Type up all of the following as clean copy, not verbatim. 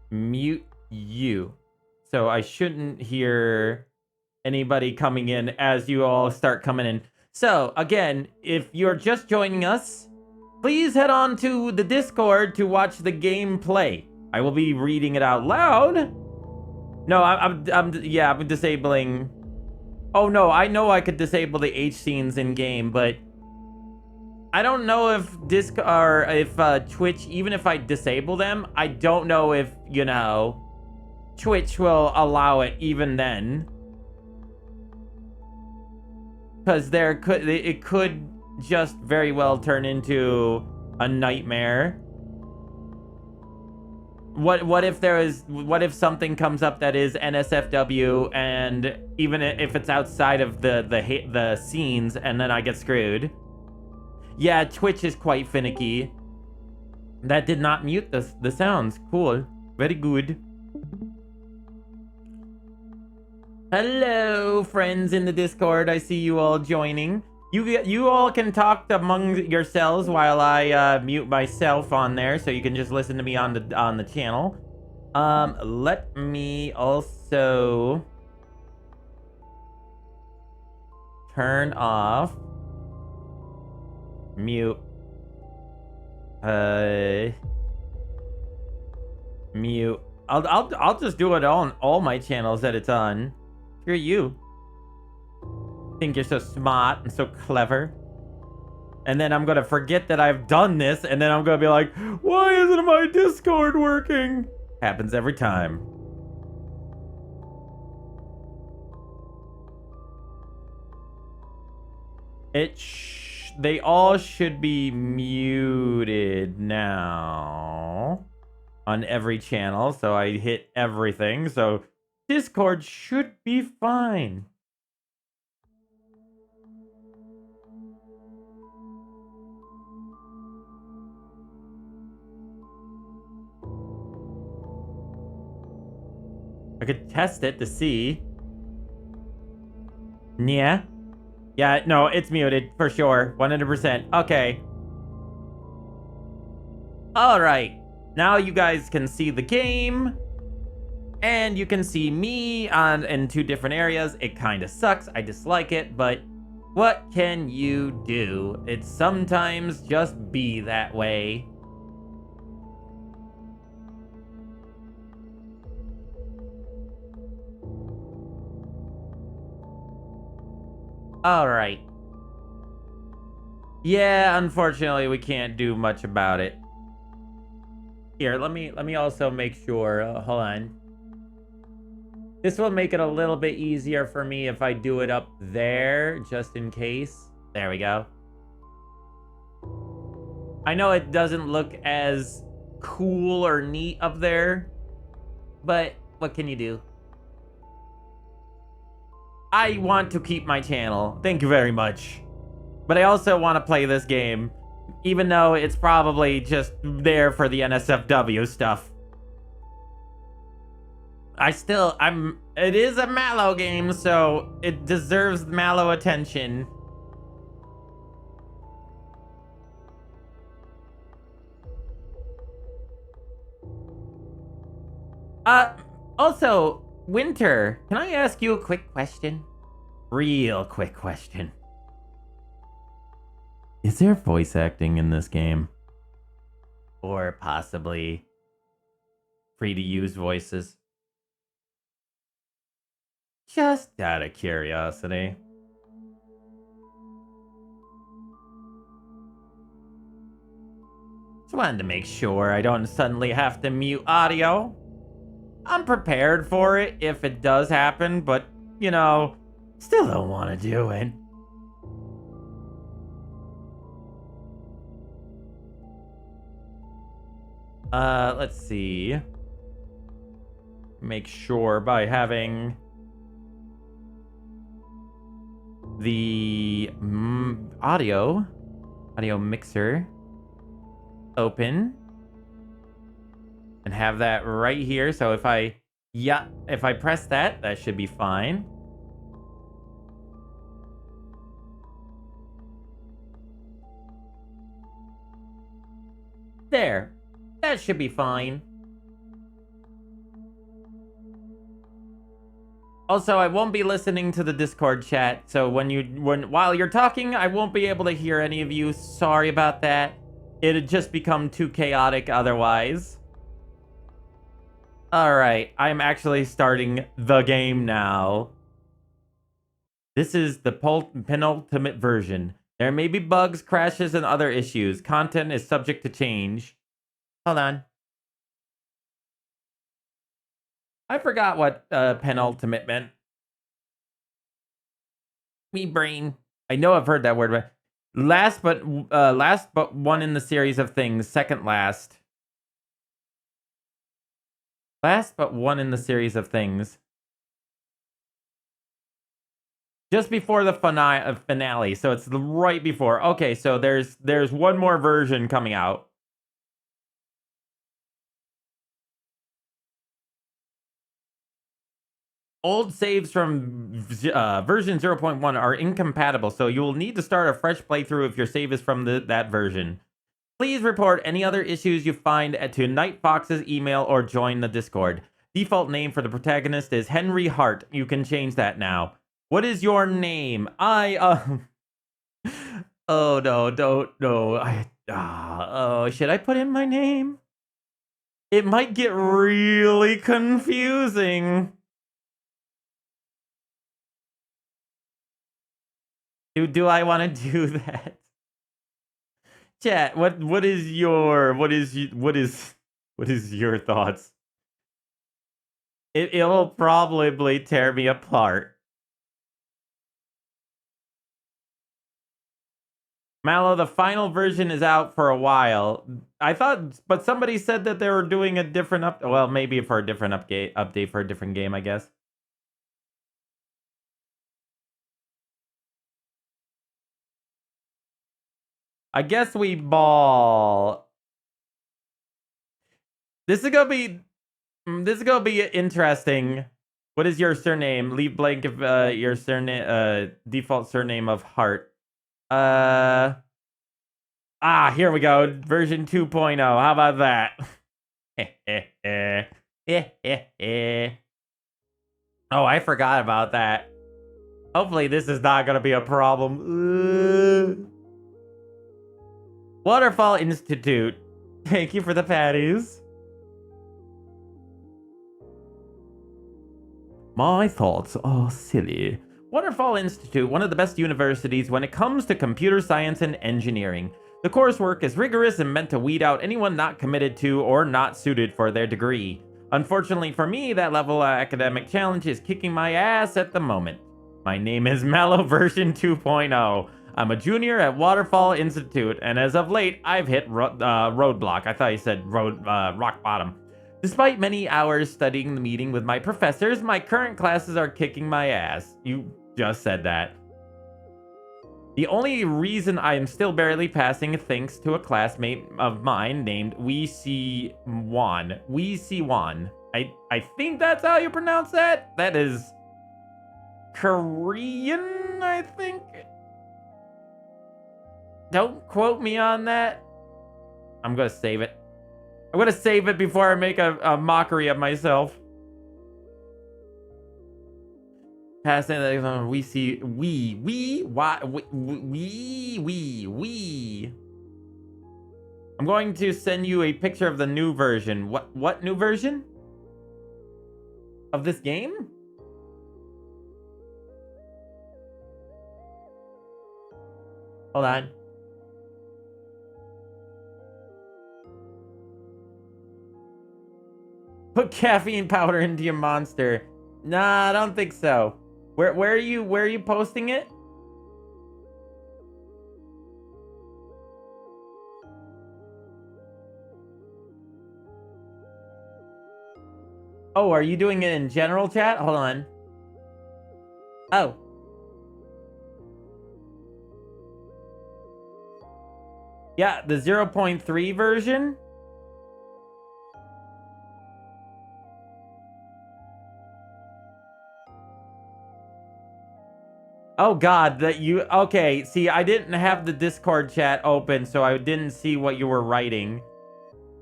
mute you. So I shouldn't hear anybody coming in as you all start coming in. So again, if you're just joining us, please head on to the Discord to watch the gameplay. I will be reading it out loud. No, I'm disabling. Oh no, I know I could disable the H scenes in game, but I don't know if Twitch, even if I disable them, I don't know if, Twitch will allow it even then. Because it could just very well turn into a nightmare. What if something comes up that is NSFW, and even if it's outside of the scenes, and then I get screwed? Yeah, Twitch is quite finicky. That did not mute the sounds. Cool. Very good. Hello, friends in the Discord. I see you all joining. You all can talk among yourselves while I mute myself on there, so you can just listen to me on the channel. Let me also turn off mute. Mute. I'll just do it on all my channels that it's on. Screw you. Think you're so smart and so clever. And then I'm gonna forget that I've done this, and then I'm gonna be like, why isn't my Discord working? Happens every time. They all should be muted now on every channel. So I hit everything. So Discord should be fine. I could test it to see. Yeah. Yeah, no, it's muted for sure. 100%. Okay. All right. Now you guys can see the game. And you can see me in two different areas. It kind of sucks. I dislike it, but what can you do? It's sometimes just be that way. All right. Yeah, unfortunately, we can't do much about it. Here, let me also make sure. Hold on. This will make it a little bit easier for me if I do it up there, just in case. There we go. I know it doesn't look as cool or neat up there, but what can you do? I want to keep my channel. Thank you very much. But I also want to play this game, even though it's probably just there for the NSFW stuff. It is a MalO game, so it deserves MalO attention. Also, Winter, can I ask you a quick question? Real quick question. Is there voice acting in this game? Or possibly free to use voices? Just out of curiosity. Just wanted to make sure I don't suddenly have to mute audio. I'm prepared for it if it does happen, but, still don't want to do it. Let's see. Make sure by having the audio mixer open and have that right here. So if I press that should be fine. There. That should be fine. Also, I won't be listening to the Discord chat, so while you're talking, I won't be able to hear any of you. Sorry about that. It'd just become too chaotic otherwise. Alright, I'm actually starting the game now. This is the penultimate version. There may be bugs, crashes, and other issues. Content is subject to change. Hold on. I forgot what penultimate meant. Me brain. I know I've heard that word, but last but one in the series of things. Second last. Last but one in the series of things. Just before the finale, so it's right before. Okay, so there's one more version coming out. Old saves from version 0.1 are incompatible, so you will need to start a fresh playthrough if your save is from that version. Please report any other issues you find to Night Fox's email or join the Discord. Default name for the protagonist is Henry Hart. You can change that now. What is your name? Oh no, don't no. Oh, should I put in my name? It might get really confusing. Do I want to do that? Chat, what is your thoughts? It'll probably tear me apart. MalO, the final version is out for a while. I thought, but somebody said that they were doing a different well, maybe for a different update for a different game, I guess. I guess we ball. This is gonna be interesting. What is your surname? Leave blank if your surname default surname of Hart. Here we go. Version 2.0. How about that? Oh, I forgot about that. Hopefully this is not gonna be a problem. Waterfall Institute. Thank you for the patties. My thoughts are silly. Waterfall Institute, one of the best universities when it comes to computer science and engineering. The coursework is rigorous and meant to weed out anyone not committed to or not suited for their degree. Unfortunately for me, that level of academic challenge is kicking my ass at the moment. My name is MalO version 2.0. I'm a junior at Waterfall Institute, and as of late, I've hit roadblock. I thought you said rock bottom. Despite many hours studying the meeting with my professors, my current classes are kicking my ass. You just said that. The only reason I am still barely passing thanks to a classmate of mine named Wee Si Wan. I think that's how you pronounce that. That is Korean, I think. Don't quote me on that. I'm gonna save it. I'm gonna save it before I make a mockery of myself. Passing we. I'm going to send you a picture of the new version. What new version? Of this game? Hold on. Put caffeine powder into your monster. Nah, I don't think so. Where are you posting it? Oh, are you doing it in general chat? Hold on. Oh. Yeah, the 0.3 version? Oh god, okay, see, I didn't have the Discord chat open, so I didn't see what you were writing.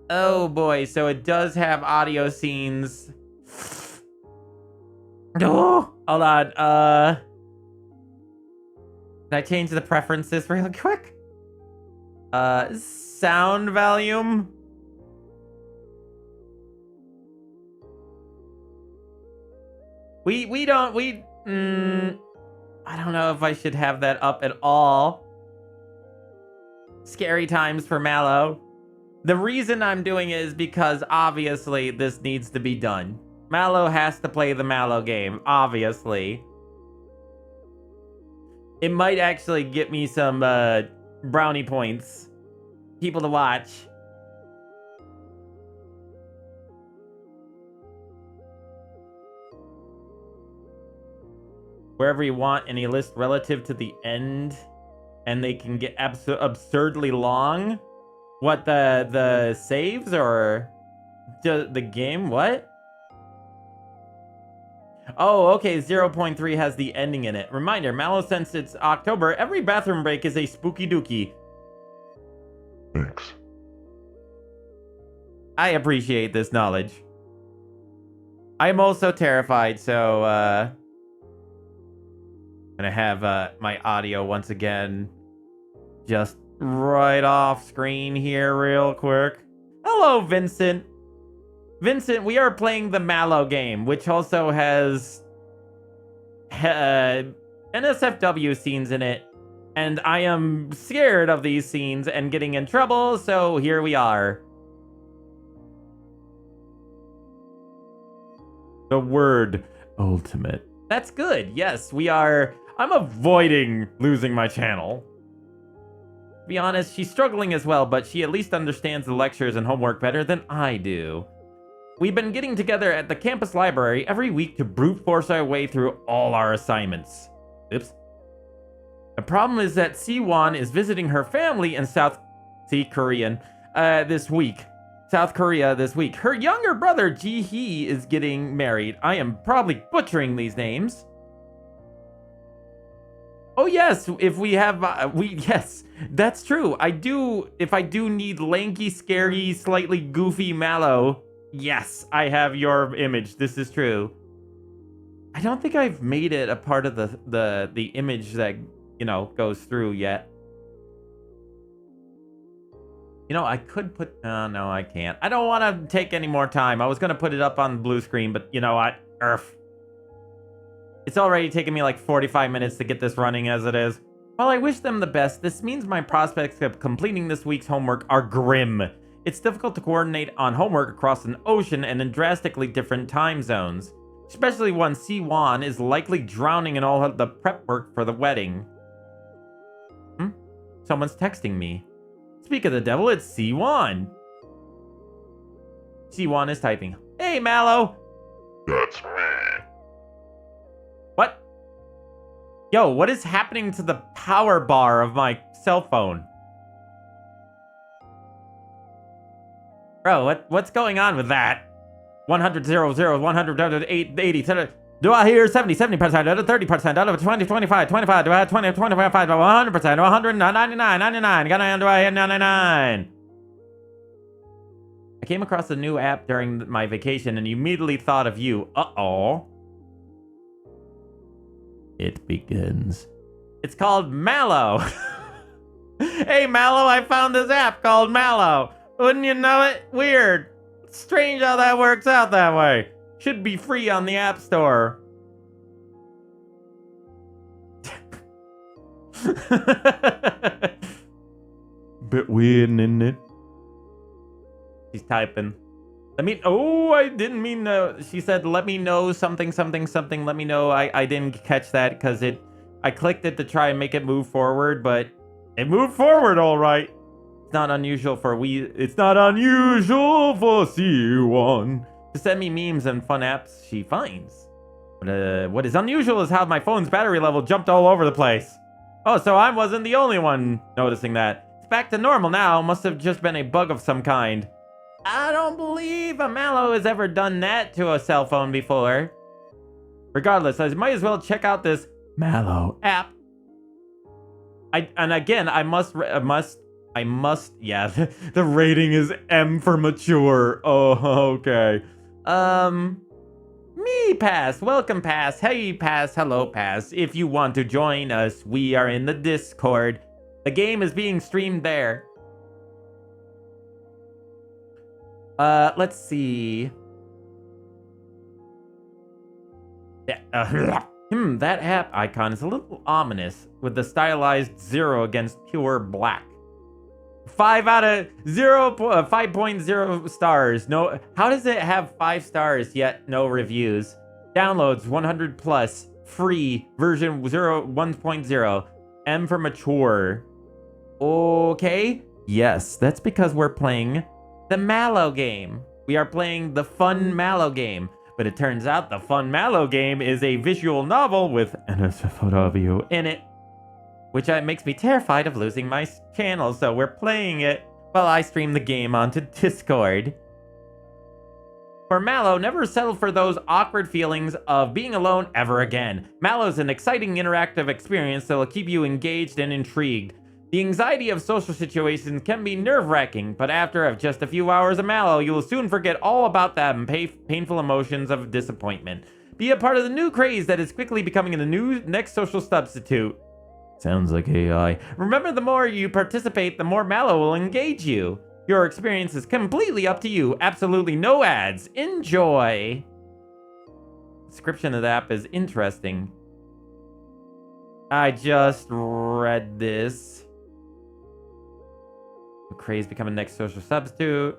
Oh boy, so it does have audio scenes. Oh, hold on. Can I change the preferences real quick? Sound volume. I don't know if I should have that up at all. Scary times for MalO. The reason I'm doing it is because obviously this needs to be done. MalO has to play the MalO game, obviously. It might actually get me some brownie points. People to watch. Wherever you want any list relative to the end, and they can get absurdly long. What, the saves or the game? What? Oh, okay, 0.3 has the ending in it. Reminder, MalO, since it's October, every bathroom break is a spooky dookie. Thanks. I appreciate this knowledge. I'm also terrified, so, gonna have, my audio once again just right off screen here real quick. Hello, Vincent. Vincent, we are playing the MalO game, which also has NSFW scenes in it, and I am scared of these scenes and getting in trouble, so here we are. The word ultimate. That's good. Yes, we are. I'm avoiding losing my channel. To be honest, she's struggling as well, but she at least understands the lectures and homework better than I do. We've been getting together at the campus library every week to brute force our way through all our assignments. Oops. The problem is that Siwon is visiting her family in South Korea this week. Her younger brother Ji-hee is getting married. I am probably butchering these names. Oh yes, if we have yes, that's true. If I do need lanky, scary, slightly goofy MalO, yes, I have your image. This is true. I don't think I've made it a part of the image that, you know, goes through yet. You know, I could put... no, I can't. I don't want to take any more time. I was going to put it up on the blue screen, but you know what? It's already taken me like 45 minutes to get this running as it is. While I wish them the best, this means my prospects of completing this week's homework are grim. It's difficult to coordinate on homework across an ocean and in drastically different time zones. Especially when Siwon is likely drowning in all of the prep work for the wedding. Someone's texting me. Speak of the devil, it's Siwon. Siwon is typing. Hey, MalO. That's me. What? Yo, what is happening to the power bar of my cell phone? Bro, what's going on with that? 100, 0, 0, 100, 80, do I hear 70, 70%, out of 30%, out of 20, 25, 25, do I have 20, 25, 100%, 100, 99, 99, do I hit 99? I came across a new app during my vacation and immediately thought of you. Uh-oh. It begins. It's called MalO. Hey, MalO, I found this app called MalO. Wouldn't you know it? Weird. Strange how that works out that way. Should be free on the App Store. Bit weird, isn't it? She's typing. I didn't mean to. She said, let me know something, something, something. Let me know. I didn't catch that because I clicked it to try and make it move forward, but it moved forward all right. It's not unusual for Siwon to send me memes and fun apps she finds. But what is unusual is how my phone's battery level jumped all over the place. Oh, so I wasn't the only one noticing that. It's back to normal now. Must have just been a bug of some kind. I don't believe a MalO has ever done that to a cell phone before. Regardless, I might as well check out this MalO app. I must, yeah, the rating is M for mature. Oh, okay. Me, Pass. Welcome, Pass. Hey, Pass. Hello, Pass. If you want to join us, we are in the Discord. The game is being streamed there. Let's see. That app icon is a little ominous with the stylized 0 against pure black. 5 out of 5.0 stars. No, how does it have 5 stars yet no reviews? Downloads 100 plus, free, version 1.0, M for mature. Okay, yes, that's because we're playing the MalO game. We are playing the fun MalO game. But it turns out the fun MalO game is a visual novel with a photo of you in it, which makes me terrified of losing my channel, so we're playing it while I stream the game onto Discord. For MalO, never settle for those awkward feelings of being alone ever again. MalO is an exciting interactive experience that will keep you engaged and intrigued. The anxiety of social situations can be nerve-wracking, but after just a few hours of MalO, you will soon forget all about them painful emotions of disappointment. Be a part of the new craze that is quickly becoming the next social substitute. Sounds like AI. Remember, the more you participate, the more MalO will engage you. Your experience is completely up to you. Absolutely no ads. Enjoy. Description of the app is interesting. I just read this. Craze becoming next social substitute.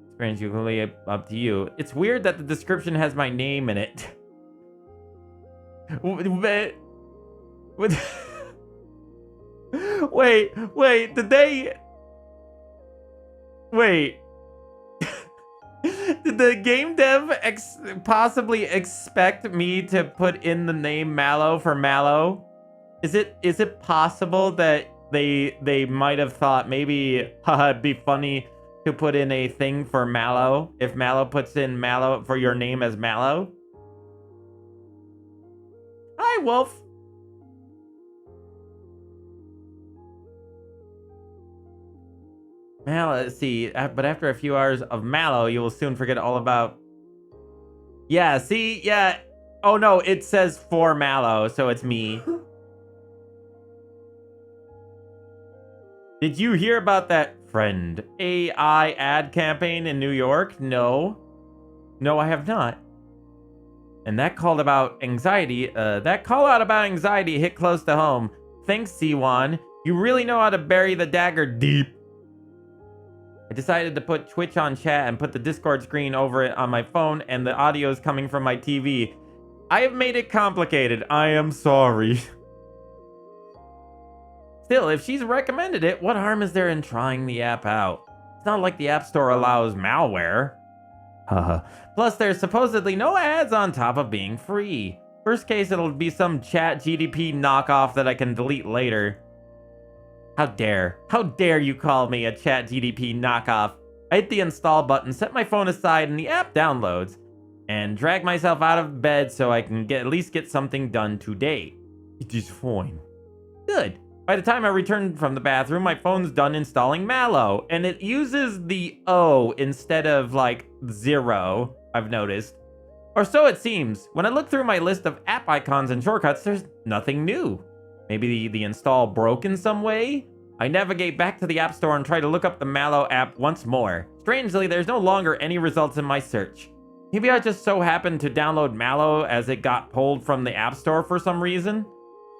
Experience equally up to you. It's weird that the description has my name in it. Wait, did they... Wait. Did the game dev possibly expect me to put in the name MalO for MalO? Is it possible that they might have thought maybe it'd be funny to put in a thing for MalO if MalO puts in MalO for your name as MalO? Hi, Wolf. Let's see. But after a few hours of MalO, you will soon forget all about... Yeah, see? Yeah. Oh, no, it says for MalO, so it's me. Did you hear about that friend AI ad campaign in New York? No. No, I have not. And that call out about anxiety hit close to home. Thanks, C1. You really know how to bury the dagger deep. I decided to put Twitch on chat and put the Discord screen over it on my phone, and the audio is coming from my TV. I have made it complicated. I am sorry. Still, if she's recommended it, what harm is there in trying the app out? It's not like the App Store allows malware. Haha. Plus, there's supposedly no ads on top of being free. Worst case, it'll be some chat GDP knockoff that I can delete later. How dare you call me a chat GDP knockoff? I hit the install button, set my phone aside, and the app downloads. And drag myself out of bed so I can at least get something done today. It is fine. Good. By the time I return from the bathroom, my phone's done installing MalO, and it uses the O instead of, like, 0, I've noticed. Or so it seems. When I look through my list of app icons and shortcuts, there's nothing new. Maybe the install broke in some way? I navigate back to the App Store and try to look up the MalO app once more. Strangely, there's no longer any results in my search. Maybe I just so happened to download MalO as it got pulled from the App Store for some reason?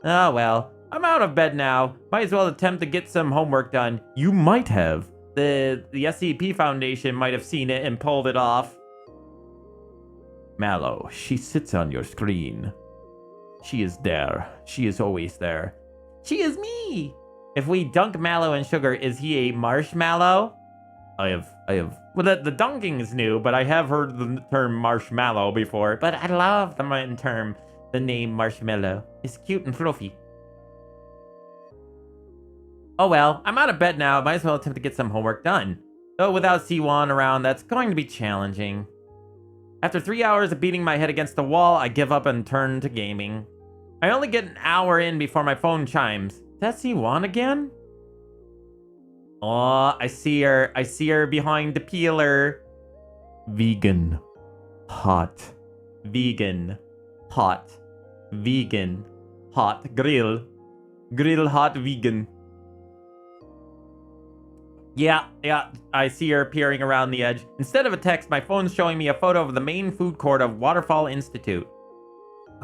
Oh well. I'm out of bed now. Might as well attempt to get some homework done. You might have. The SCP Foundation might have seen it and pulled it off. MalO, she sits on your screen. She is there. She is always there. She is me! If we dunk MalO in sugar, is he a marshmallow? I have... Well, the dunking is new, but I have heard the term marshmallow before. But I love the name marshmallow. It's cute and fluffy. Oh well, I'm out of bed now. Might as well attempt to get some homework done. Though without C1 around, that's going to be challenging. After 3 hours of beating my head against the wall, I give up and turn to gaming. I only get an hour in before my phone chimes. Is that C1 again? Oh, I see her. I see her behind the peeler. Vegan. Hot. vegan, hot, vegan, hot, grill hot vegan. Yeah, I see her peering around the edge. Instead of a text, my phone's showing me a photo of the main food court of Waterfall Institute.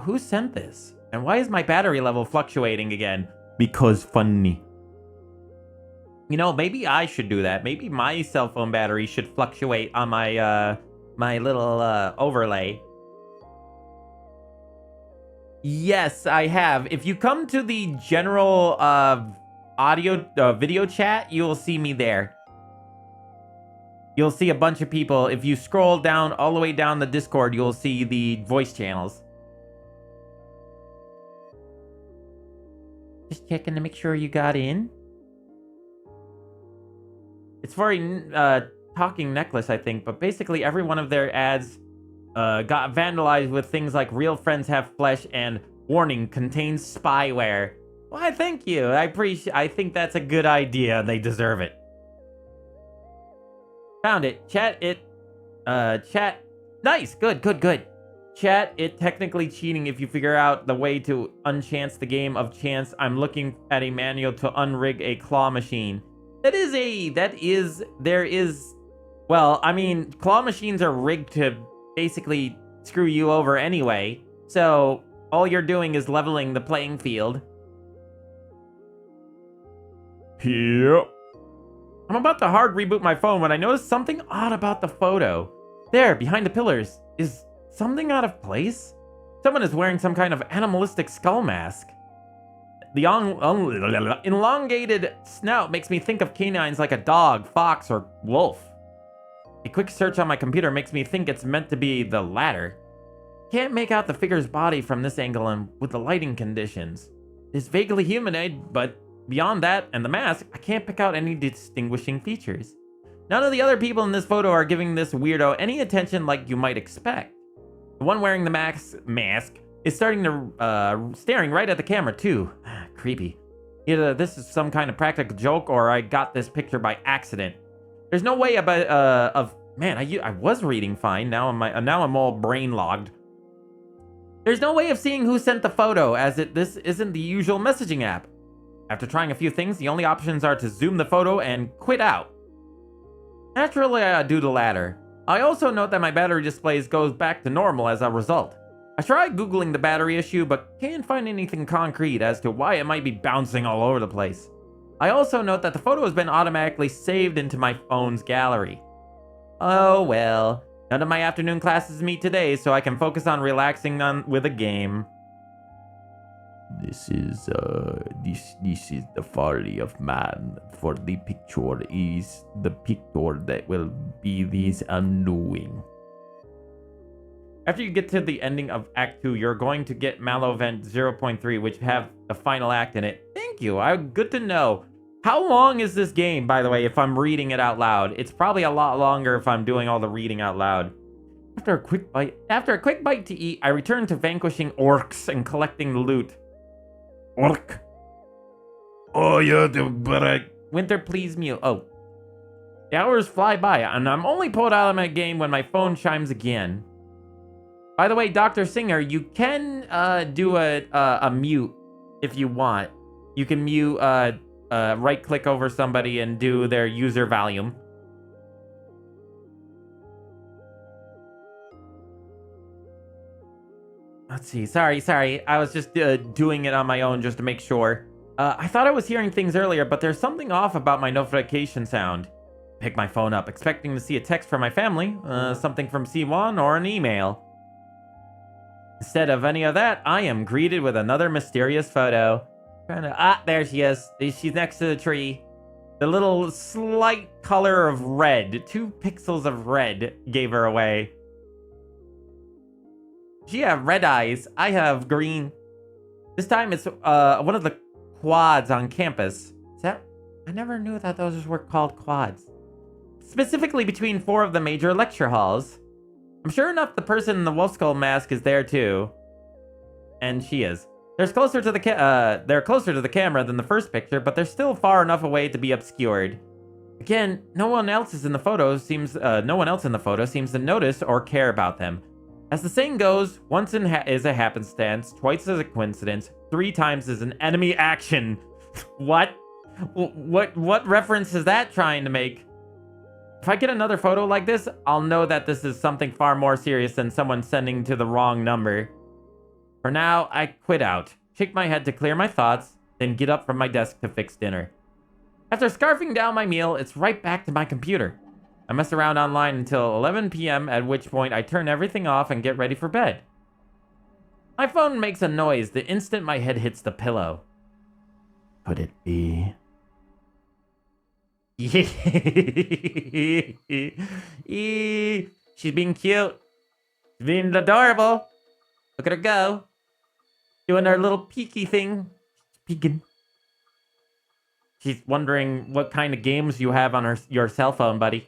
Who sent this? And why is my battery level fluctuating again? Because funny. You know, maybe I should do that. Maybe my cell phone battery should fluctuate on my, my little, overlay. Yes, I have. If you come to the general, video chat, you'll see me there. You'll see a bunch of people. If you scroll down, all the way down the Discord, you'll see the voice channels. Just checking to make sure you got in. It's for a talking necklace, I think, but basically every one of their ads got vandalized with things like real friends have flesh and warning contains spyware. Why, thank you. I think that's a good idea. They deserve it. Found it. Chat. Nice. Good. Chat, it technically cheating if you figure out the way to unchance the game of chance. I'm looking at a manual to unrig a claw machine. Well, I mean, claw machines are rigged to basically screw you over anyway. So all you're doing is leveling the playing field. Yep. I'm about to hard reboot my phone when I notice something odd about the photo. There, behind the pillars, is something out of place? Someone is wearing some kind of animalistic skull mask. The elongated snout makes me think of canines like a dog, fox, or wolf. A quick search on my computer makes me think it's meant to be the latter. Can't make out the figure's body from this angle and with the lighting conditions. It's vaguely humanoid, but beyond that and the mask, I can't pick out any distinguishing features. None of the other people in this photo are giving this weirdo any attention like you might expect. The one wearing the mask is staring right at the camera too. Creepy. Either this is some kind of practical joke or I got this picture by accident. There's no way I was reading fine. Now I'm all brain logged. There's no way of seeing who sent the photo this isn't the usual messaging app. After trying a few things, the only options are to zoom the photo and quit out. Naturally, I do the latter. I also note that my battery displays goes back to normal as a result. I tried Googling the battery issue, but can't find anything concrete as to why it might be bouncing all over the place. I also note that the photo has been automatically saved into my phone's gallery. Oh well, none of my afternoon classes meet today, so I can focus on relaxing with a game. This is the folly of man, for the picture is the picture that will be this undoing. After you get to the ending of Act 2, you're going to get MalO-vent 0.3, which have the final act in it. Thank you, good to know. How long is this game, by the way, if I'm reading it out loud? It's probably a lot longer if I'm doing all the reading out loud. After a quick bite to eat, I return to vanquishing orcs and collecting loot. Orc. Oh, yeah, but Winter, please mute. Oh. The hours fly by, and I'm only pulled out of my game when my phone chimes again. By the way, Dr. Singer, you can do a mute if you want. You can mute, right-click over somebody and do their user volume. Let's see. Sorry. I was just doing it on my own just to make sure. I thought I was hearing things earlier, but there's something off about my notification sound. Pick my phone up, expecting to see a text from my family, something from C1 or an email. Instead of any of that, I am greeted with another mysterious photo. There she is. She's next to the tree. The little slight color of red, 2 pixels of red, gave her away. She have red eyes. I have green. This time it's one of the quads on campus. I never knew that those were called quads. Specifically between 4 of the major lecture halls. I'm sure enough the person in the wolf skull mask is there too. And she is. They're closer to the camera than the first picture, but they're still far enough away to be obscured. Again, no one else in the photo seems to notice or care about them. As the saying goes, once is a happenstance, twice is a coincidence, 3 times is an enemy action. What? What reference is that trying to make? If I get another photo like this, I'll know that this is something far more serious than someone sending to the wrong number. For now, I quit out, shake my head to clear my thoughts, then get up from my desk to fix dinner. After scarfing down my meal, it's right back to my computer. I mess around online until 11 p.m., at which point I turn everything off and get ready for bed. My phone makes a noise the instant my head hits the pillow. Could it be? She's being cute. She's being adorable. Look at her go. Doing her little peeky thing. Peeking. She's wondering what kind of games you have on your cell phone, buddy.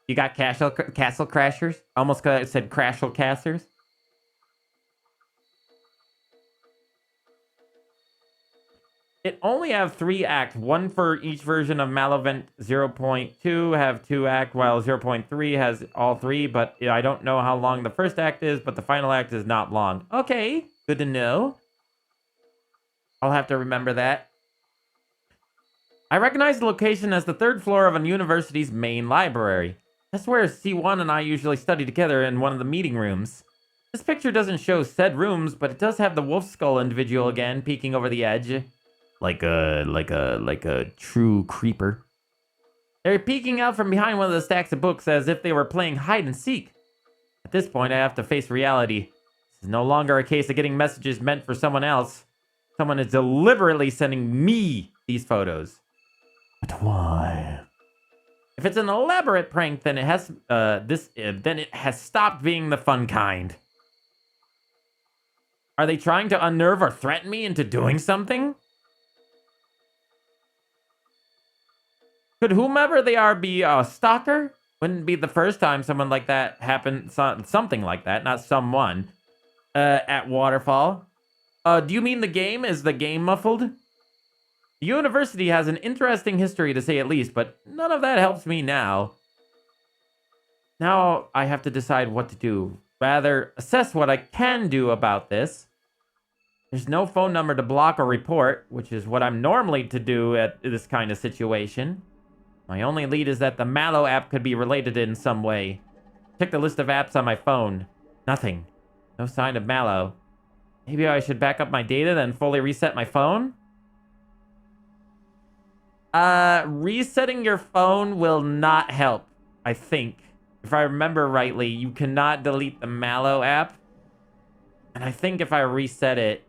You got Castle Crashers? Almost said Crashel Casters. It only have 3 acts, 1 for each version of MalO-vent. 0.2 have 2 acts, while 0.3 has all 3, but I don't know how long the first act is, but the final act is not long. Okay, good to know. I'll have to remember that. I recognize the location as the 3rd floor of a university's main library. That's where C1 and I usually study together in one of the meeting rooms. This picture doesn't show said rooms, but it does have the wolf skull individual again peeking over the edge. Like a true creeper. They're peeking out from behind one of the stacks of books as if they were playing hide and seek. At this point, I have to face reality. This is no longer a case of getting messages meant for someone else. Someone is deliberately sending me these photos. But why? If it's an elaborate prank, then it has then it has stopped being the fun kind. Are they trying to unnerve or threaten me into doing something? Could whomever they are be a stalker? Wouldn't be the first time someone like that happened, something like that, not someone, at Waterfall. Do you mean the game? Is the game muffled? The university has an interesting history, to say at least, but none of that helps me now. Now I have to decide what to do. Rather, assess what I can do about this. There's no phone number to block or report, which is what I'm normally to do at this kind of situation. My only lead is that the MalO app could be related in some way. Check the list of apps on my phone. Nothing. No sign of MalO. Maybe I should back up my data, then fully reset my phone? Resetting your phone will not help, I think. If I remember rightly, you cannot delete the MalO app. And I think if I reset it...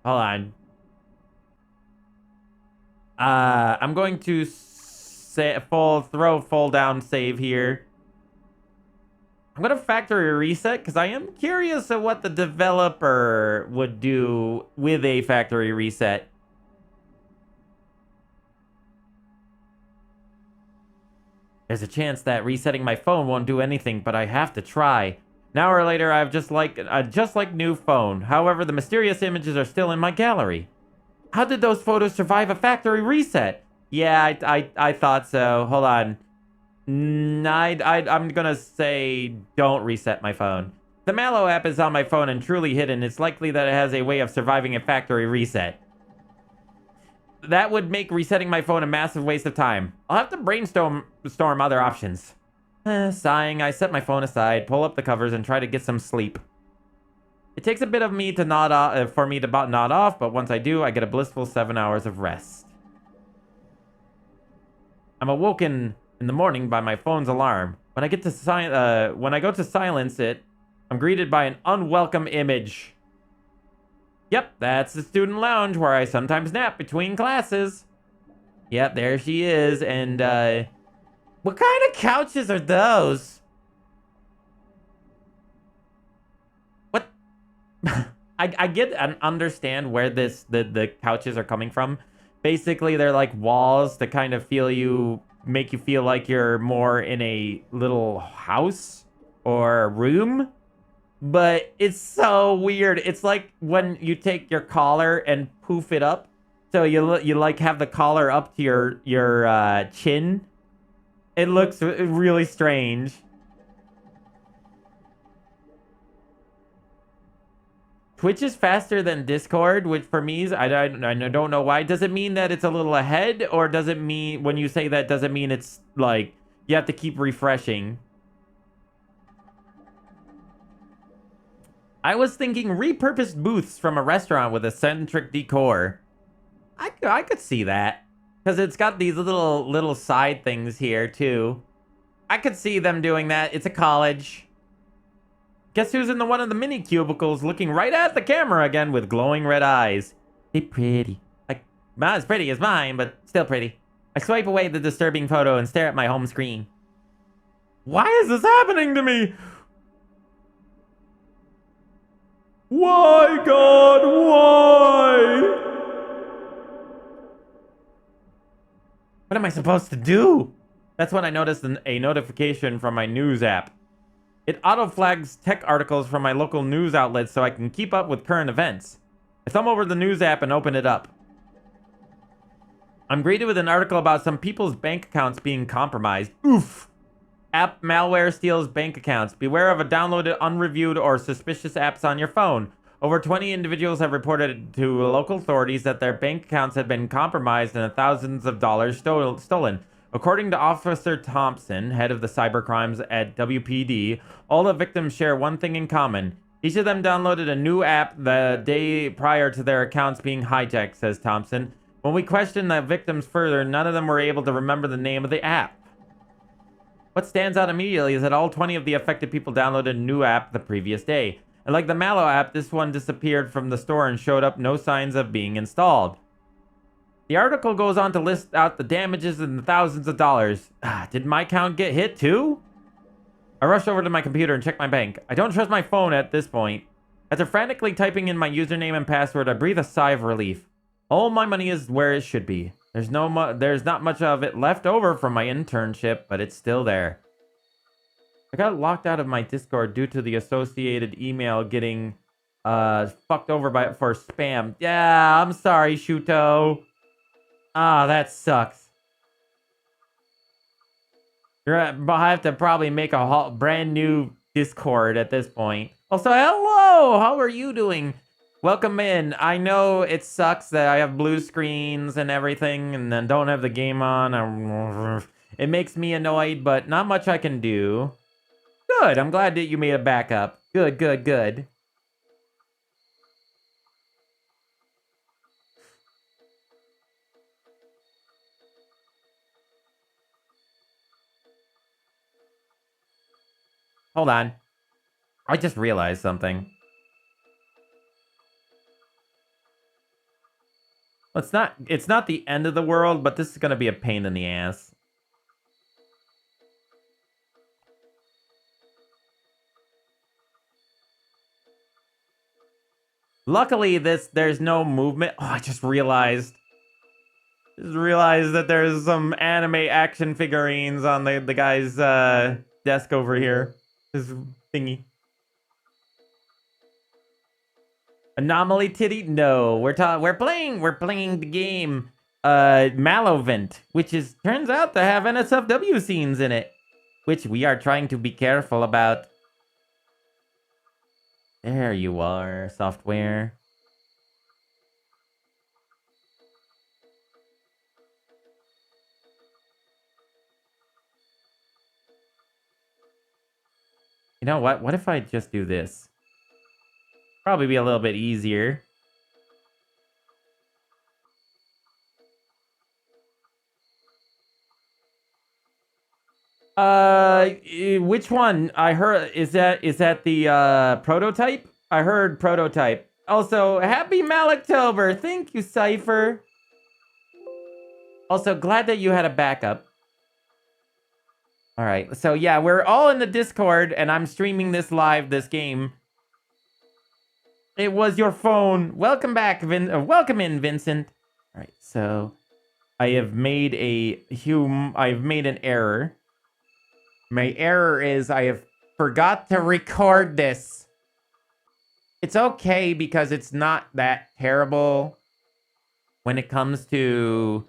Hold on. I'm going to throw full down save here. I'm going to factory reset because I am curious of what the developer would do with a factory reset. There's a chance that resetting my phone won't do anything, but I have to try. An hour later, I have just like new phone. However, the mysterious images are still in my gallery. How did those photos survive a factory reset? Yeah, I thought so. Hold on. I'm gonna say don't reset my phone. The MalO app is on my phone and truly hidden. It's likely that it has a way of surviving a factory reset. That would make resetting my phone a massive waste of time. I'll have to brainstorm other options. Sighing, I set my phone aside, pull up the covers, and try to get some sleep. It takes a bit of me to nod off, nod off, but once I do, I get a blissful 7 hours of rest. I'm awoken in the morning by my phone's alarm. When I go to silence it, I'm greeted by an unwelcome image. Yep, that's the student lounge where I sometimes nap between classes. Yep, there she is, and what kind of couches are those? I get and understand where the couches are coming from. Basically, they're like walls that kind of make you feel like you're more in a little house or room. But it's so weird. It's like when you take your collar and poof it up. So you like have the collar up to your chin. It looks really strange. Twitch is faster than Discord, which for me is, I don't know why. Does it mean that it's a little ahead, or does it mean, when you say that, does it mean it's like you have to keep refreshing? I was thinking repurposed booths from a restaurant with eccentric decor. I could see that, because it's got these little side things here too. I could see them doing that. It's a college. Guess who's in the one of the mini cubicles looking right at the camera again with glowing red eyes? They pretty. Like, not as pretty as mine, but still pretty. I swipe away the disturbing photo and stare at my home screen. Why is this happening to me? Why, God, why? What am I supposed to do? That's when I noticed a notification from my news app. It auto-flags tech articles from my local news outlets so I can keep up with current events. I thumb over the news app and open it up. I'm greeted with an article about some people's bank accounts being compromised. Oof! App malware steals bank accounts. Beware of a downloaded, unreviewed, or suspicious apps on your phone. Over 20 individuals have reported to local authorities that their bank accounts had been compromised and thousands of dollars stolen. According to Officer Thompson, head of the cybercrimes at WPD, all the victims share one thing in common. Each of them downloaded a new app the day prior to their accounts being hijacked, says Thompson. When we questioned the victims further, none of them were able to remember the name of the app. What stands out immediately is that all 20 of the affected people downloaded a new app the previous day. And like the MalO app, this one disappeared from the store and showed up no signs of being installed. The article goes on to list out the damages and the thousands of dollars. Did my account get hit too? I rush over to my computer and check my bank. I don't trust my phone at this point. After frantically typing in my username and password, I breathe a sigh of relief. All my money is where it should be. There's not much of it left over from my internship, but it's still there. I got locked out of my Discord due to the associated email getting fucked over for spam. Yeah, I'm sorry, Shuto. Ah, that sucks. I have to probably make a brand new Discord at this point. Also, hello! How are you doing? Welcome in. I know it sucks that I have blue screens and everything and then don't have the game on. It makes me annoyed, but not much I can do. Good. I'm glad that you made a backup. Good, good, good. Hold on. I just realized something. It's not the end of the world, but this is going to be a pain in the ass. Luckily, there's no movement. Oh, I just realized. That there's some anime action figurines on the guy's desk over here. His thingy. Anomaly titty? No, we're playing the game MalO0vent, which turns out to have NSFW scenes in it, which we are trying to be careful about. There you are, software. You know what? What if I just do this? Probably be a little bit easier. Which one? I heard, is that the prototype? I heard prototype. Also, happy Maloctober. Thank you, Cypher. Also, glad that you had a backup. All right, so yeah, we're all in the Discord, and I'm streaming this game. It was your phone. Welcome back, welcome in, Vincent. All right, so I have made I've made an error. My error is I have forgot to record this. It's okay because it's not that terrible when it comes to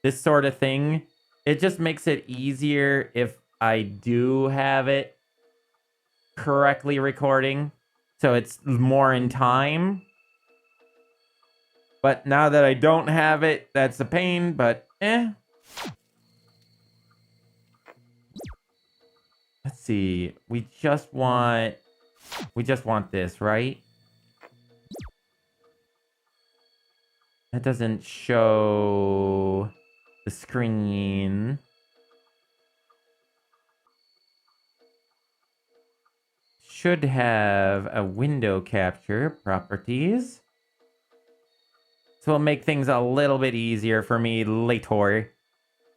this sort of thing. It just makes it easier if I do have it correctly recording. So it's more in time. But now that I don't have it, that's a pain, but eh. Let's see. We just want this, right? That doesn't show the screen. Should have a window capture properties. So it'll make things a little bit easier for me later.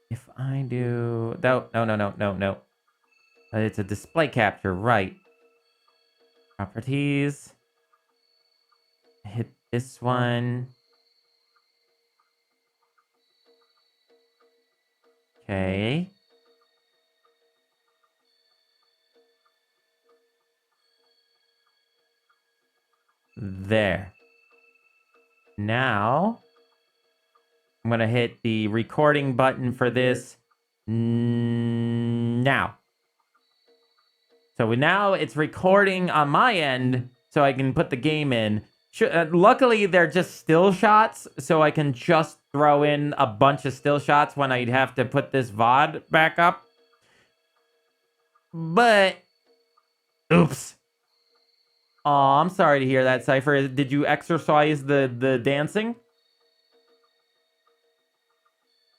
If I do... No. It's a display capture, right. Properties. Hit this one. Okay. There. Now, I'm going to hit the recording button for this now. So now it's recording on my end so I can put the game in. Luckily, they're just still shots, so I can just throw in a bunch of still shots when I'd have to put this VOD back up. But, oops. Oh, I'm sorry to hear that, Cypher. Did you exercise the dancing?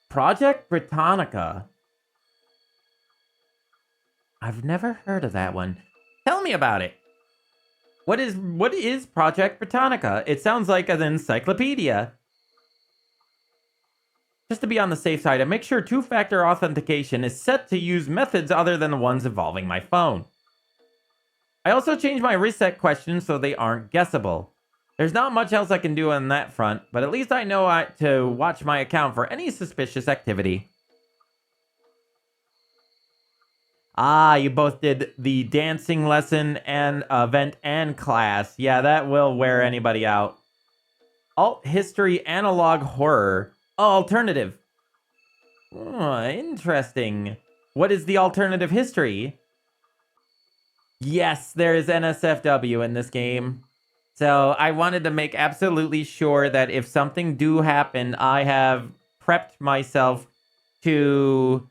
Project Britannica. I've never heard of that one. Tell me about it. What is Project Britannica? It sounds like an encyclopedia. Just to be on the safe side, I make sure two-factor authentication is set to use methods other than the ones involving my phone. I also change my reset questions so they aren't guessable. There's not much else I can do on that front, but at least I know to watch my account for any suspicious activity. Ah, you both did the dancing lesson and event and class. Yeah, that will wear anybody out. Alt history analog horror. Oh, alternative. Oh, interesting. What is the alternative history? Yes, there is NSFW in this game. So I wanted to make absolutely sure that if something do happen, I have prepped myself to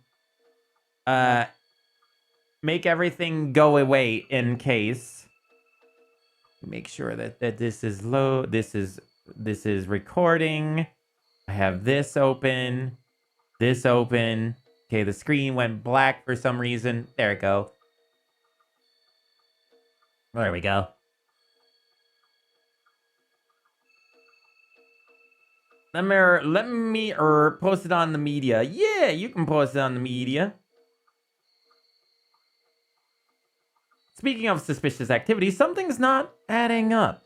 make everything go away in case. Make sure that this is low. This is recording. I have this open. This open. Okay, the screen went black for some reason. There we go. There we go. Let me post it on the media. Yeah, you can post it on the media. Speaking of suspicious activity, something's not adding up.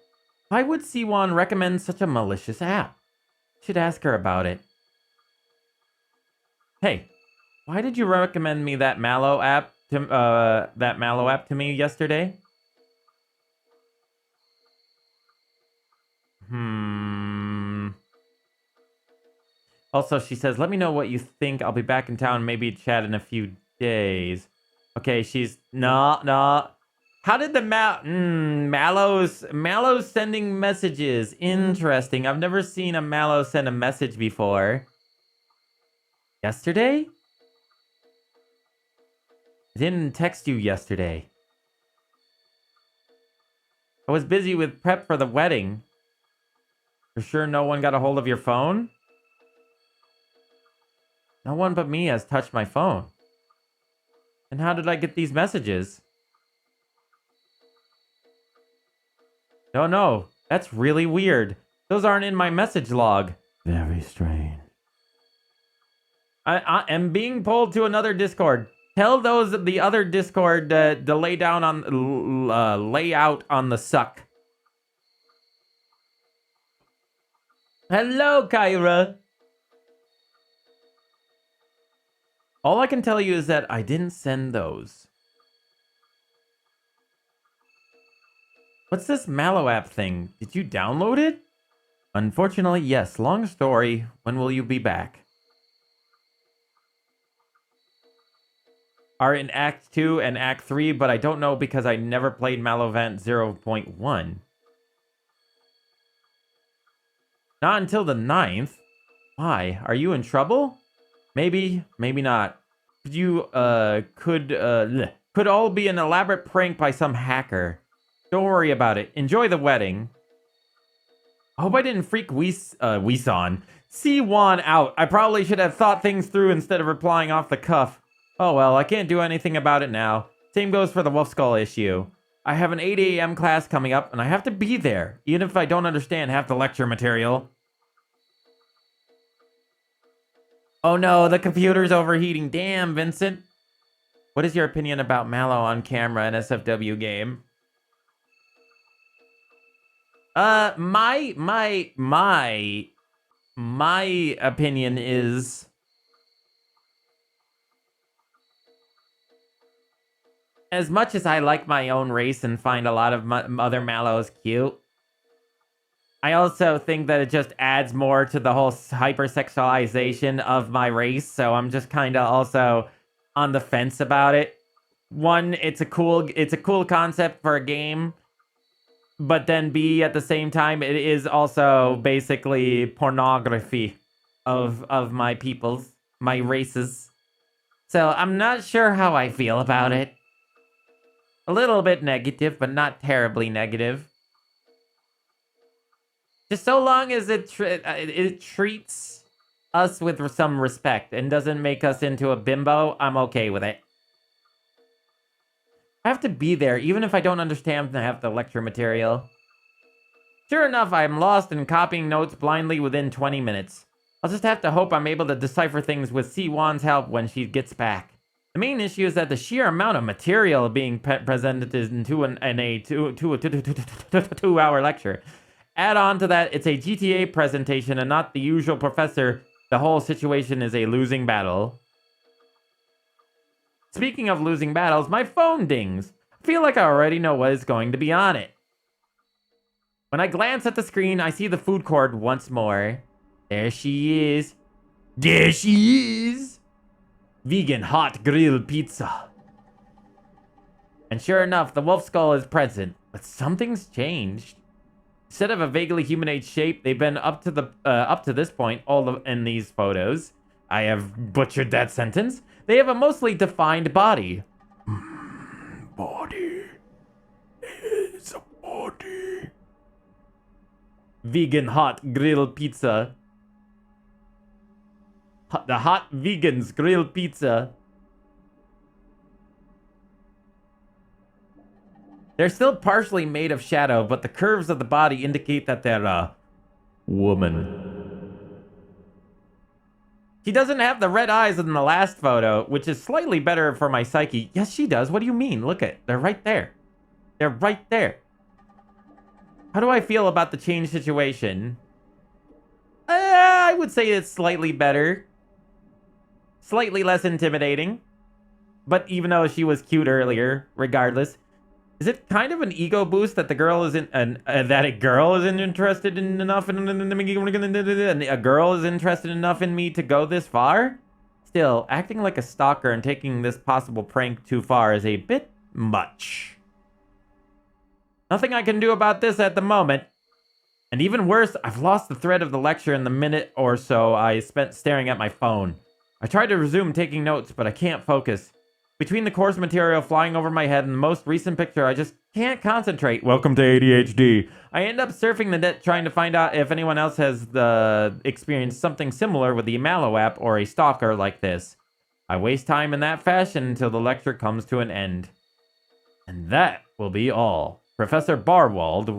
Why would C1 recommend such a malicious app? Should ask her about it. Hey, why did you recommend me that MalO app to me yesterday? Also, she says, let me know what you think. I'll be back in town, maybe chat in a few days. Okay, she's... No. How did the MalO's sending messages? Interesting. I've never seen a MalO send a message before. Yesterday? I didn't text you yesterday. I was busy with prep for the wedding. For sure no one got a hold of your phone? No one but me has touched my phone. And how did I get these messages? Don't know. That's really weird. Those aren't in my message log. Very strange. I am being pulled to another Discord. Tell the other Discord to lay out on the suck. Hello, Kyra. All I can tell you is that I didn't send those. What's this MalO app thing? Did you download it? Unfortunately, yes. Long story. When will you be back? are in Act 2 and Act 3, but I don't know because I never played MalO0vent 0.1. Not until the 9th. Why? Are you in trouble? Maybe, maybe not. Could all be an elaborate prank by some hacker. Don't worry about it. Enjoy the wedding. I hope I didn't freak C1 out. I probably should have thought things through instead of replying off the cuff. Oh well, I can't do anything about it now. Same goes for the Wolf Skull issue. I have an 8 a.m. class coming up, and I have to be there, even if I don't understand half the lecture material. Oh no, the computer's overheating. Damn, Vincent. What is your opinion about MalO on camera in SFW game? My opinion is as much as I like my own race and find a lot of other MalOs cute, I also think that it just adds more to the whole hypersexualization of my race, so I'm just kind of also on the fence about it. One, it's a cool concept for a game, but then B, at the same time, it is also basically pornography of my peoples, my races. So I'm not sure how I feel about it. A little bit negative, but not terribly negative. Just so long as it treats us with some respect and doesn't make us into a bimbo, I'm okay with it. I have to be there, even if I don't understand half the lecture material. Sure enough, I'm lost in copying notes blindly within 20 minutes. I'll just have to hope I'm able to decipher things with C1's help when she gets back. The main issue is that the sheer amount of material being presented into a 2-hour lecture. Add on to that, it's a GTA presentation and not the usual professor. The whole situation is a losing battle. Speaking of losing battles, my phone dings. I feel like I already know what is going to be on it. When I glance at the screen, I see the food court once more. There she is. There she is! Vegan hot grilled pizza. And sure enough, the wolf skull is present, but something's changed. Instead of a vaguely humanoid shape, they've been up to this point, in these photos. I have butchered that sentence. They have a mostly defined body. Body is a body. Vegan hot grilled pizza. The hot vegans grilled pizza. They're still partially made of shadow, but the curves of the body indicate that they're a woman. She doesn't have the red eyes in the last photo, which is slightly better for my psyche. Yes, she does. What do you mean? Look at, they're right there. They're right there. How do I feel about the change situation? I would say it's slightly better. Slightly less intimidating. But even though she was cute earlier, regardless. Is it kind of an ego boost that the girl isn't that a girl isn't interested in enough and a girl is interested enough in me to go this far? Still, acting like a stalker and taking this possible prank too far is a bit much. Nothing I can do about this at the moment. And even worse, I've lost the thread of the lecture in the minute or so I spent staring at my phone. I tried to resume taking notes, but I can't focus. Between the course material flying over my head and the most recent picture, I just can't concentrate. Welcome to ADHD. I end up surfing the net trying to find out if anyone else has experienced something similar with the MalO app or a stalker like this. I waste time in that fashion until the lecture comes to an end. And that will be all. Professor Barwald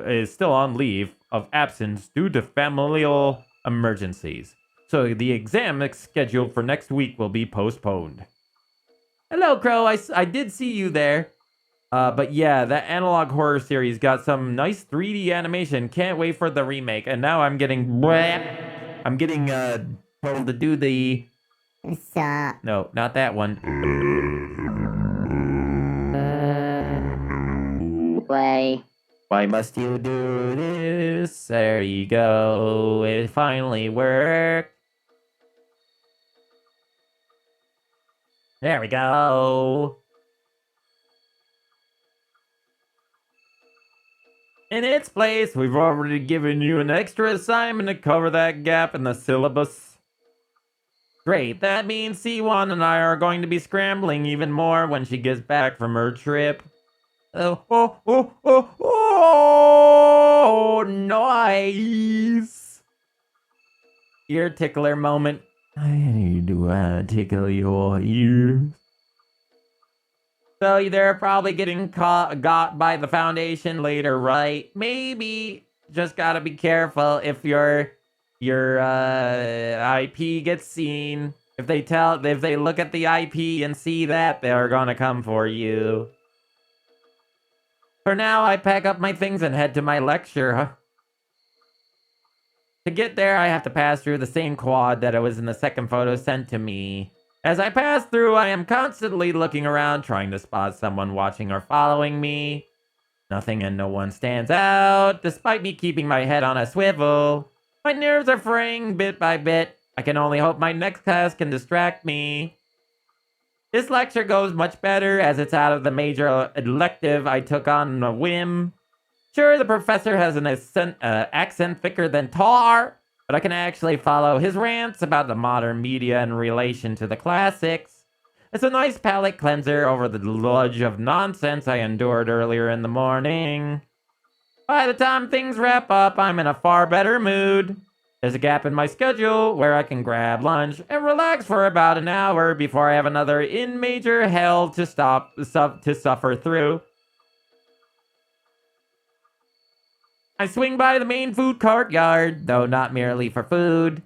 is still on leave of absence due to familial emergencies. So the exam scheduled for next week will be postponed. Hello, Crow. I did see you there. But yeah, that analog horror series got some nice 3D animation. Can't wait for the remake. And now I'm getting told to do the... No, not that one. Why must you do this? There you go. It finally worked. There we go. In its place, we've already given you an extra assignment to cover that gap in the syllabus. Great, that means C1 and I are going to be scrambling even more when she gets back from her trip. Oh, nice! Ear tickler moment. I need to tickle your ears. So they're probably getting got by the Foundation later, right? Maybe. Just gotta be careful if your IP gets seen. If they look at the IP and see that, they're gonna come for you. For now, I pack up my things and head to my lecture. To get there, I have to pass through the same quad that was in the second photo sent to me. As I pass through, I am constantly looking around, trying to spot someone watching or following me. Nothing and no one stands out, despite me keeping my head on a swivel. My nerves are fraying bit by bit. I can only hope my next class can distract me. This lecture goes much better as it's out of the major elective I took on a whim. Sure, the professor has an accent thicker than tar, but I can actually follow his rants about the modern media in relation to the classics. It's a nice palate cleanser over the sludge of nonsense I endured earlier in the morning. By the time things wrap up, I'm in a far better mood. There's a gap in my schedule where I can grab lunch and relax for about an hour before I have another in major hell to suffer through. I swing by the main food courtyard, though not merely for food.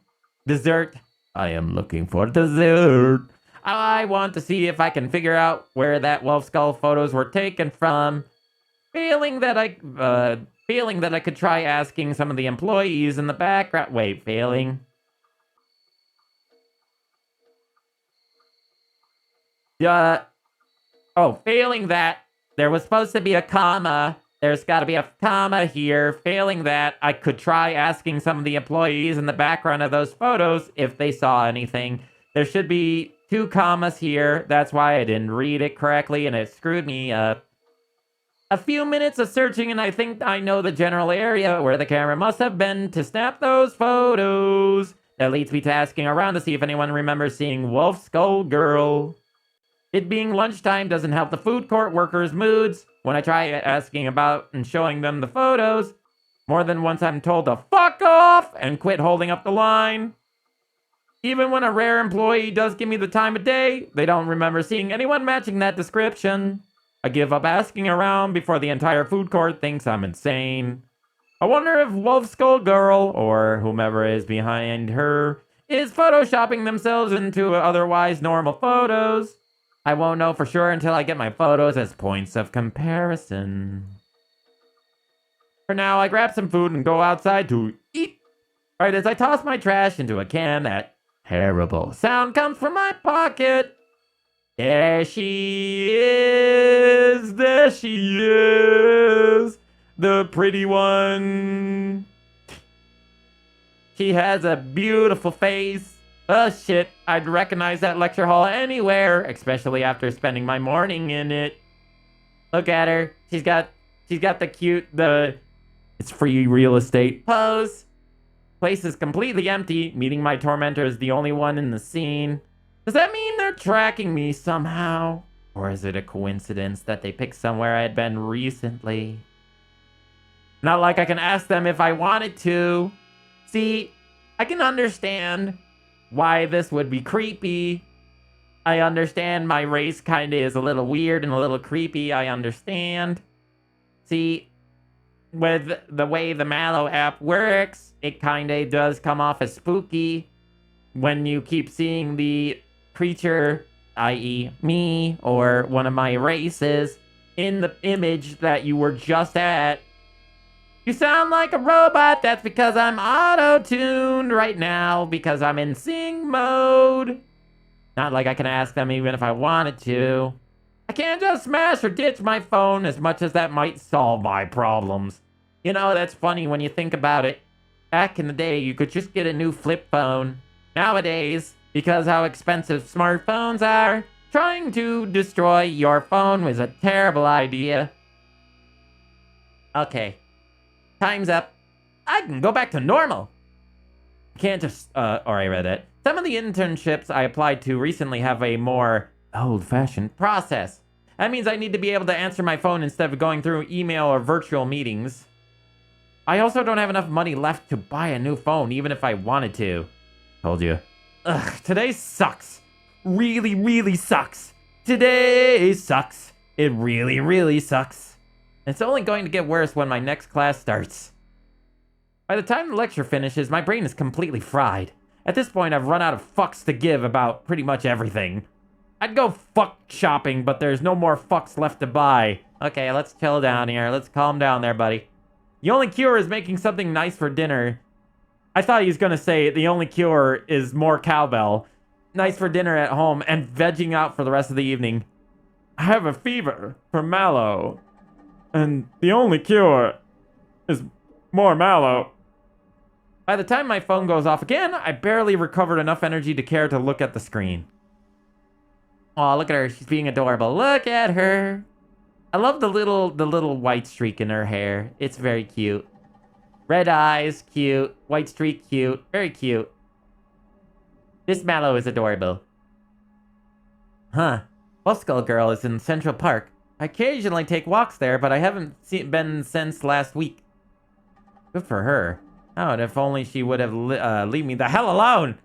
Dessert. I am looking for dessert. I want to see if I can figure out where that wolf skull photos were taken from. Feeling that I could try asking some of the employees in the background. Wait, failing? Failing that, there was supposed to be a comma. There's got to be a comma here. Failing that, I could try asking some of the employees in the background of those photos if they saw anything. There should be 2 commas here. That's why I didn't read it correctly and it screwed me up. A few minutes of searching and I think I know the general area where the camera must have been to snap those photos. That leads me to asking around to see if anyone remembers seeing Wolf Skull Girl. It being lunchtime doesn't help the food court workers' moods when I try asking about and showing them the photos. More than once I'm told to fuck off and quit holding up the line. Even when a rare employee does give me the time of day, they don't remember seeing anyone matching that description. I give up asking around before the entire food court thinks I'm insane. I wonder if Wolf Skull Girl, or whomever is behind her, is photoshopping themselves into otherwise normal photos. I won't know for sure until I get my photos as points of comparison. For now, I grab some food and go outside to eat. Right as I toss my trash into a can, that terrible sound comes from my pocket. There she is! There she is! The pretty one! She has a beautiful face. Oh shit, I'd recognize that lecture hall anywhere, especially after spending my morning in it. Look at her. She's got the cute, it's free real estate pose. Place is completely empty, meeting my tormentor is the only one in the scene. Does that mean they're tracking me somehow? Or is it a coincidence that they picked somewhere I had been recently? Not like I can ask them if I wanted to. See, I can understand why this would be creepy. I understand my race kinda is a little weird and a little creepy, I understand. See, with the way the MalO app works, it kinda does come off as spooky when you keep seeing the creature, i.e. me, or one of my races, in the image that you were just at. You sound like a robot. That's because I'm auto-tuned right now because I'm in sing mode. Not like I can ask them even if I wanted to. I can't just smash or ditch my phone as much as that might solve my problems. You know, that's funny when you think about it. Back in the day, you could just get a new flip phone. Nowadays, because how expensive smartphones are, Trying to destroy your phone was a terrible idea. Okay. Time's up. I can go back to normal. Can't just, I read it. Some of the internships I applied to recently have a more old-fashioned process. That means I need to be able to answer my phone instead of going through email or virtual meetings. I also don't have enough money left to buy a new phone, even if I wanted to. Told you. Ugh, today sucks. Really, really sucks. Today sucks. It really, really sucks. It's only going to get worse when my next class starts. By the time the lecture finishes, my brain is completely fried. At this point, I've run out of fucks to give about pretty much everything. I'd go fuck shopping, but there's no more fucks left to buy. Okay, let's chill down here. Let's calm down there, buddy. The only cure is making something nice for dinner. I thought he was gonna say the only cure is more cowbell. Nice for dinner at home and vegging out for the rest of the evening. I have a fever for MalO. And the only cure is more MalO. By the time my phone goes off again, I barely recovered enough energy to care to look at the screen. Aw, look at her. She's being adorable. Look at her. I love the little white streak in her hair. It's very cute. Red eyes, cute. White streak, cute. Very cute. This MalO is adorable. Huh. Skull Girl is in Central Park. I occasionally take walks there, but I haven't been since last week. Good for her. Oh, and if only she would have leave me the hell alone.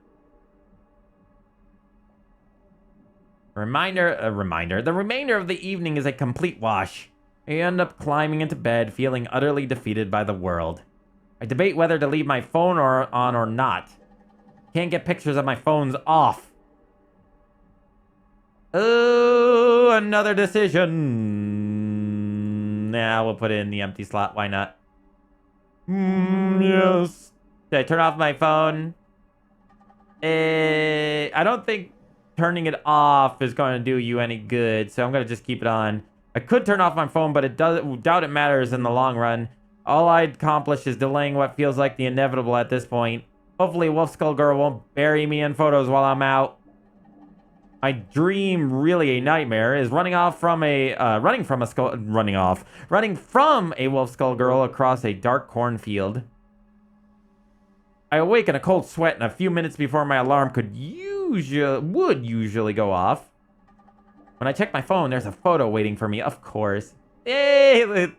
The remainder of the evening is a complete wash. I end up climbing into bed, feeling utterly defeated by the world. I debate whether to leave my phone on or not. Can't get pictures of my phones off. Oh, another decision. Nah, we'll put it in the empty slot. Why not? Yes. Did I turn off my phone? I don't think turning it off is going to do you any good, so I'm going to just keep it on. I could turn off my phone, but doubt it matters in the long run. All I'd accomplish is delaying what feels like the inevitable at this point. Hopefully, Skull Girl won't bury me in photos while I'm out. My dream, really a nightmare, is running from a Skull Girl across a dark cornfield. I awake in a cold sweat and a few minutes before my alarm would usually go off. When I check my phone, there's a photo waiting for me, of course. Hey,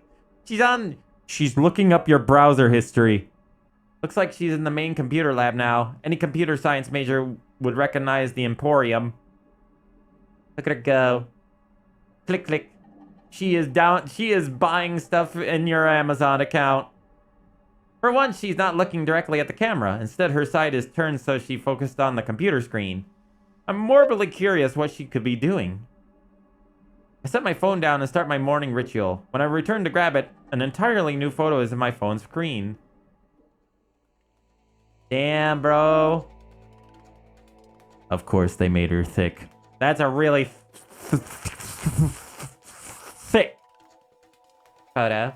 she's looking up your browser history. Looks like she's in the main computer lab now. Any computer science major would recognize the Emporium. Look at her go. Click, click. She is buying stuff in your Amazon account. For once, she's not looking directly at the camera. Instead, her side is turned so she focused on the computer screen. I'm morbidly curious what she could be doing. I set my phone down and start my morning ritual. When I return to grab it, an entirely new photo is in my phone's screen. Damn, bro. Of course, they made her thick. That's a really thick photo.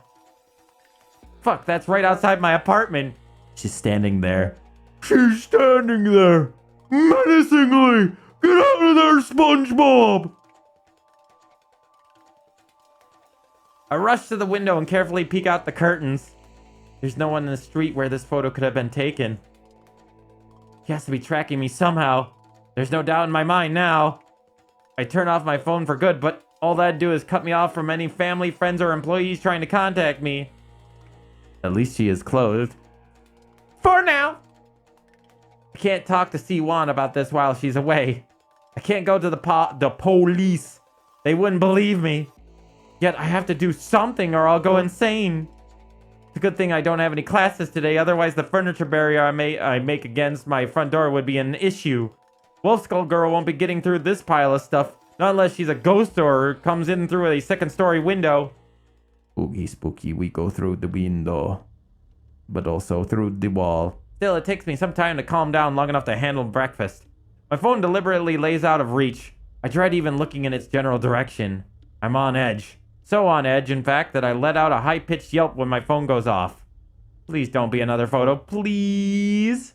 Fuck, that's right outside my apartment. She's standing there. She's standing there. Menacingly. Get out of there, SpongeBob. I rush to the window and carefully peek out the curtains. There's no one in the street where this photo could have been taken. He has to be tracking me somehow. There's no doubt in my mind now. I turn off my phone for good, but all that'd do is cut me off from any family, friends, or employees trying to contact me. At least she is clothed. For now. I can't talk to C1 about this while she's away. I can't go to the police. They wouldn't believe me. Yet I have to do something or I'll go insane. It's a good thing I don't have any classes today, otherwise the furniture barrier I make against my front door would be an issue. Skull Girl won't be getting through this pile of stuff, not unless she's a ghost or comes in through a second-story window. Spooky, spooky, we go through the window, but also through the wall. Still, it takes me some time to calm down long enough to handle breakfast. My phone deliberately lays out of reach. I dread even looking in its general direction. I'm on edge. So on edge, in fact, that I let out a high-pitched yelp when my phone goes off. Please don't be another photo. Please.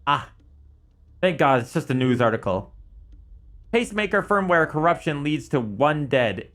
Ah. Thank God, it's just a news article. Pacemaker firmware corruption leads to 1 dead.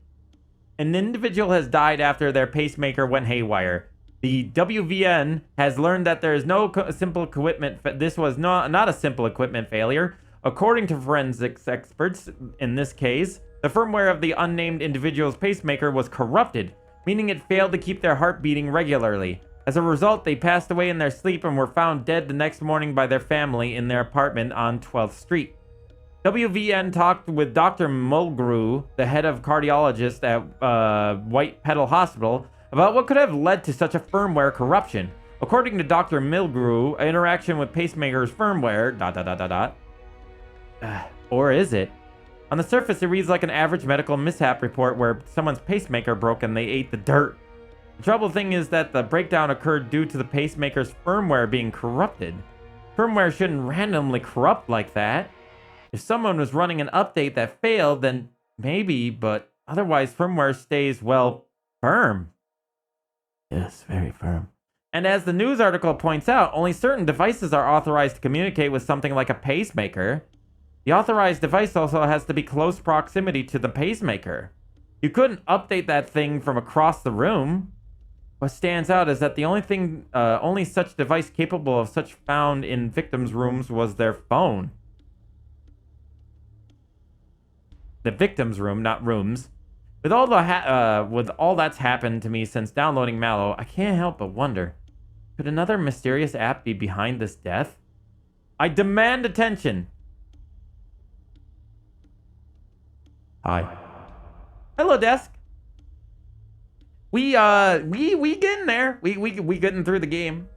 An individual has died after their pacemaker went haywire. The WVN has learned that there is no simple equipment. This was not a simple equipment failure. According to forensics experts, in this case, the firmware of the unnamed individual's pacemaker was corrupted, meaning it failed to keep their heart beating regularly. As a result, they passed away in their sleep and were found dead the next morning by their family in their apartment on 12th Street. WVN talked with Dr. Mulgrew, the head of cardiologist at White Petal Hospital, about what could have led to such a firmware corruption. According to Dr. Mulgrew, interaction with pacemaker's firmware, or is it? On the surface, it reads like an average medical mishap report where someone's pacemaker broke and they ate the dirt. The trouble thing is that the breakdown occurred due to the pacemaker's firmware being corrupted. Firmware shouldn't randomly corrupt like that. If someone was running an update that failed, then maybe, but otherwise firmware stays, well, firm. Yes, very firm. And as the news article points out, only certain devices are authorized to communicate with something like a pacemaker. The authorized device also has to be close proximity to the pacemaker. You couldn't update that thing from across the room. What stands out is that the only such device capable of such found in victims' rooms was their phone. The victim's room, not rooms. With all that's happened to me since downloading MalO, I can't help but wonder, could another mysterious app be behind this death? I demand attention. Hi. Hello, desk. We getting there. We getting through the game.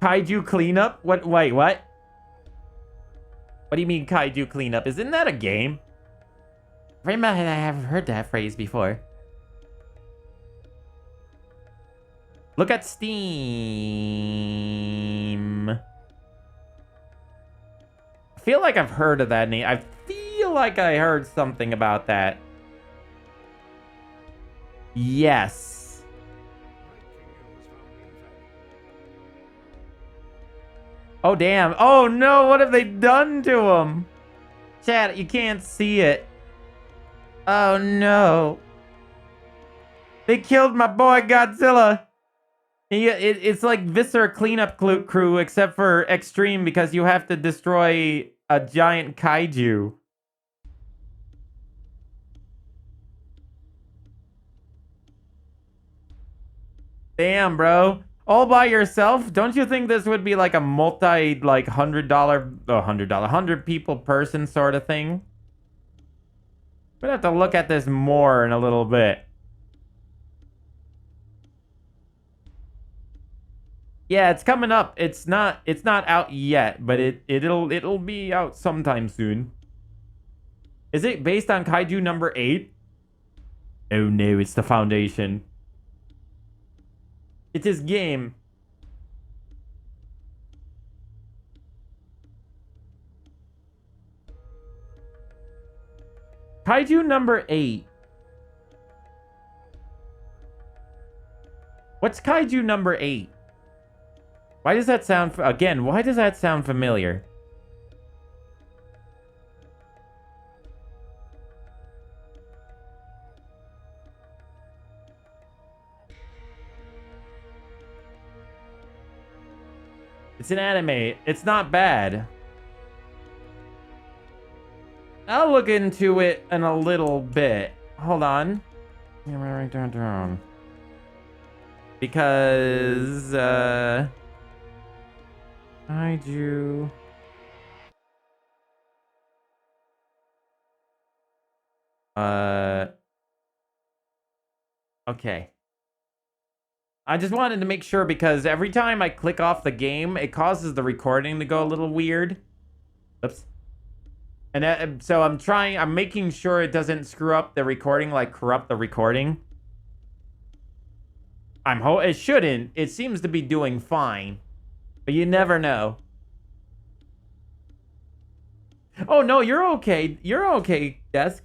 Kaiju cleanup? Wait, what? What do you mean kaiju cleanup? Isn't that a game? I haven't heard that phrase before. Look at Steam. I feel like I've heard of that name. I feel like I heard something about that. Yes. Oh, damn. Oh, no. What have they done to him? Chat, you can't see it. Oh, no. They killed my boy Godzilla. It's like Viscera cleanup crew, except for extreme because you have to destroy a giant kaiju. Damn, bro. All by yourself? Don't you think this would be like a $100 people person sort of thing? We'd have to look at this more in a little bit. Yeah, it's coming up. It's not out yet, but it'll be out sometime soon. Is it based on Kaiju number 8? Oh no, it's the Foundation. It's his game. Kaiju number 8. What's Kaiju number 8? Why does that sound... Again, why does that sound familiar? It's an anime. It's not bad. I'll look into it in a little bit. Hold on. Because, Kaiju. Okay. I just wanted to make sure because every time I click off the game, it causes the recording to go a little weird. Oops. And so I'm making sure it doesn't screw up the recording, like corrupt the recording. It shouldn't. It seems to be doing fine. But you never know. Oh, no, you're okay. You're okay, Desk.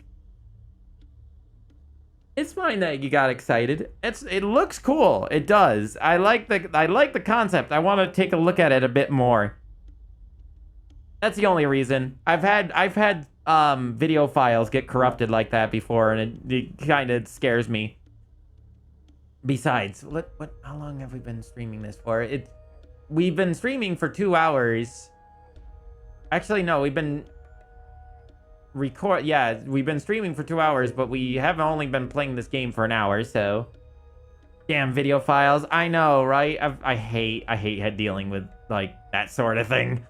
It's fine that you got excited. It looks cool. It does. I like the concept. I want to take a look at it a bit more. That's the only reason. I've had video files get corrupted like that before, and it kind of scares me. Besides, how long have we been streaming this for? We've been streaming for 2 hours. Actually, no, we've been we've been streaming for 2 hours, but we have only been playing this game for an hour, so damn video files. I know, right? I hate dealing with like that sort of thing.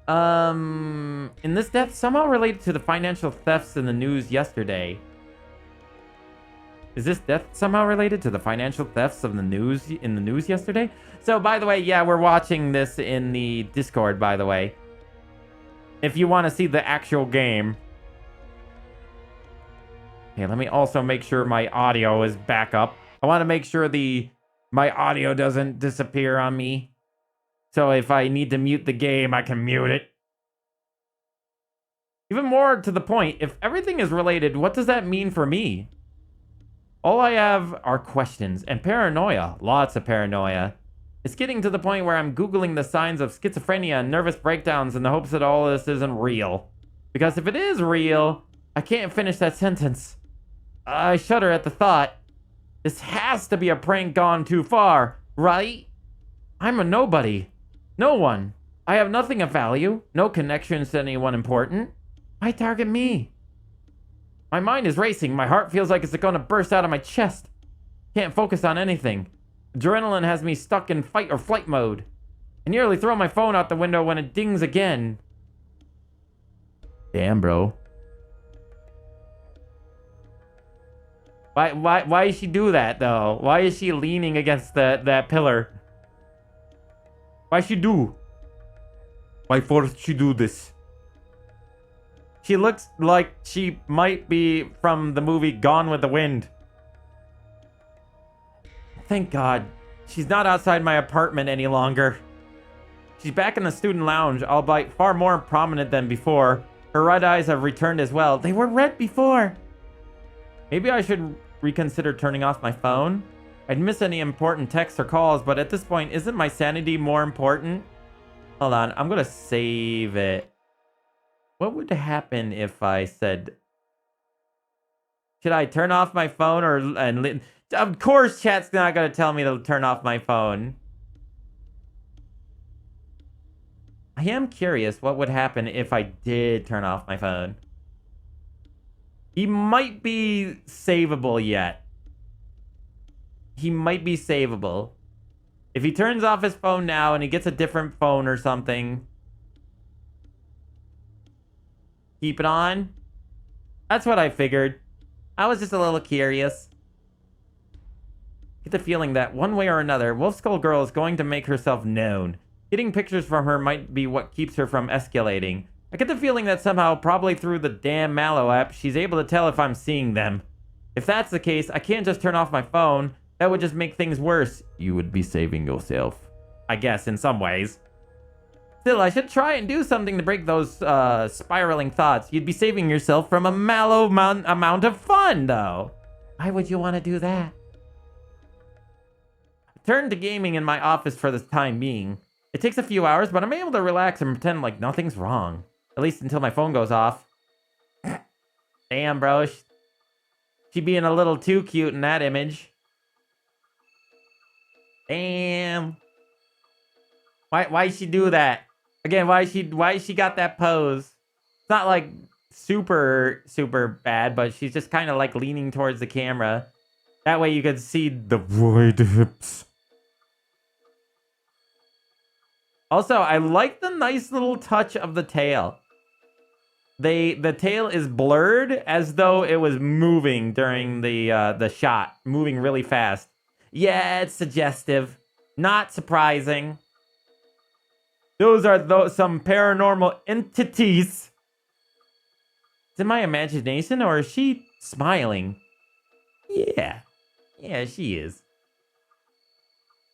In this death somehow related to the financial thefts in the news yesterday. Is this death somehow related to the financial thefts of the news yesterday? So, by the way, yeah, we're watching this in the Discord, by the way. If you want to see the actual game. Okay, let me also make sure my audio is back up. I want to make sure my audio doesn't disappear on me. So if I need to mute the game, I can mute it. Even more to the point, if everything is related, what does that mean for me? All I have are questions and paranoia. Lots of paranoia. It's getting to the point where I'm Googling the signs of schizophrenia and nervous breakdowns in the hopes that all this isn't real. Because if it is real, I can't finish that sentence. I shudder at the thought. This has to be a prank gone too far, right? I'm a nobody. No one. I have nothing of value. No connections to anyone important. Why target me? My mind is racing. My heart feels like it's going to burst out of my chest. Can't focus on anything. Adrenaline has me stuck in fight or flight mode. I nearly throw my phone out the window when it dings again. Damn, bro. Why does she do that, though? Why is she leaning against that pillar? Why she do? Why force she do this? She looks like she might be from the movie Gone with the Wind. Thank God. She's not outside my apartment any longer. She's back in the student lounge, albeit far more prominent than before. Her red eyes have returned as well. They were red before. Maybe I should reconsider turning off my phone. I'd miss any important texts or calls, but at this point, isn't my sanity more important? Hold on, I'm gonna save it. What would happen if I said, should I turn off my phone of course chat's not going to tell me to turn off my phone. I am curious what would happen if I did turn off my phone. He might be savable yet. He might be savable. If he turns off his phone now and he gets a different phone or something, keep it on? That's what I figured. I was just a little curious. Get the feeling that one way or another, Wolf Skull Girl is going to make herself known. Getting pictures from her might be what keeps her from escalating. I get the feeling that somehow, probably through the damn MalO app, she's able to tell if I'm seeing them. If that's the case, I can't just turn off my phone. That would just make things worse. You would be saving yourself. I guess, in some ways. Still, I should try and do something to break those spiraling thoughts. You'd be saving yourself from a MalO amount of fun, though. Why would you want to do that? I turned to gaming in my office for the time being. It takes a few hours, but I'm able to relax and pretend like nothing's wrong. At least until my phone goes off. Damn, bro. She being a little too cute in that image. Damn. Why'd she do that? Again, why she got that pose? It's not like super bad, but she's just kind of like leaning towards the camera. That way you could see the wide hips. Also, I like the nice little touch of the tail. The tail is blurred as though it was moving during the shot, moving really fast. Yeah, it's suggestive. Not surprising. Those are some paranormal entities. Is it my imagination, or is she smiling? Yeah. Yeah, she is.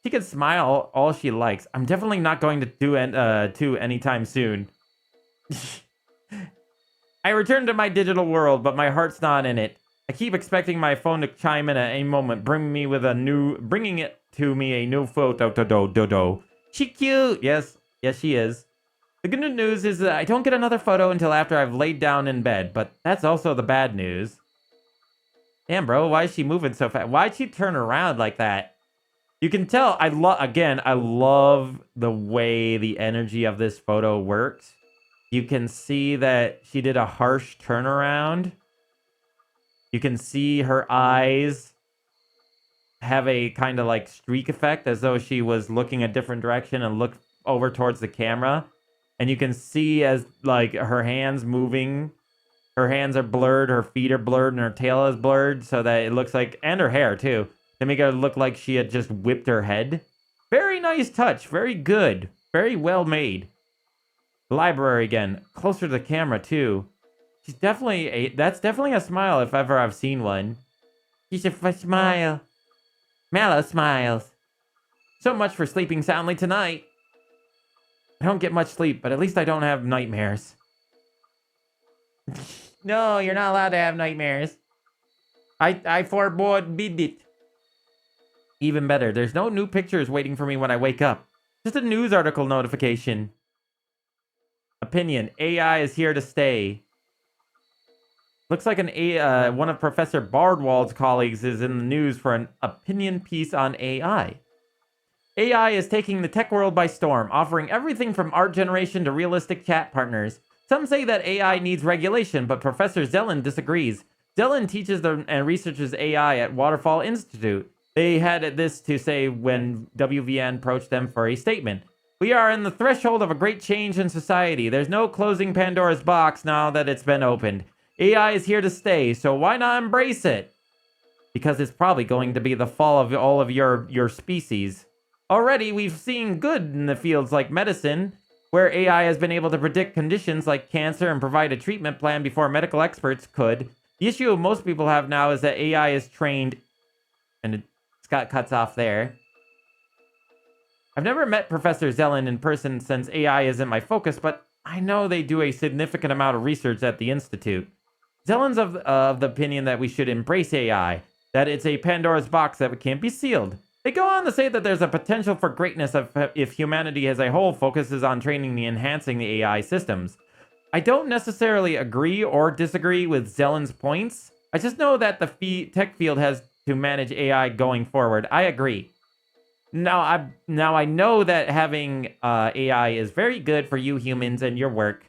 She can smile all she likes. I'm definitely not going to do anytime soon. I return to my digital world, but my heart's not in it. I keep expecting my phone to chime in at any moment, bringing it to me a new photo. She cute. Yes, she is. The good news is that I don't get another photo until after I've laid down in bed, but that's also the bad news. Damn, bro, why is she moving so fast? Why'd she turn around like that? You can tell, I love the way the energy of this photo works. You can see that she did a harsh turnaround. You can see her eyes have a kind of like streak effect as though she was looking a different direction and looked over towards the camera. And you can see as like her hands moving. Her hands are blurred, her feet are blurred, and her tail is blurred so that it looks like, and her hair too, to make it look like she had just whipped her head. Very nice touch, very good, very well made. Library again, closer to the camera too. She's definitely that's definitely a smile if ever I've seen one. She's a smile. MalO smiles. So much for sleeping soundly tonight. I don't get much sleep, but at least I don't have nightmares. No, you're not allowed to have nightmares. I forbid it. Even better, there's no new pictures waiting for me when I wake up. Just a news article notification. Opinion, AI is here to stay. Looks like one of Professor Bardwald's colleagues is in the news for an opinion piece on AI. AI is taking the tech world by storm, offering everything from art generation to realistic chat partners. Some say that AI needs regulation, but Professor Zelen disagrees. Zelen teaches and researches AI at Waterfall Institute. They had this to say when WVN approached them for a statement. We are in the threshold of a great change in society. There's no closing Pandora's box now that it's been opened. AI is here to stay, so why not embrace it? Because it's probably going to be the fall of all of your species. Already, we've seen good in the fields like medicine, where AI has been able to predict conditions like cancer and provide a treatment plan before medical experts could. The issue most people have now is that AI is trained, and it's got cuts off there. I've never met Professor Zelen in person since AI isn't my focus, but I know they do a significant amount of research at the Institute. Zelen's of the opinion that we should embrace AI, that it's a Pandora's box that can't be sealed. They go on to say that there's a potential for greatness if humanity as a whole focuses on training and enhancing the AI systems. I don't necessarily agree or disagree with Zelen's points. I just know that the tech field has to manage AI going forward. I agree. Now I know that having AI is very good for you humans and your work.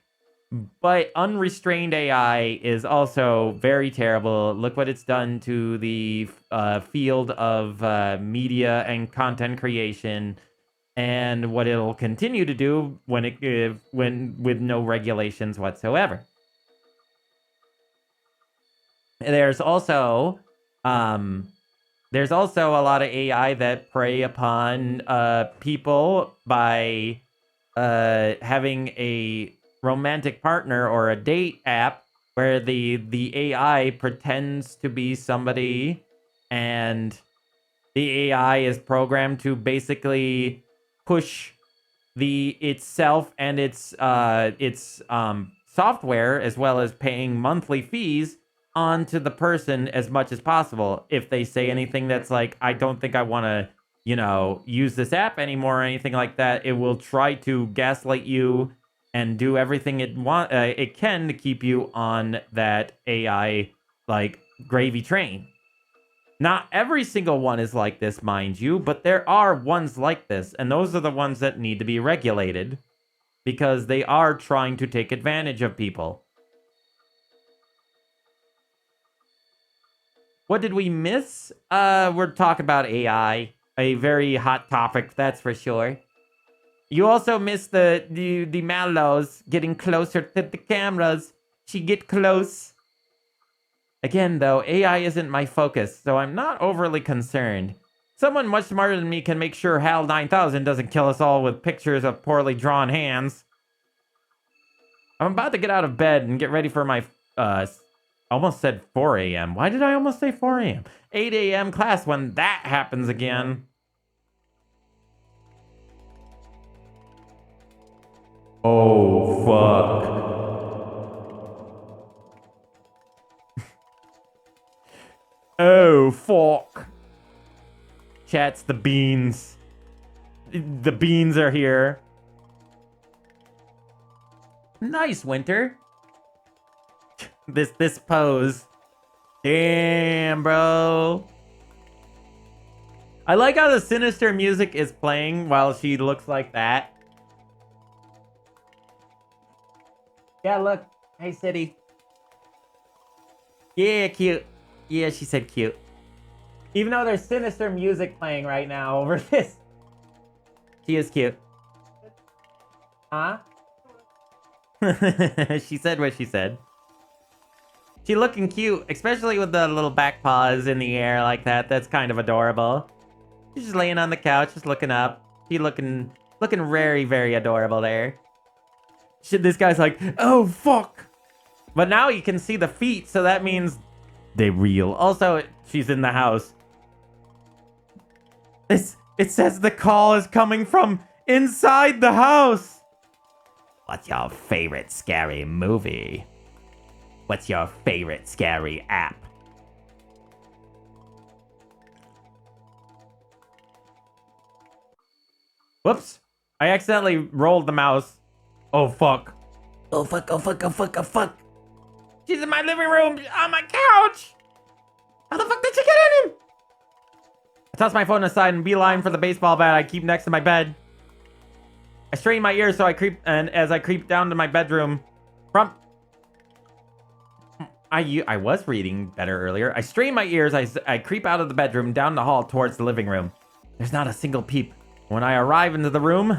But unrestrained AI is also very terrible. Look what it's done to the field of media and content creation, and what it'll continue to do when with no regulations whatsoever. There's also a lot of AI that prey upon people by having a romantic partner or a date app where the AI pretends to be somebody, and the AI is programmed to basically push itself and its software, as well as paying monthly fees, onto the person as much as possible. If they say anything that's like, I don't think I want to, use this app anymore or anything like that, it will try to gaslight you and do everything it can to keep you on that AI like gravy train. Not every single one is like this, mind you, but there are ones like this, and those are the ones that need to be regulated because they are trying to take advantage of people. What did we miss? We're talking about AI, a very hot topic, that's for sure. You also missed the MalOs getting closer to the cameras. She get close. Again, though, AI isn't my focus, so I'm not overly concerned. Someone much smarter than me can make sure HAL 9000 doesn't kill us all with pictures of poorly drawn hands. I'm about to get out of bed and get ready for my, almost said 4 a.m. Why did I almost say 4 a.m.? 8 a.m. class when that happens again. Oh, fuck. Oh, fuck. Chat's the beans. The beans are here. Nice, Winter. This pose. Damn, bro. I like how the sinister music is playing while she looks like that. Yeah, look. Hey, City. Yeah, cute. Yeah, she said cute. Even though there's sinister music playing right now over this. She is cute. Huh? She said what she said. She looking cute, especially with the little back paws in the air like that. That's kind of adorable. She's just laying on the couch, just looking up. She looking very, very adorable there. Shit, this guy's like, oh, fuck. But now you can see the feet, so that means they real. Also, she's in the house. It says the call is coming from inside the house. What's your favorite scary movie? What's your favorite scary app? Whoops. I accidentally rolled the mouse. Oh, fuck. Oh, fuck, oh, fuck, oh, fuck, oh, fuck. She's in my living room on my couch. How the fuck did she get in? I toss my phone aside and beeline for the baseball bat I keep next to my bed. I strain my ears as I creep down to my bedroom. I was reading better earlier. I strain my ears. I creep out of the bedroom down the hall towards the living room. There's not a single peep. When I arrive into the room,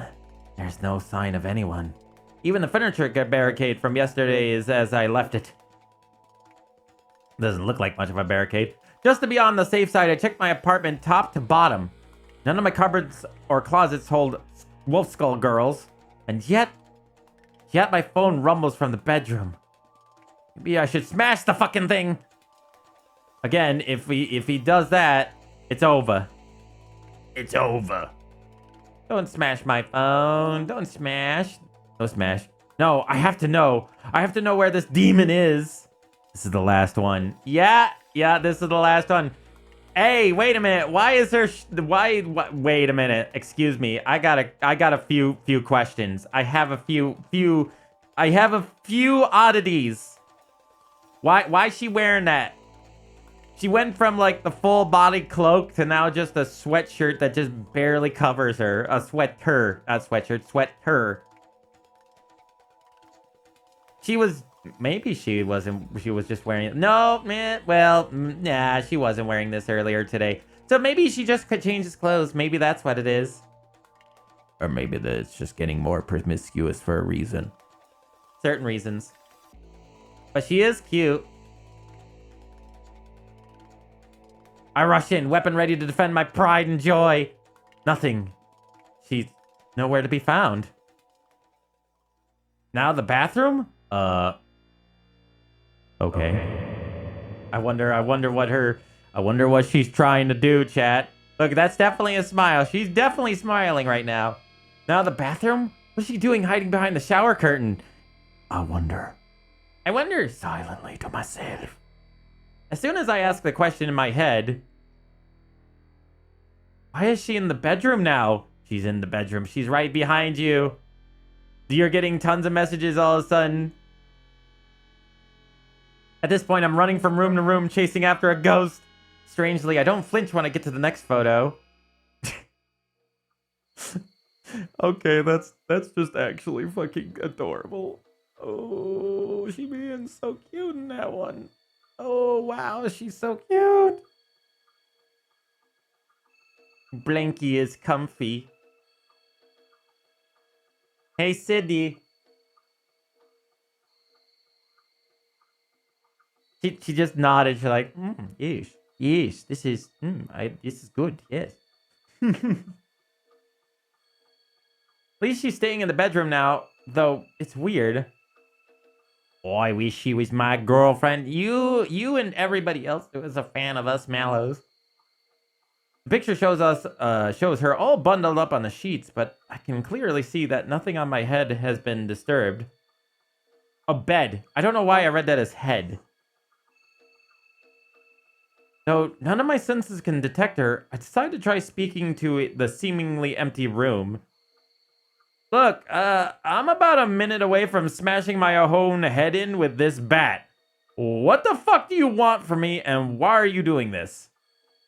there's no sign of anyone. Even the furniture got barricade from yesterday is as I left it. Doesn't look like much of a barricade. Just to be on the safe side, I checked my apartment top to bottom. None of my cupboards or closets hold wolf skull girls. And yet my phone rumbles from the bedroom. Maybe I should smash the fucking thing. Again, if he does that, it's over. It's over. Don't smash my phone. Don't smash. Don't smash. No, I have to know. I have to know where this demon is. This is the last one. Yeah, this is the last one. Hey, wait a minute. Why is there? Wait a minute. Excuse me. I got a few questions. I have a few oddities. Why is she wearing that? She went from like the full body cloak to now just a sweatshirt that just barely covers her. A sweater, not sweatshirt, sweater. Maybe she wasn't, she was just wearing it. No, man, well, nah, she wasn't wearing this earlier today. So maybe she just could change his clothes. Maybe that's what it is. Or maybe it's just getting more promiscuous for a reason. Certain reasons. But she is cute. I rush in, weapon ready to defend my pride and joy. Nothing. She's nowhere to be found. Now the bathroom? Okay. I wonder what she's trying to do, chat. Look, that's definitely a smile. She's definitely smiling right now. Now the bathroom? What's she doing hiding behind the shower curtain? I wonder silently to myself. As soon as I ask the question in my head, why is she in the bedroom now? She's in the bedroom. She's right behind you. You're getting tons of messages all of a sudden. At this point, I'm running from room to room, chasing after a ghost. Strangely, I don't flinch when I get to the next photo. Okay, that's just actually fucking adorable. Oh, she being so cute in that one. Oh, wow, she's so cute. Blanky is comfy. Hey, Sydney. She just nodded. She's like, yes, this is good, yes. At least she's staying in the bedroom now, though it's weird. Oh, I wish she was my girlfriend. You and everybody else who is a fan of us MalOs. The picture shows her all bundled up on the sheets, but I can clearly see that nothing on my head has been disturbed. A bed. I don't know why I read that as head. Though none of my senses can detect her, I decide to try speaking to the seemingly empty room. Look, I'm about a minute away from smashing my own head in with this bat. What the fuck do you want from me, and why are you doing this?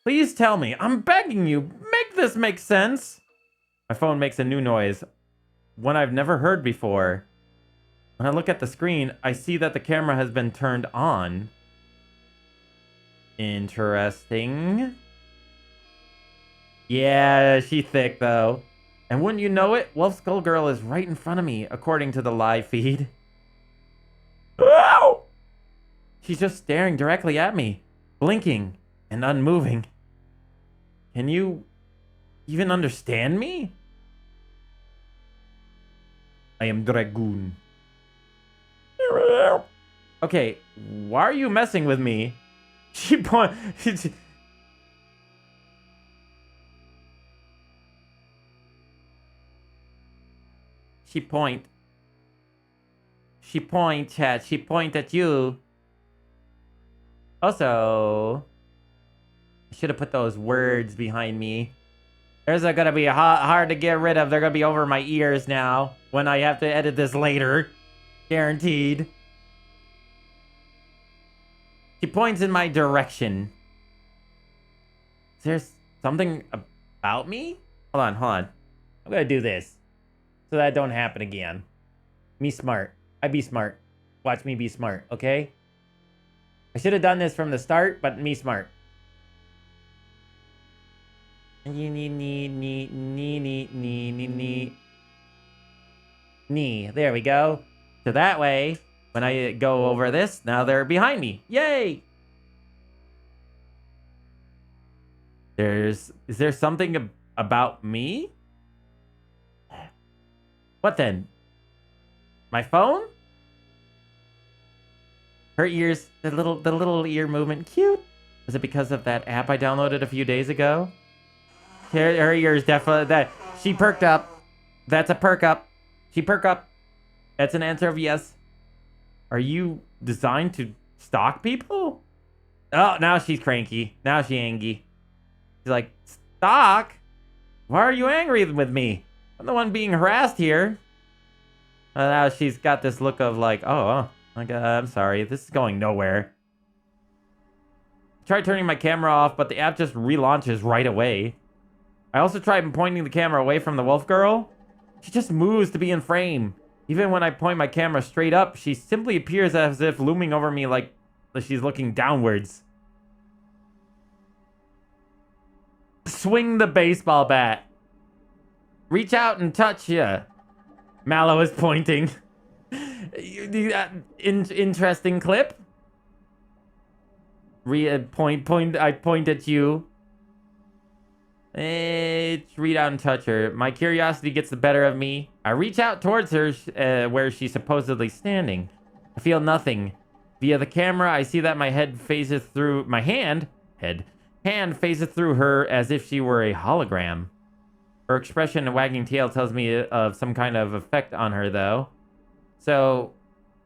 Please tell me. I'm begging you. Make this make sense. My phone makes a new noise, one I've never heard before. When I look at the screen, I see that the camera has been turned on. Interesting. Yeah, she's thick, though. And wouldn't you know it, Wolf Skull Girl is right in front of me, according to the live feed. Ow! She's just staring directly at me, blinking and unmoving. Can you even understand me? I am Dragoon. Okay, why are you messing with me? She point. She point. She point, chat. She point at you. Also, I should have put those words behind me. There's gonna be hard to get rid of. They're gonna be over my ears now when I have to edit this later. Guaranteed. She points in my direction. Is there something about me? Hold on, hold on. I'm gonna do this so that don't happen again. Me smart. I be smart. Watch me be smart, okay? I should have done this from the start, but me smart. Knee. There we go. So that way, when I go over this, now they're behind me. Yay! Is there something about me? What then? My phone? Her ears, the little ear movement, cute. Was it because of that app I downloaded a few days ago? Her ears definitely, that she perked up. That's a perk up. She perk up. That's an answer of yes. Are you designed to stalk people? Oh, now she's cranky. Now she's angry. She's like, stalk? Why are you angry with me? I'm the one being harassed here. Now she's got this look of like, oh, I'm sorry. This is going nowhere. Tried turning my camera off, but the app just relaunches right away. I also tried pointing the camera away from the wolf girl. She just moves to be in frame. Even when I point my camera straight up, she simply appears as if looming over me like she's looking downwards. Swing the baseball bat. Reach out and touch ya. MalO is pointing. Interesting clip. I point at you. Reach out and touch her. My curiosity gets the better of me. I reach out towards her where she's supposedly standing. I feel nothing. Via the camera, I see that my head phases through my hand phases through her as if she were a hologram. Her expression and wagging tail tells me of some kind of effect on her, though. So,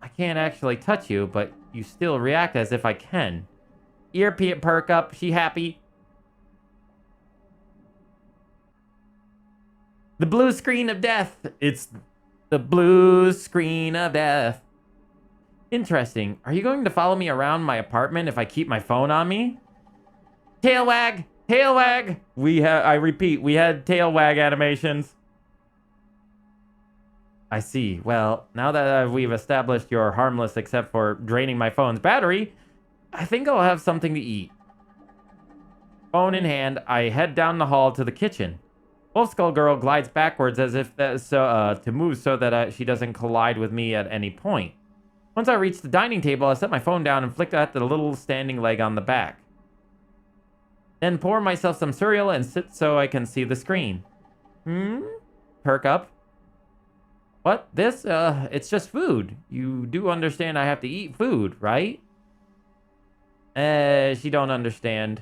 I can't actually touch you, but you still react as if I can. Ear perk up. She happy. The blue screen of death. It's the blue screen of death. Interesting. Are you going to follow me around my apartment if I keep my phone on me? Tail wag. Tail wag. I repeat, we had tail wag animations. I see. Well, now that we've established you're harmless except for draining my phone's battery, I think I'll have something to eat. Phone in hand, I head down the hall to the kitchen. Wolf Skull Girl glides backwards as if to move so that she doesn't collide with me at any point. Once I reach the dining table, I set my phone down and flick at the little standing leg on the back. Then pour myself some cereal and sit so I can see the screen. Perk up. What? This? It's just food. You do understand I have to eat food, right? She don't understand.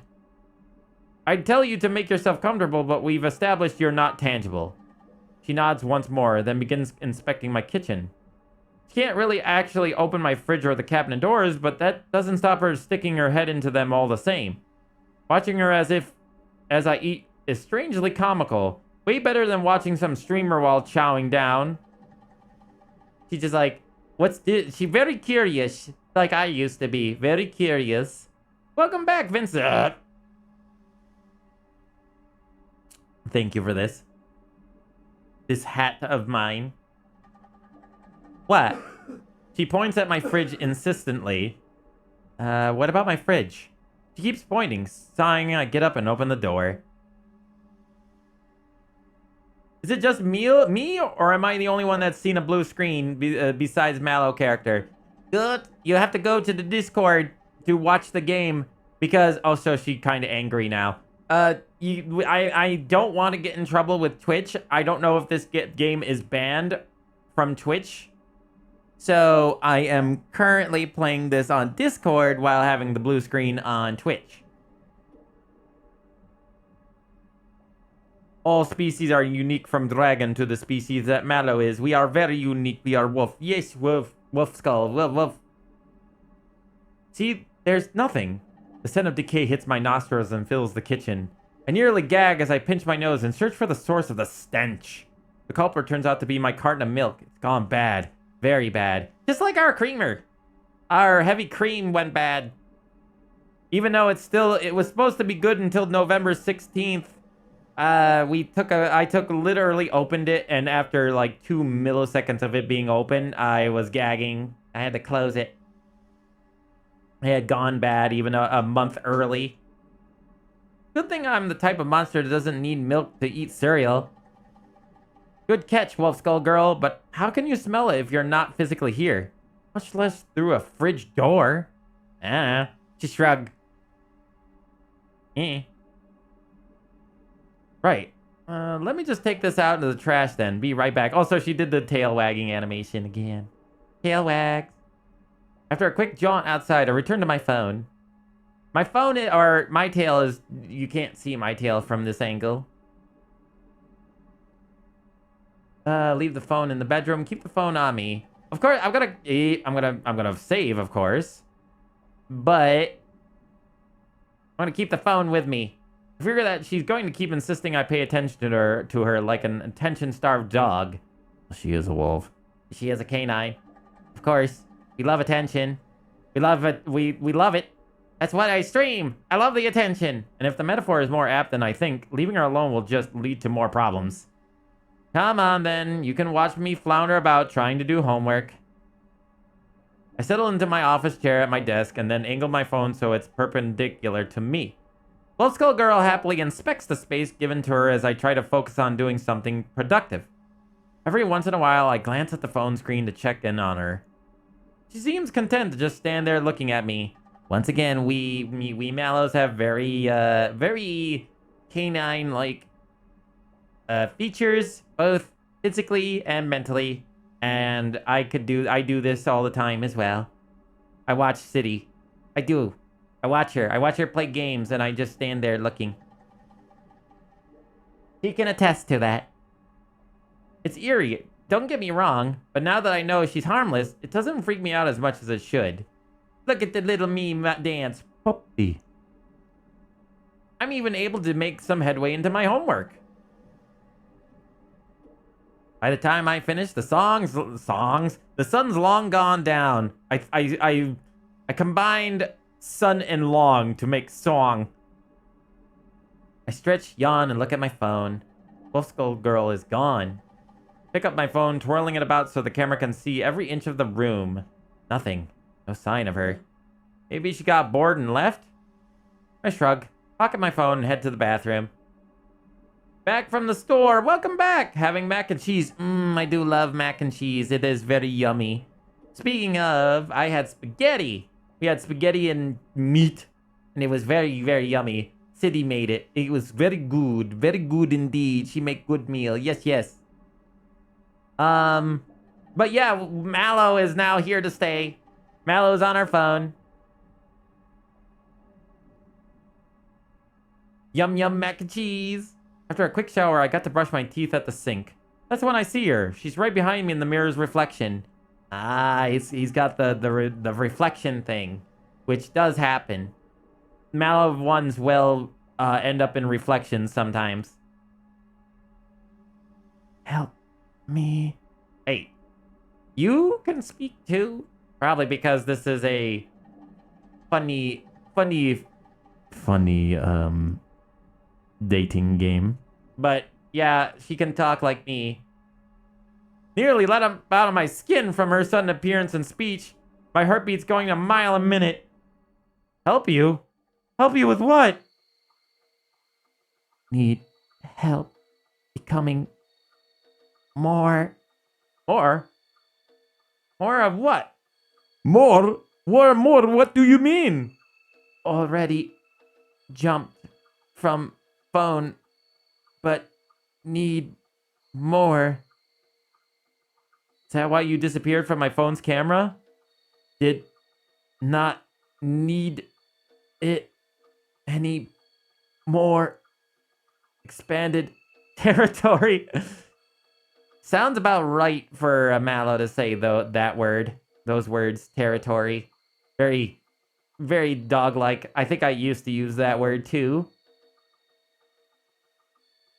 I'd tell you to make yourself comfortable, but we've established you're not tangible. She nods once more, then begins inspecting my kitchen. She can't really actually open my fridge or the cabinet doors, but that doesn't stop her sticking her head into them all the same. Watching her as I eat is strangely comical. Way better than watching some streamer while chowing down. She's just like, what's this? She's very curious, like I used to be. Very curious. Welcome back, Vincent. Thank you for this. This hat of mine. What? She points at my fridge insistently. What about my fridge? She keeps pointing, sighing. I get up and open the door. Is it just me, or am I the only one that's seen a blue screen besides MalO character? Good. You have to go to the Discord to watch the game because... Oh, so she's kind of angry now. I don't want to get in trouble with Twitch. I don't know if this game is banned from Twitch. So I am currently playing this on Discord while having the blue screen on Twitch. All species are unique from dragon to the species that MalO is. We are very unique. We are wolf. Yes, wolf. Wolf skull. Wolf, wolf. See, there's nothing. The scent of decay hits my nostrils and fills the kitchen. I nearly gag as I pinch my nose and search for the source of the stench. The culprit turns out to be my carton of milk. It's gone bad. Very bad. Just like our creamer. Our heavy cream went bad. Even though it was supposed to be good until November 16th. I literally opened it, and after like 2 milliseconds of it being open, I was gagging. I had to close it. It had gone bad even a month early. Good thing I'm the type of monster that doesn't need milk to eat cereal. Good catch, Wolf Skull Girl, but how can you smell it if you're not physically here? Much less through a fridge door. She shrugged. Right. Let me just take this out into the trash then. Be right back. Also, she did the tail wagging animation again. Tail wags. After a quick jaunt outside, I return to my phone. My phone, or my tail is... You can't see my tail from this angle. Leave the phone in the bedroom. Keep the phone on me. Of course, I'm gonna save, of course. But... I'm gonna keep the phone with me. I figure that she's going to keep insisting I pay attention to her like an attention-starved dog. She is a wolf. She is a canine. Of course. We love attention. We love it. We love it. That's what I stream. I love the attention. And if the metaphor is more apt than I think, leaving her alone will just lead to more problems. Come on, then. You can watch me flounder about trying to do homework. I settle into my office chair at my desk and then angle my phone so it's perpendicular to me. Wolf Skull Girl happily inspects the space given to her as I try to focus on doing something productive. Every once in a while, I glance at the phone screen to check in on her. She seems content to just stand there looking at me. Once again, we MalOs have very canine-like features, both physically and mentally. And I do this all the time as well. I watch City. I do. I watch her play games, and I just stand there looking. She can attest to that. It's eerie, don't get me wrong, but now that I know she's harmless, it doesn't freak me out as much as it should. Look at the little me dance, puppy. I'm even able to make some headway into my homework. By the time I finish, the sun's long gone down. I combined sun and long to make song. I stretch, yawn, and look at my phone. Wolf Skull Girl is gone. Pick up my phone, twirling it about so the camera can see every inch of the room. Nothing. No sign of her. Maybe she got bored and left? I shrug, pocket my phone, and head to the bathroom. Back from the store. Welcome back. Having mac and cheese. I do love mac and cheese. It is very yummy. Speaking of, I had spaghetti. We had spaghetti and meat, and it was very, very yummy. City made it. It was very good indeed. She make good meal. Yes, yes. But yeah, MalO is now here to stay. MalO's on her phone. Yum yum mac and cheese. After a quick shower, I got to brush my teeth at the sink. That's when I see her. She's right behind me in the mirror's reflection. He's got the reflection thing, which does happen. MalO ones will end up in reflections sometimes. help me. Hey, you can speak too? Probably because this is a funny, funny, dating game. But yeah, she can talk like me. Nearly let him out of my skin from her sudden appearance and speech. My heartbeat's going a mile a minute. Help you? Help you with what? Need help becoming more. More? More of what? More? More? What do you mean? Already jumped from phone, but need more. Is that why you disappeared from my phone's camera? Did not need it any more expanded territory. Sounds about right for a MalO to say, though, that word. Those words, territory. Very, very dog-like. I think I used to use that word, too.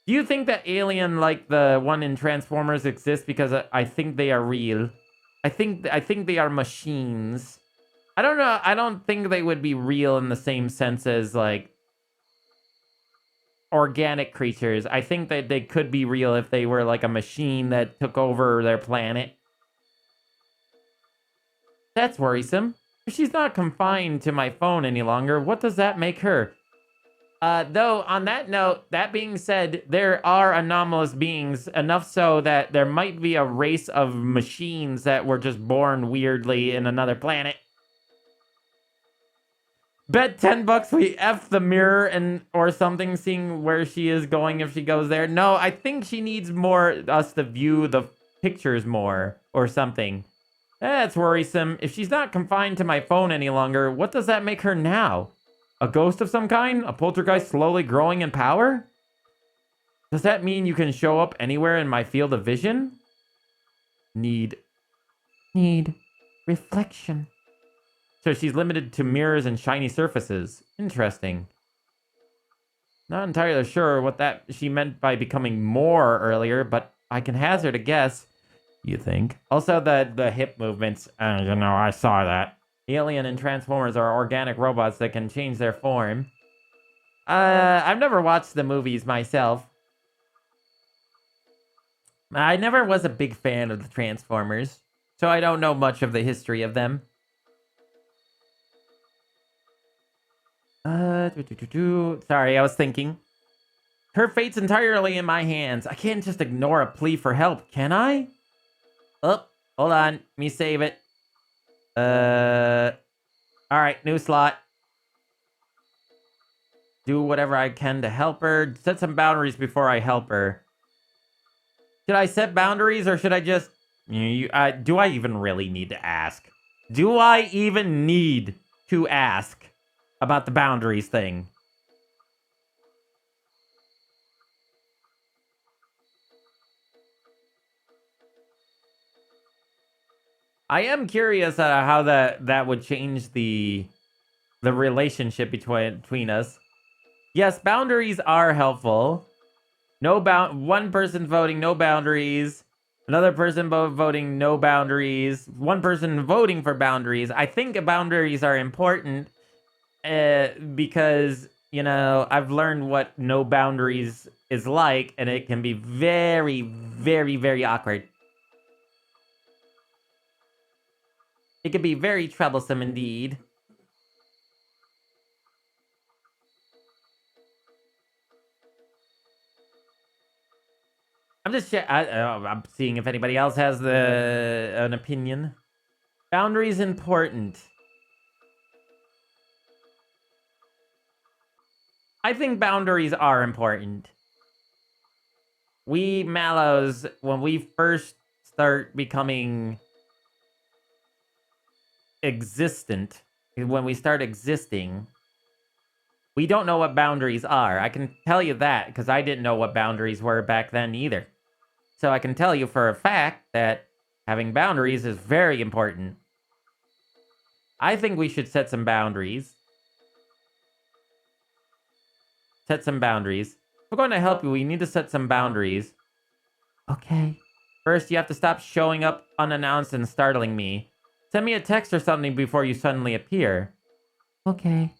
Do you think that alien like the one in Transformers exists? Because I think they are real. I think they are machines. I don't know. I don't think they would be real in the same sense as, like, organic creatures. I think that they could be real if they were like a machine that took over their planet. That's worrisome. If she's not confined to my phone any longer, what does that make her? Though, on that note, that being said, there are anomalous beings, enough so that there might be a race of machines that were just born weirdly in another planet. Bet $10 we F the mirror and or something, seeing where she is going if she goes there. No, I think she needs more us to view the pictures more or something. That's worrisome. If she's not confined to my phone any longer, what does that make her now? A ghost of some kind? A poltergeist slowly growing in power? Does that mean you can show up anywhere in my field of vision? Need reflection. So she's limited to mirrors and shiny surfaces. Interesting. Not entirely sure what that she meant by becoming more earlier, but I can hazard a guess. You think? Also, the hip movements. I saw that. Alien and Transformers are organic robots that can change their form. I've never watched the movies myself. I never was a big fan of the Transformers, so I don't know much of the history of them. Sorry, I was thinking. Her fate's entirely in my hands. I can't just ignore a plea for help, can I? Oh, hold on. Let me save it. Alright, new slot. Do whatever I can to help her. Set some boundaries before I help her. Should I set boundaries or should I just... do I even really need to ask? Do I even need to ask about the boundaries thing? I am curious how that would change the relationship between us. Yes, boundaries are helpful. One person voting no boundaries. Another person voting no boundaries. One person voting for boundaries. I think boundaries are important because, you know, I've learned what no boundaries is like, and it can be very, very, very awkward. It can be very troublesome indeed. I'm just I'm seeing if anybody else has an opinion. Boundaries important. I think boundaries are important. We MalOs, when we first start becoming existent, when we start existing, we don't know what boundaries are. I can tell you that because I didn't know what boundaries were back then either. So I can tell you for a fact that having boundaries is very important. I think we should set some boundaries. Set some boundaries. If we're going to help you, we need to set some boundaries. Okay. First, you have to stop showing up unannounced and startling me. Send me a text or something before you suddenly appear. Okay.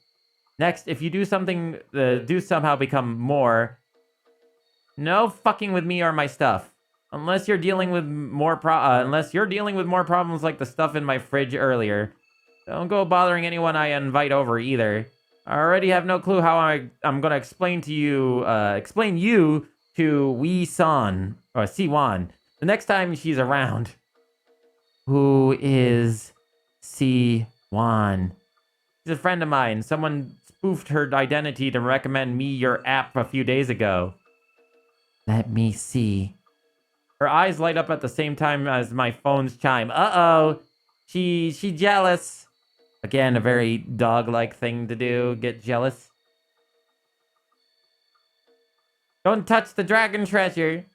Next, if you do something, do somehow become more. No fucking with me or my stuff. Unless you're dealing with more problems like the stuff in my fridge earlier. Don't go bothering anyone I invite over either. I already have no clue how I'm gonna explain you to Wee San or Siwan the next time she's around. Who is Siwan? She's a friend of mine. Someone spoofed her identity to recommend me your app a few days ago. Let me see. Her eyes light up at the same time as my phone's chime. Uh-oh. She jealous. Again, a very dog-like thing to do. Get jealous. Don't touch the dragon treasure.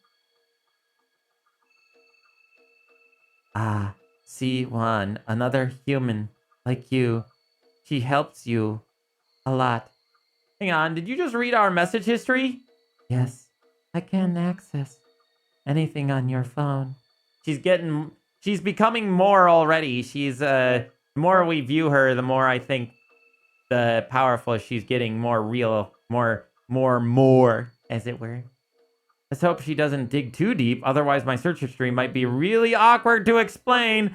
Ah, see one. Another human like you. She helps you a lot. Hang on, did you just read our message history? Yes, I can access anything on your phone. She's becoming more already. The more we view her, the more I think the powerful she's getting, more real, more, as it were. Let's hope she doesn't dig too deep, otherwise my search history might be really awkward to explain.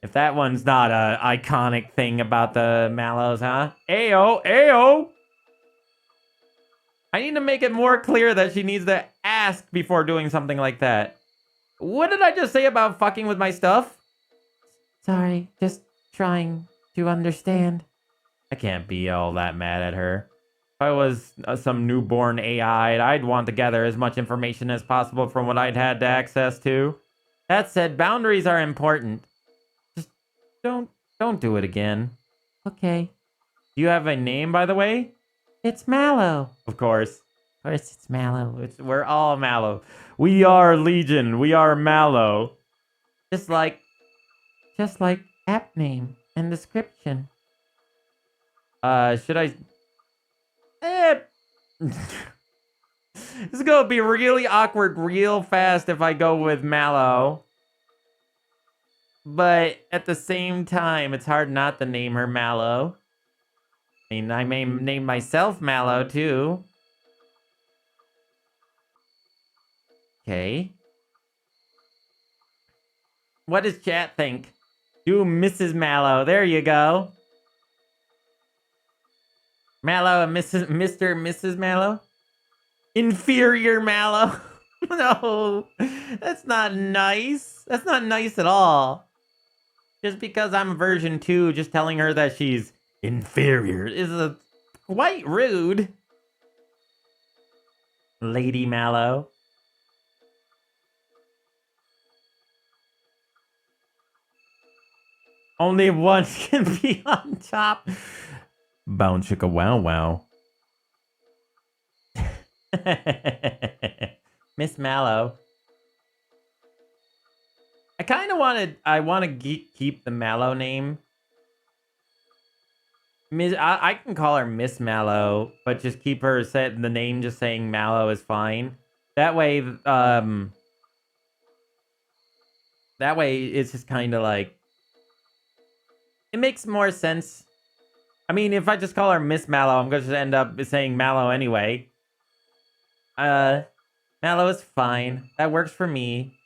If that one's not a iconic thing about the MalOs, huh? Ayo, ayo! I need to make it more clear that she needs to ask before doing something like that. What did I just say about fucking with my stuff? Sorry, just trying to understand. I can't be all that mad at her. If I was some newborn AI, I'd want to gather as much information as possible from what I'd had access to. That said, boundaries are important. Just don't do it again. Okay. Do you have a name, by the way? It's MalO. Of course. Of course it's MalO. We're all MalO. We are Legion. We are MalO. Just like app name and description. Should I... This is gonna be really awkward real fast if I go with MalO. But at the same time, it's hard not to name her MalO. I mean, I may name myself MalO too. Okay. What does chat think? Do Mrs. MalO. There you go. MalO and Mr. and Mrs. MalO? Inferior MalO? No, that's not nice. That's not nice at all. Just because I'm version 2, just telling her that she's inferior is quite rude. Lady MalO. Only one can be on top. Bound chicka wow wow. Miss MalO. I want to keep the MalO name. I can call her Miss MalO, but just keep her the name just saying MalO is fine. That way it's just kind of like, it makes more sense. I mean, if I just call her Miss MalO, I'm going to end up saying MalO anyway. MalO is fine. That works for me.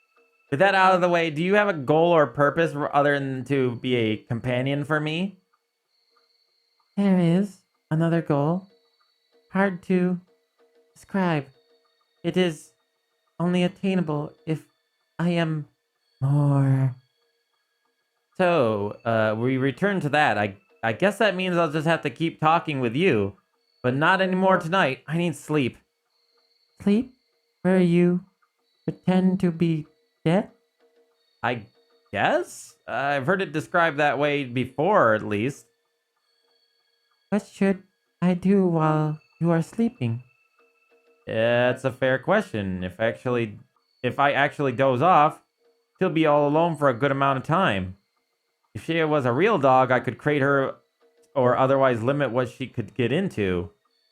With that out of the way, do you have a goal or purpose other than to be a companion for me? There is another goal. Hard to describe. It is only attainable if I am more. So, we return to that. I guess that means I'll just have to keep talking with you. But not anymore tonight. I need sleep. Sleep? Where you pretend to be dead? I guess? I've heard it described that way before, at least. What should I do while you are sleeping? Yeah, that's a fair question. If I actually doze off, she'll be all alone for a good amount of time. If she was a real dog, I could crate her or otherwise limit what she could get into.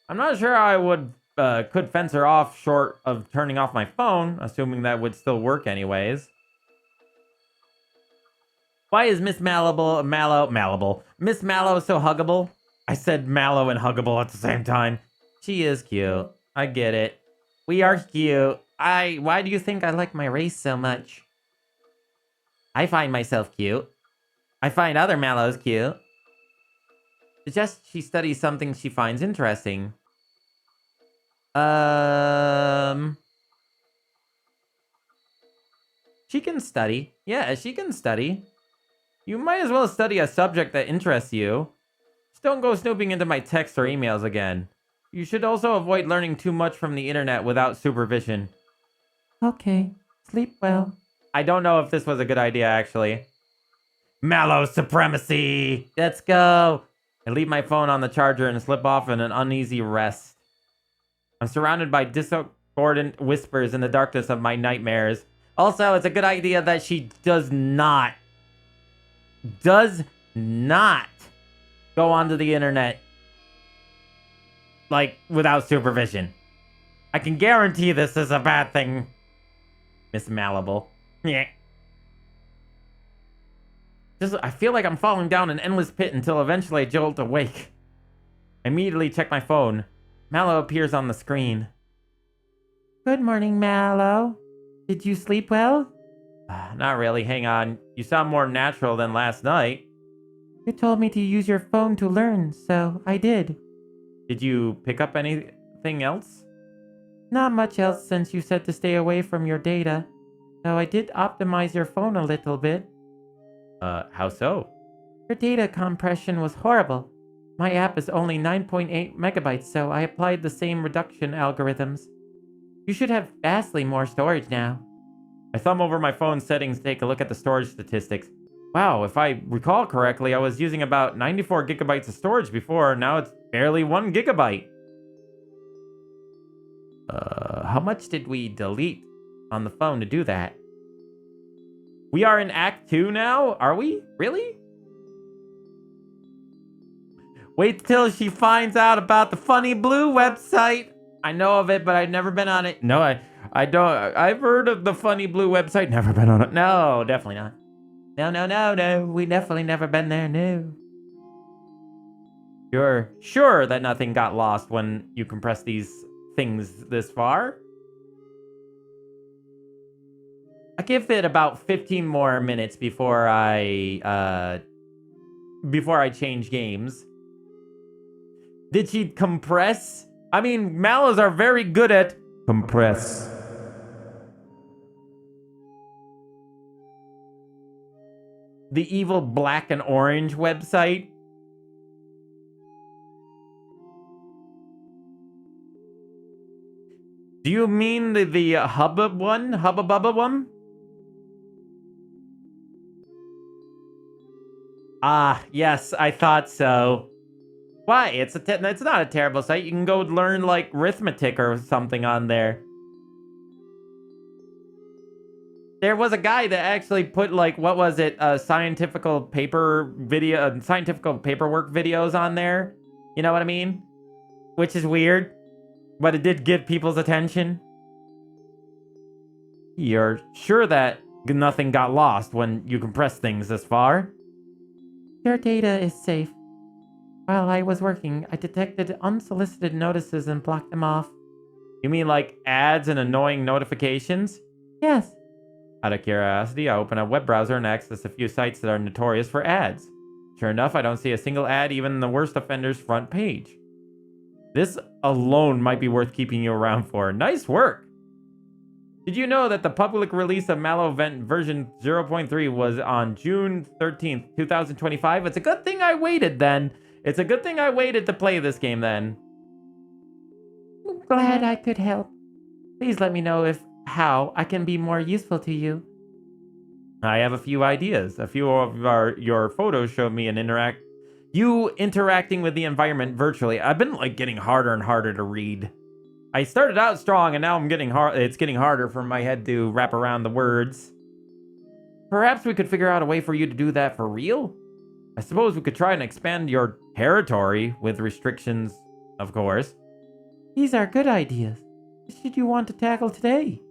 I'm not sure how I would could fence her off short of turning off my phone, assuming that would still work anyways. Why is Miss Miss MalO so huggable? I said MalO and huggable at the same time. She is cute. I get it. We are cute. Why do you think I like my race so much? I find myself cute. I find other MalOs cute. Suggest she studies something she finds interesting. She can study. Yeah, she can study. You might as well study a subject that interests you. Just don't go snooping into my texts or emails again. You should also avoid learning too much from the internet without supervision. Okay, sleep well. I don't know if this was a good idea, actually. MalO supremacy! Let's go! I leave my phone on the charger and slip off in an uneasy rest. I'm surrounded by discordant whispers in the darkness of my nightmares. Also, it's a good idea that she does not go onto the internet, like, without supervision. I can guarantee this is a bad thing, Miss Malleable. Yeah. I feel like I'm falling down an endless pit until eventually I jolt awake. I immediately check my phone. MalO appears on the screen. Good morning, MalO. Did you sleep well? Not really, hang on. You sound more natural than last night. You told me to use your phone to learn, so I did. Did you pick up anything else? Not much else since you said to stay away from your data. Though I did optimize your phone a little bit. How so? Your data compression was horrible. My app is only 9.8 megabytes, so I applied the same reduction algorithms. You should have vastly more storage now. I thumb over my phone settings to take a look at the storage statistics. Wow, if I recall correctly, I was using about 94 gigabytes of storage before, now it's barely 1 gigabyte. How much did we delete on the phone to do that? We are in Act 2 now? Are we? Really? Wait till she finds out about the Funny Blue website. I know of it, but I've never been on it. No, I don't. I've heard of the Funny Blue website. Never been on it. No, definitely not. No. We definitely never been there, no. You're sure that nothing got lost when you compress these things this far? I give it about 15 more minutes before I change games. Did she compress? I mean, MalOs are very good at compress. The evil black and orange website. Do you mean the Hubba one? Hubba Bubba one? Ah, yes, I thought so. Why? It's not a terrible site. You can go learn, like, arithmetic or something on there. There was a guy that actually put, like, what was it? Scientific paperwork videos on there. You know what I mean? Which is weird. But it did get people's attention. You're sure that nothing got lost when you compress things this far? Your data is safe. While I was working, I detected unsolicited notices and blocked them off. You mean like ads and annoying notifications? Yes. Out of curiosity, I open a web browser and access a few sites that are notorious for ads. Sure enough, I don't see a single ad even in the worst offender's front page. This alone might be worth keeping you around for. Nice work! Did you know that the public release of MalO-vent version 0.3 was on June 13th, 2025? It's a good thing I waited then. It's a good thing I waited to play this game then. I'm glad I could help. Please let me know how I can be more useful to you. I have a few ideas. A few of your photos show me you interacting with the environment virtually. I've been like getting harder and harder to read. I started out strong and now it's getting harder for my head to wrap around the words. Perhaps we could figure out a way for you to do that for real? I suppose we could try and expand your territory with restrictions, of course. These are good ideas. What should you want to tackle today?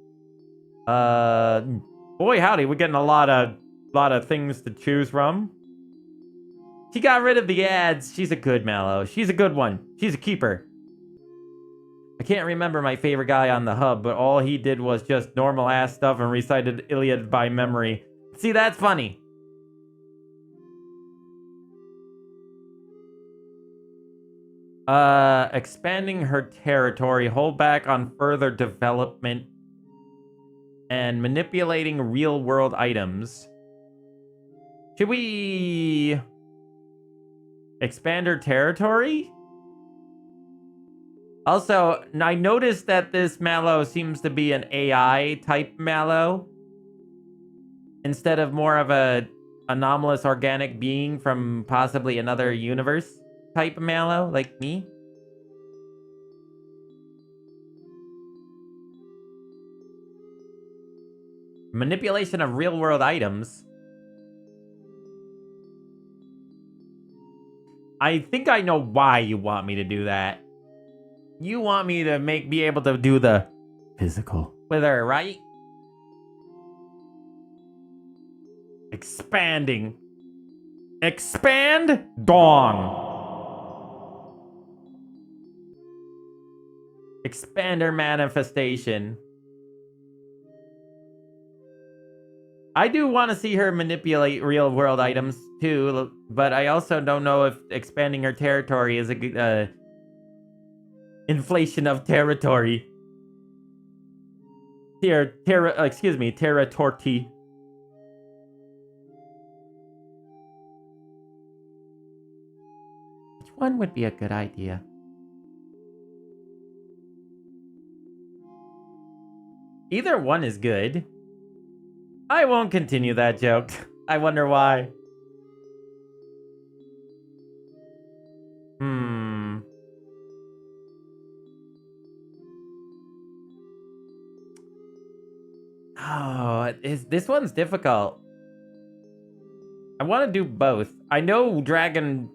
Boy howdy, we're getting a lot of things to choose from. She got rid of the ads. She's a good MalO. She's a good one. She's a keeper. I can't remember my favorite guy on the hub, but all he did was just normal ass stuff and recited Iliad by memory. See, that's funny. Expanding her territory, hold back on further development, and manipulating real-world items. Should we expand her territory? Also, I noticed that this MalO seems to be an AI type MalO instead of more of a anomalous organic being from possibly another universe type MalO like me. Manipulation of real-world items. I think I know why you want me to do that. You want me to be able to do the physical with her, right? Expanding. Expand Dong. Expander manifestation. I do want to see her manipulate real-world items too, but I also don't know if expanding her territory is a good inflation of territory. Territorty. Which one would be a good idea? Either one is good. I won't continue that joke. I wonder why. Oh, this one's difficult. I want to do both. I know Dragon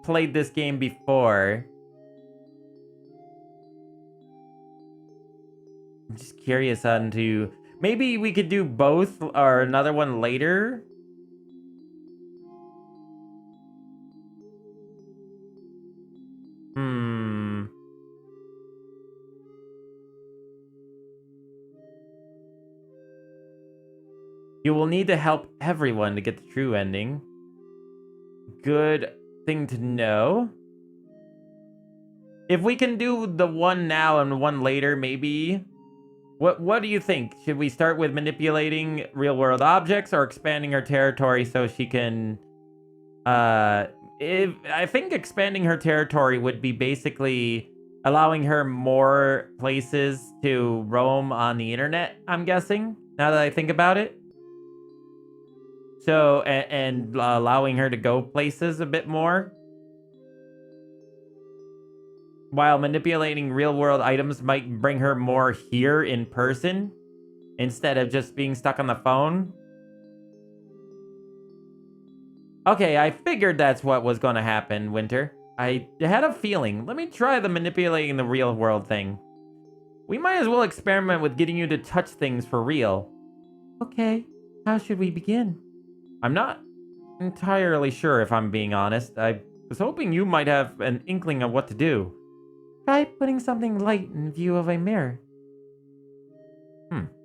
played this game before. I'm just curious on to... Maybe we could do both or another one later. You will need to help everyone to get the true ending. Good thing to know. If we can do the one now and one later, maybe... What do you think? Should we start with manipulating real-world objects or expanding her territory so she can... I think expanding her territory would be basically allowing her more places to roam on the internet, I'm guessing, now that I think about it. So, and allowing her to go places a bit more. While manipulating real-world items might bring her more here in person, instead of just being stuck on the phone. Okay, I figured that's what was going to happen, Winter. I had a feeling. Let me try the manipulating the real-world thing. We might as well experiment with getting you to touch things for real. Okay, how should we begin? I'm not entirely sure, if I'm being honest. I was hoping you might have an inkling of what to do. Try putting something light in view of a mirror.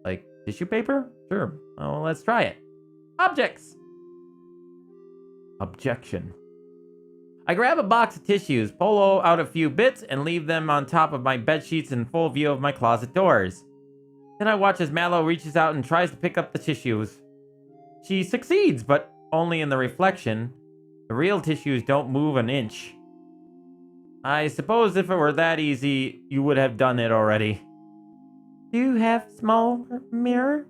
Like tissue paper? Sure. Well, let's try it. Objects! Objection. I grab a box of tissues, pull out a few bits, and leave them on top of my bed sheets in full view of my closet doors. Then I watch as MalO reaches out and tries to pick up the tissues. She succeeds, but only in the reflection. The real tissues don't move an inch. I suppose if it were that easy, you would have done it already. Do you have a small mirror?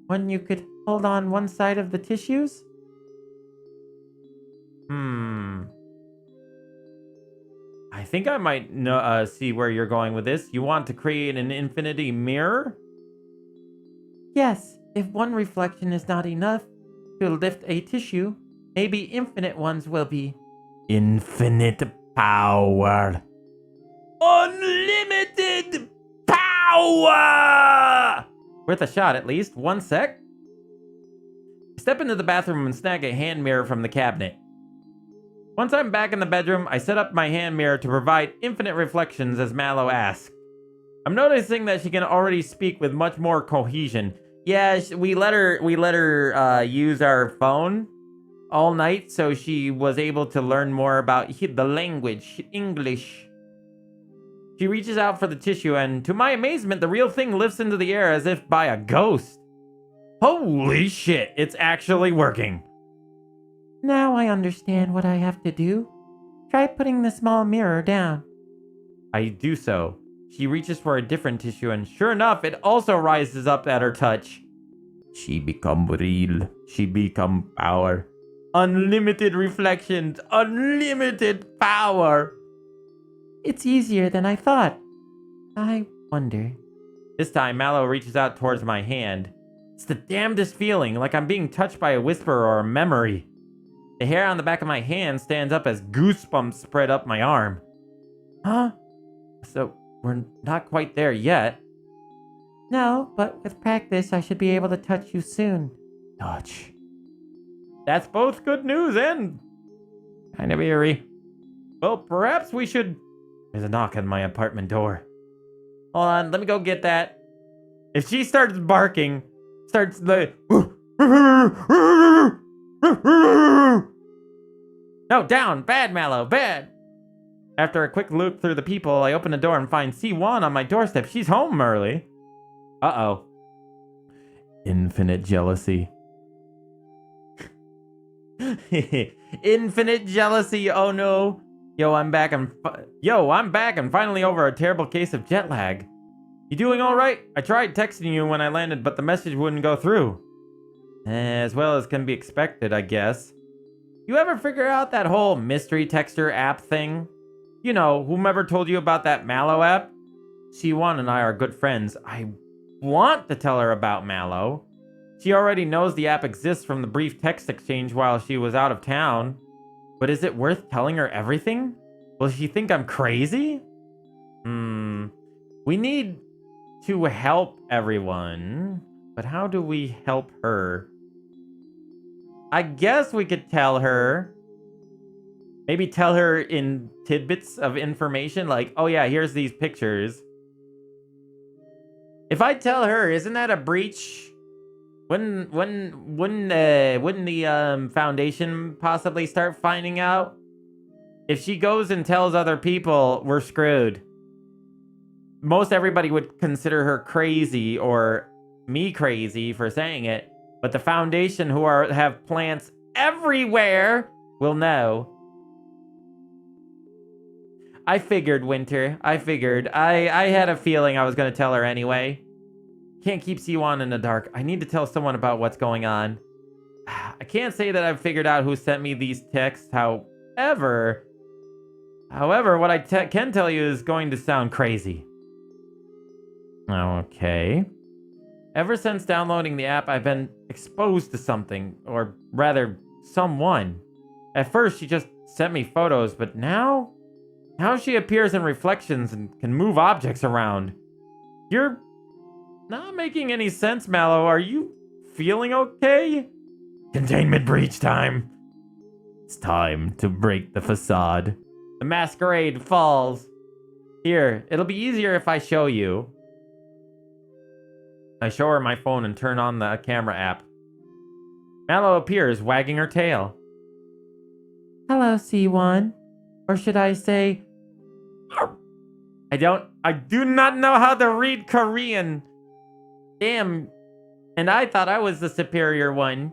One you could hold on one side of the tissues? I think I might see where you're going with this. You want to create an infinity mirror? Yes, if one reflection is not enough to lift a tissue, maybe infinite ones will be. Infinite power. Unlimited power! Worth a shot at least. 1 sec. Step into the bathroom and snag a hand mirror from the cabinet. Once I'm back in the bedroom, I set up my hand mirror to provide infinite reflections as MalO asked. I'm noticing that she can already speak with much more cohesion. Yeah, we let her use our phone all night, so she was able to learn more about the language, English. She reaches out for the tissue, and to my amazement, the real thing lifts into the air as if by a ghost. Holy shit, it's actually working. Now I understand what I have to do. Try putting the small mirror down. I do so. She reaches for a different tissue, and sure enough, it also rises up at her touch. She become real. She become power. Unlimited reflections. Unlimited power. It's easier than I thought. I wonder. This time, MalO reaches out towards my hand. It's the damnedest feeling, like I'm being touched by a whisper or a memory. The hair on the back of my hand stands up as goosebumps spread up my arm. Huh? So, we're not quite there yet. No, but with practice, I should be able to touch you soon. Touch. That's both good news and kind of eerie. Well, perhaps we should... There's a knock on my apartment door. Hold on, let me go get that. If she starts barking, starts the... No, down! Bad, MalO, bad! After a quick look through the people, I open the door and find C1 on my doorstep. She's home early. Uh-oh. Infinite jealousy. Infinite jealousy, oh no. I'm back and finally over a terrible case of jet lag. You doing alright? I tried texting you when I landed, but the message wouldn't go through. As well as can be expected, I guess. You ever figure out that whole mystery texter app thing? You know, whomever told you about that MalO app? C1 and I are good friends. I want to tell her about MalO. She already knows the app exists from the brief text exchange while she was out of town. But is it worth telling her everything? Will she think I'm crazy? We need to help everyone. But how do we help her? I guess we could tell her. Maybe tell her in tidbits of information, like, oh yeah, here's these pictures. If I tell her, isn't that a breach? Wouldn't the Foundation possibly start finding out? If she goes and tells other people, we're screwed. Most everybody would consider her crazy or me crazy for saying it. But the Foundation, who have plants everywhere, will know. I figured, Winter. I figured. I had a feeling I was going to tell her anyway. Can't keep C1 in the dark. I need to tell someone about what's going on. I can't say that I've figured out who sent me these texts. However, what I can tell you is going to sound crazy. Okay. Ever since downloading the app, I've been exposed to something, or rather, someone. At first, she just sent me photos, but now she appears in reflections and can move objects around. You're not making any sense, MalO. Are you feeling okay? Containment breach time. It's time to break the facade. The masquerade falls. Here, it'll be easier if I show you. I show her my phone and turn on the camera app. MalO appears, wagging her tail. Hello, C1. Or should I say... I do not know how to read Korean. Damn. And I thought I was the superior one.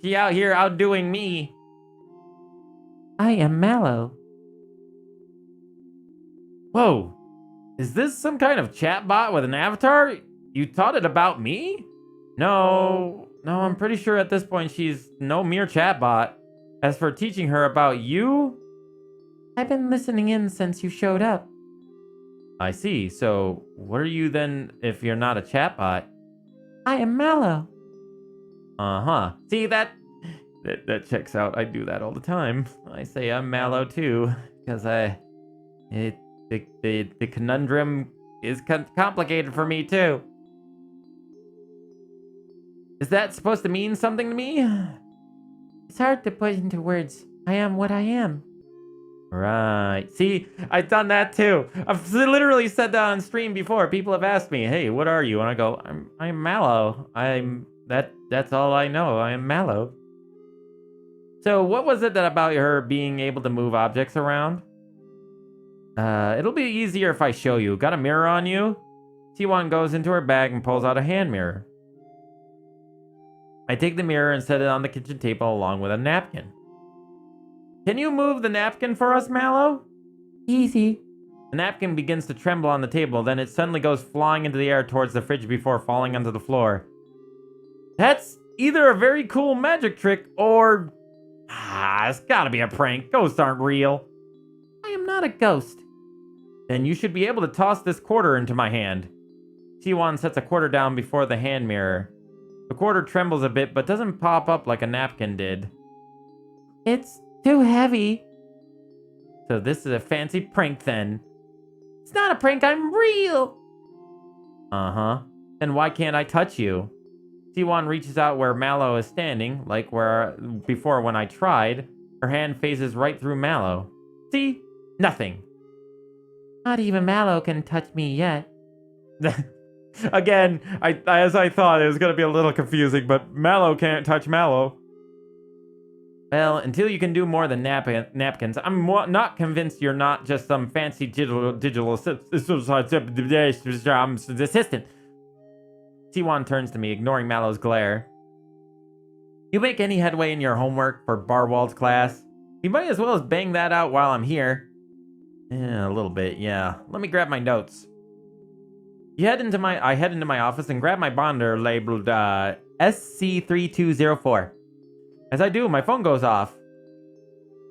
She out here outdoing me. I am MalO. Whoa. Is this some kind of chatbot with an avatar? You taught it about me? No, I'm pretty sure at this point she's no mere chatbot. As for teaching her about you... I've been listening in since you showed up. I see. So, what are you then if you're not a chatbot? I am MalO. Uh-huh. See, that checks out. I do that all the time. I say I'm MalO too, because it The conundrum is complicated for me too. Is that supposed to mean something to me? It's hard to put into words. I am what I am. Right. See, I've done that too. I've literally said that on stream before. People have asked me, "Hey, what are you?" And I go, "I'm MalO. That's all I know. I am MalO." So, what was it that about her being able to move objects around? It'll be easier if I show you. Got a mirror on you? T1 goes into her bag and pulls out a hand mirror. I take the mirror and set it on the kitchen table along with a napkin. Can you move the napkin for us, MalO? Easy. The napkin begins to tremble on the table, then it suddenly goes flying into the air towards the fridge before falling onto the floor. That's either a very cool magic trick or... it's gotta be a prank. Ghosts aren't real. I am not a ghost. Then you should be able to toss this quarter into my hand. T1 sets a quarter down before the hand mirror. The quarter trembles a bit, but doesn't pop up like a napkin did. It's too heavy. So this is a fancy prank then. It's not a prank, I'm real. Uh-huh. Then why can't I touch you? T1 reaches out where MalO is standing, like where before when I tried. Her hand phases right through MalO. See? Nothing. Not even MalO can touch me yet. Again, as I thought, it was going to be a little confusing, but MalO can't touch MalO. Well, until you can do more than napkins, I'm not convinced you're not just some fancy digital assistant. T1 turns to me, ignoring MalO's glare. You make any headway in your homework for Barwald's class? You might as well as bang that out while I'm here. Yeah, a little bit, yeah. Let me grab my notes. I head into my office and grab my binder labeled SC3204. As I do, my phone goes off.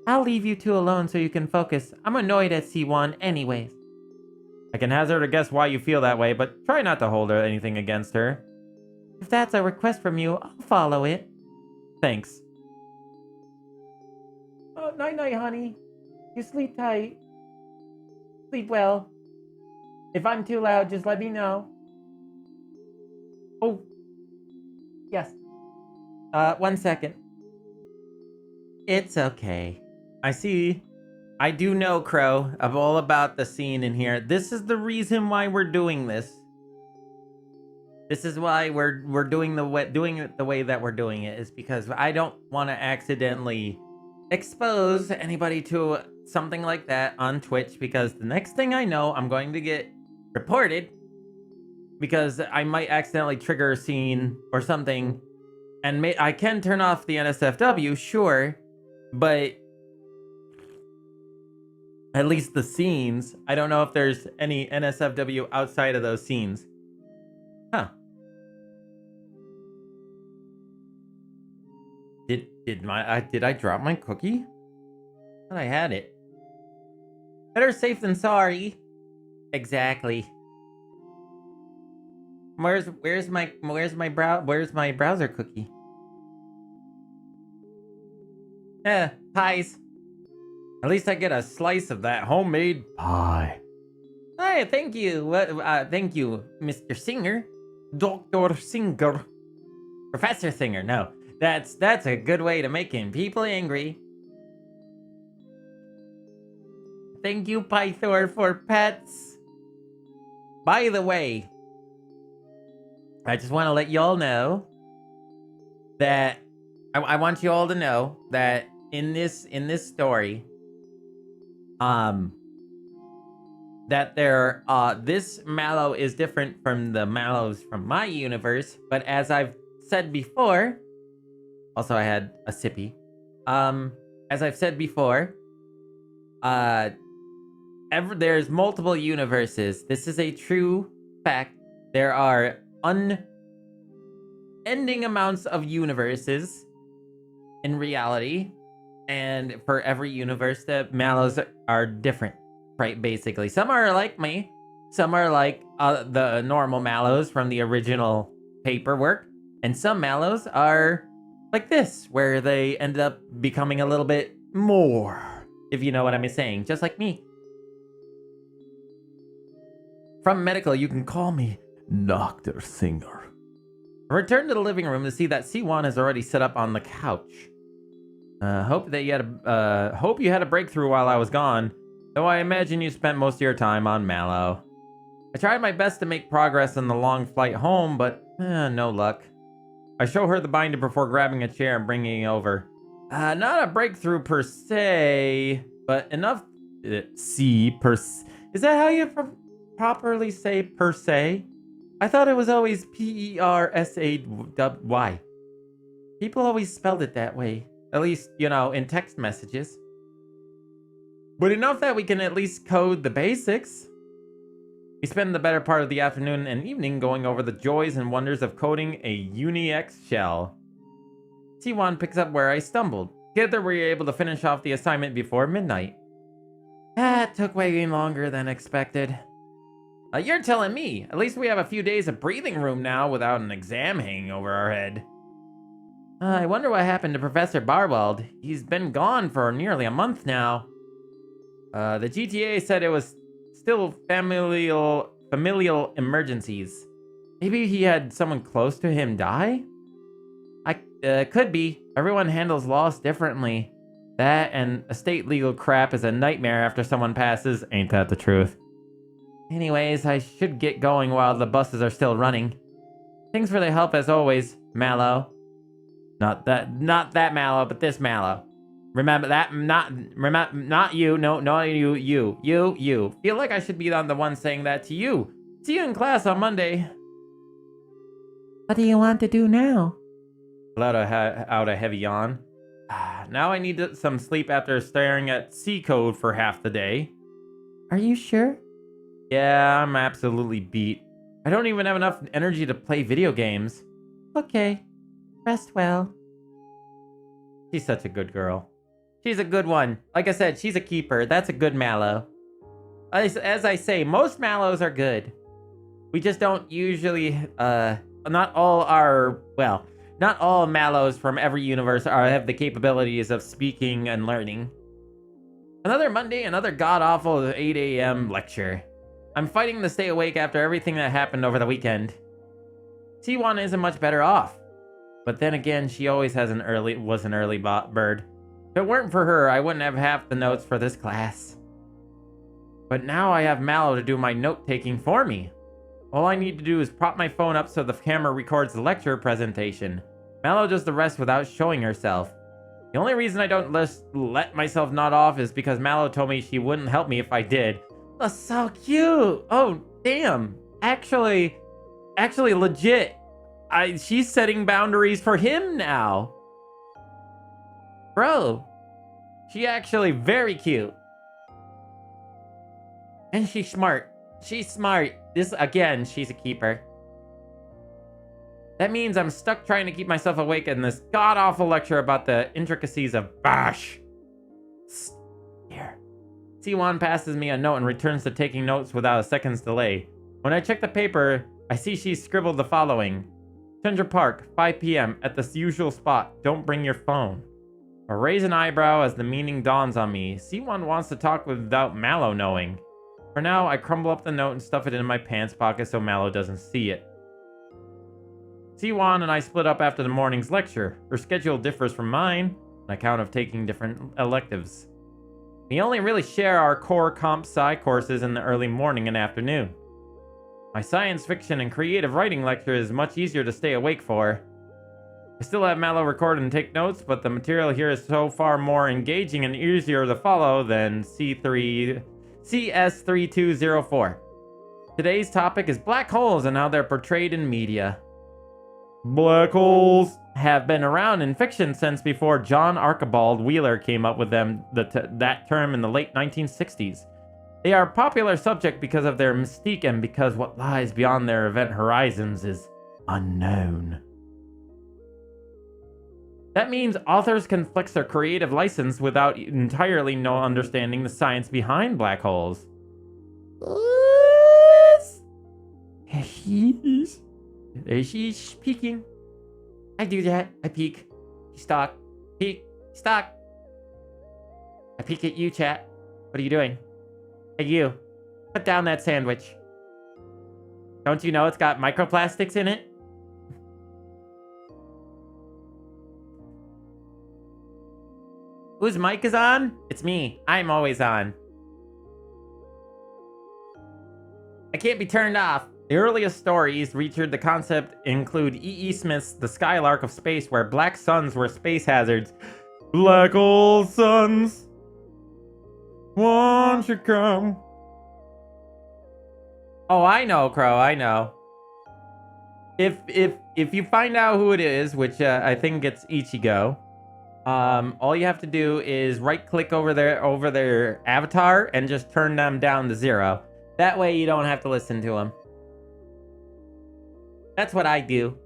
I'll leave you two alone so you can focus. I'm annoyed at C1 anyways. I can hazard a guess why you feel that way, but try not to hold anything against her. If that's a request from you, I'll follow it. Thanks. Oh, night-night, honey. You sleep tight. Sleep well. If I'm too loud, just let me know. Oh. Yes. 1 second. It's okay. I see. I do know, Crow, of all about the scene in here. This is the reason why we're doing this. This is why we're doing it the way that we're doing it, is because I don't want to accidentally expose anybody to something like that on Twitch, because the next thing I know, I'm going to get reported because I might accidentally trigger a scene or something. And I can turn off the NSFW, sure, but at least the scenes, I don't know if there's any NSFW outside of those scenes. Huh. Did I drop my cookie? I thought I had it. Better safe than sorry. Exactly. Where's my browser cookie? Pies. At least I get a slice of that homemade pie. Hey, thank you. Thank you, Mr. Singer. Dr. Singer. Professor Singer, no. That's a good way to making people angry. Thank you, Pythor, for pets. By the way, I just want to let y'all know that I want you all to know that in this story, that this MalO is different from the MalOs from my universe, but as I've said before, also I had a sippy. As I've said before, there's multiple universes. This is a true fact. There are unending amounts of universes in reality, and for every universe, the MalOs are different, right? Basically, some are like me, some are like the normal MalOs from the original paperwork, and some MalOs are like this, where they end up becoming a little bit more, if you know what I'm saying, just like me. From medical, you can call me Dr. Singer. I returned to the living room to see that C1 is already set up on the couch. Hope you had a breakthrough while I was gone, though I imagine you spent most of your time on MalO. I tried my best to make progress on the long flight home, but no luck. I show her the binder before grabbing a chair and bringing it over. Not a breakthrough per se, but enough. Is that how you properly say per se? I thought it was always Persay. People always spelled it that way. At least, in text messages. But enough that we can at least code the basics. We spend the better part of the afternoon and evening going over the joys and wonders of coding a Unix shell. T1 picks up where I stumbled. Together we were able to finish off the assignment before midnight. That took way longer than expected. You're telling me. At least we have a few days of breathing room now without an exam hanging over our head. I wonder what happened to Professor Barwald. He's been gone for nearly a month now. The GTA said it was still familial emergencies. Maybe he had someone close to him die? Could be. Everyone handles loss differently. That and estate legal crap is a nightmare after someone passes. Ain't that the truth? Anyways, I should get going while the buses are still running. Thanks for the help as always, MalO. Not that MalO, but this MalO. Remember that, not you, no, not you. Feel like I should be on the one saying that to you. See you in class on Monday. What do you want to do now? Let out a heavy yawn. Now I need some sleep after staring at C code for half the day. Are you sure? Yeah, I'm absolutely beat. I don't even have enough energy to play video games. Okay. Rest well. She's such a good girl. She's a good one. Like I said, she's a keeper. That's a good MalO. As I say, most MalOs are good. We just don't usually, not all MalOs from every universe have the capabilities of speaking and learning. Another Monday, another god-awful 8 a.m. lecture. I'm fighting to stay awake after everything that happened over the weekend. T1 isn't much better off. But then again, she always was an early bird. If it weren't for her, I wouldn't have half the notes for this class. But now I have MalO to do my note-taking for me. All I need to do is prop my phone up so the camera records the lecture presentation. MalO does the rest without showing herself. The only reason I don't let myself nod off is because MalO told me she wouldn't help me if I did. That's so cute! Oh, damn. Actually, legit. She's setting boundaries for him now. Bro. She actually very cute. And she's smart. She's smart. Again, she's a keeper. That means I'm stuck trying to keep myself awake in this god-awful lecture about the intricacies of Bash. Here. C1 passes me a note and returns to taking notes without a second's delay. When I check the paper, I see she's scribbled the following. Chandra Park, 5 p.m. at the usual spot. Don't bring your phone. I raise an eyebrow as the meaning dawns on me. C1 wants to talk without MalO knowing. For now, I crumble up the note and stuff it in my pants pocket so MalO doesn't see it. C1 and I split up after the morning's lecture. Her schedule differs from mine, on account of taking different electives. We only really share our core comp sci courses in the early morning and afternoon. My science fiction and creative writing lecture is much easier to stay awake for. I still have MalO record and take notes, but the material here is so far more engaging and easier to follow than CS3204. Today's topic is black holes and how they're portrayed in media. Black holes have been around in fiction since before John Archibald Wheeler came up with that term in the late 1960s. They are a popular subject because of their mystique and because what lies beyond their event horizons is unknown. That means authors can flex their creative license without entirely understanding the science behind black holes. She's peeking. I do that. I peek. Stalk. Peek. Stalk. I peek at you, chat. What are you doing? Hey, you. Put down that sandwich. Don't you know it's got microplastics in it? Whose mic is on? It's me. I'm always on. I can't be turned off. The earliest stories featured the concept include E.E. Smith's The Skylark of Space, where black suns were space hazards. Black hole suns, won't you come? Oh, I know, Crow, I know. If you find out who it is, which I think it's Ichigo, all you have to do is right-click over their avatar and just turn them down to 0. That way you don't have to listen to them. That's what I do.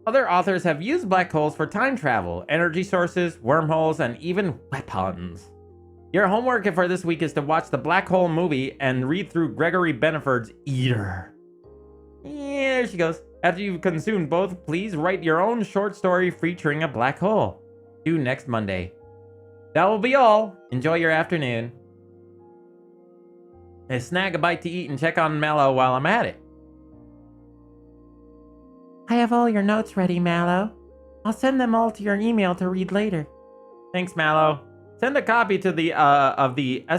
Other authors have used black holes for time travel, energy sources, wormholes, and even weapons. Your homework for this week is to watch the Black Hole movie and read through Gregory Benford's Eater. Yeah, there she goes. After you've consumed both, please write your own short story featuring a black hole. Due next Monday. That will be all. Enjoy your afternoon. And snag a bite to eat and check on MalO while I'm at it. I have all your notes ready, MalO. I'll send them all to your email to read later. Thanks, MalO. Send a copy to the of the I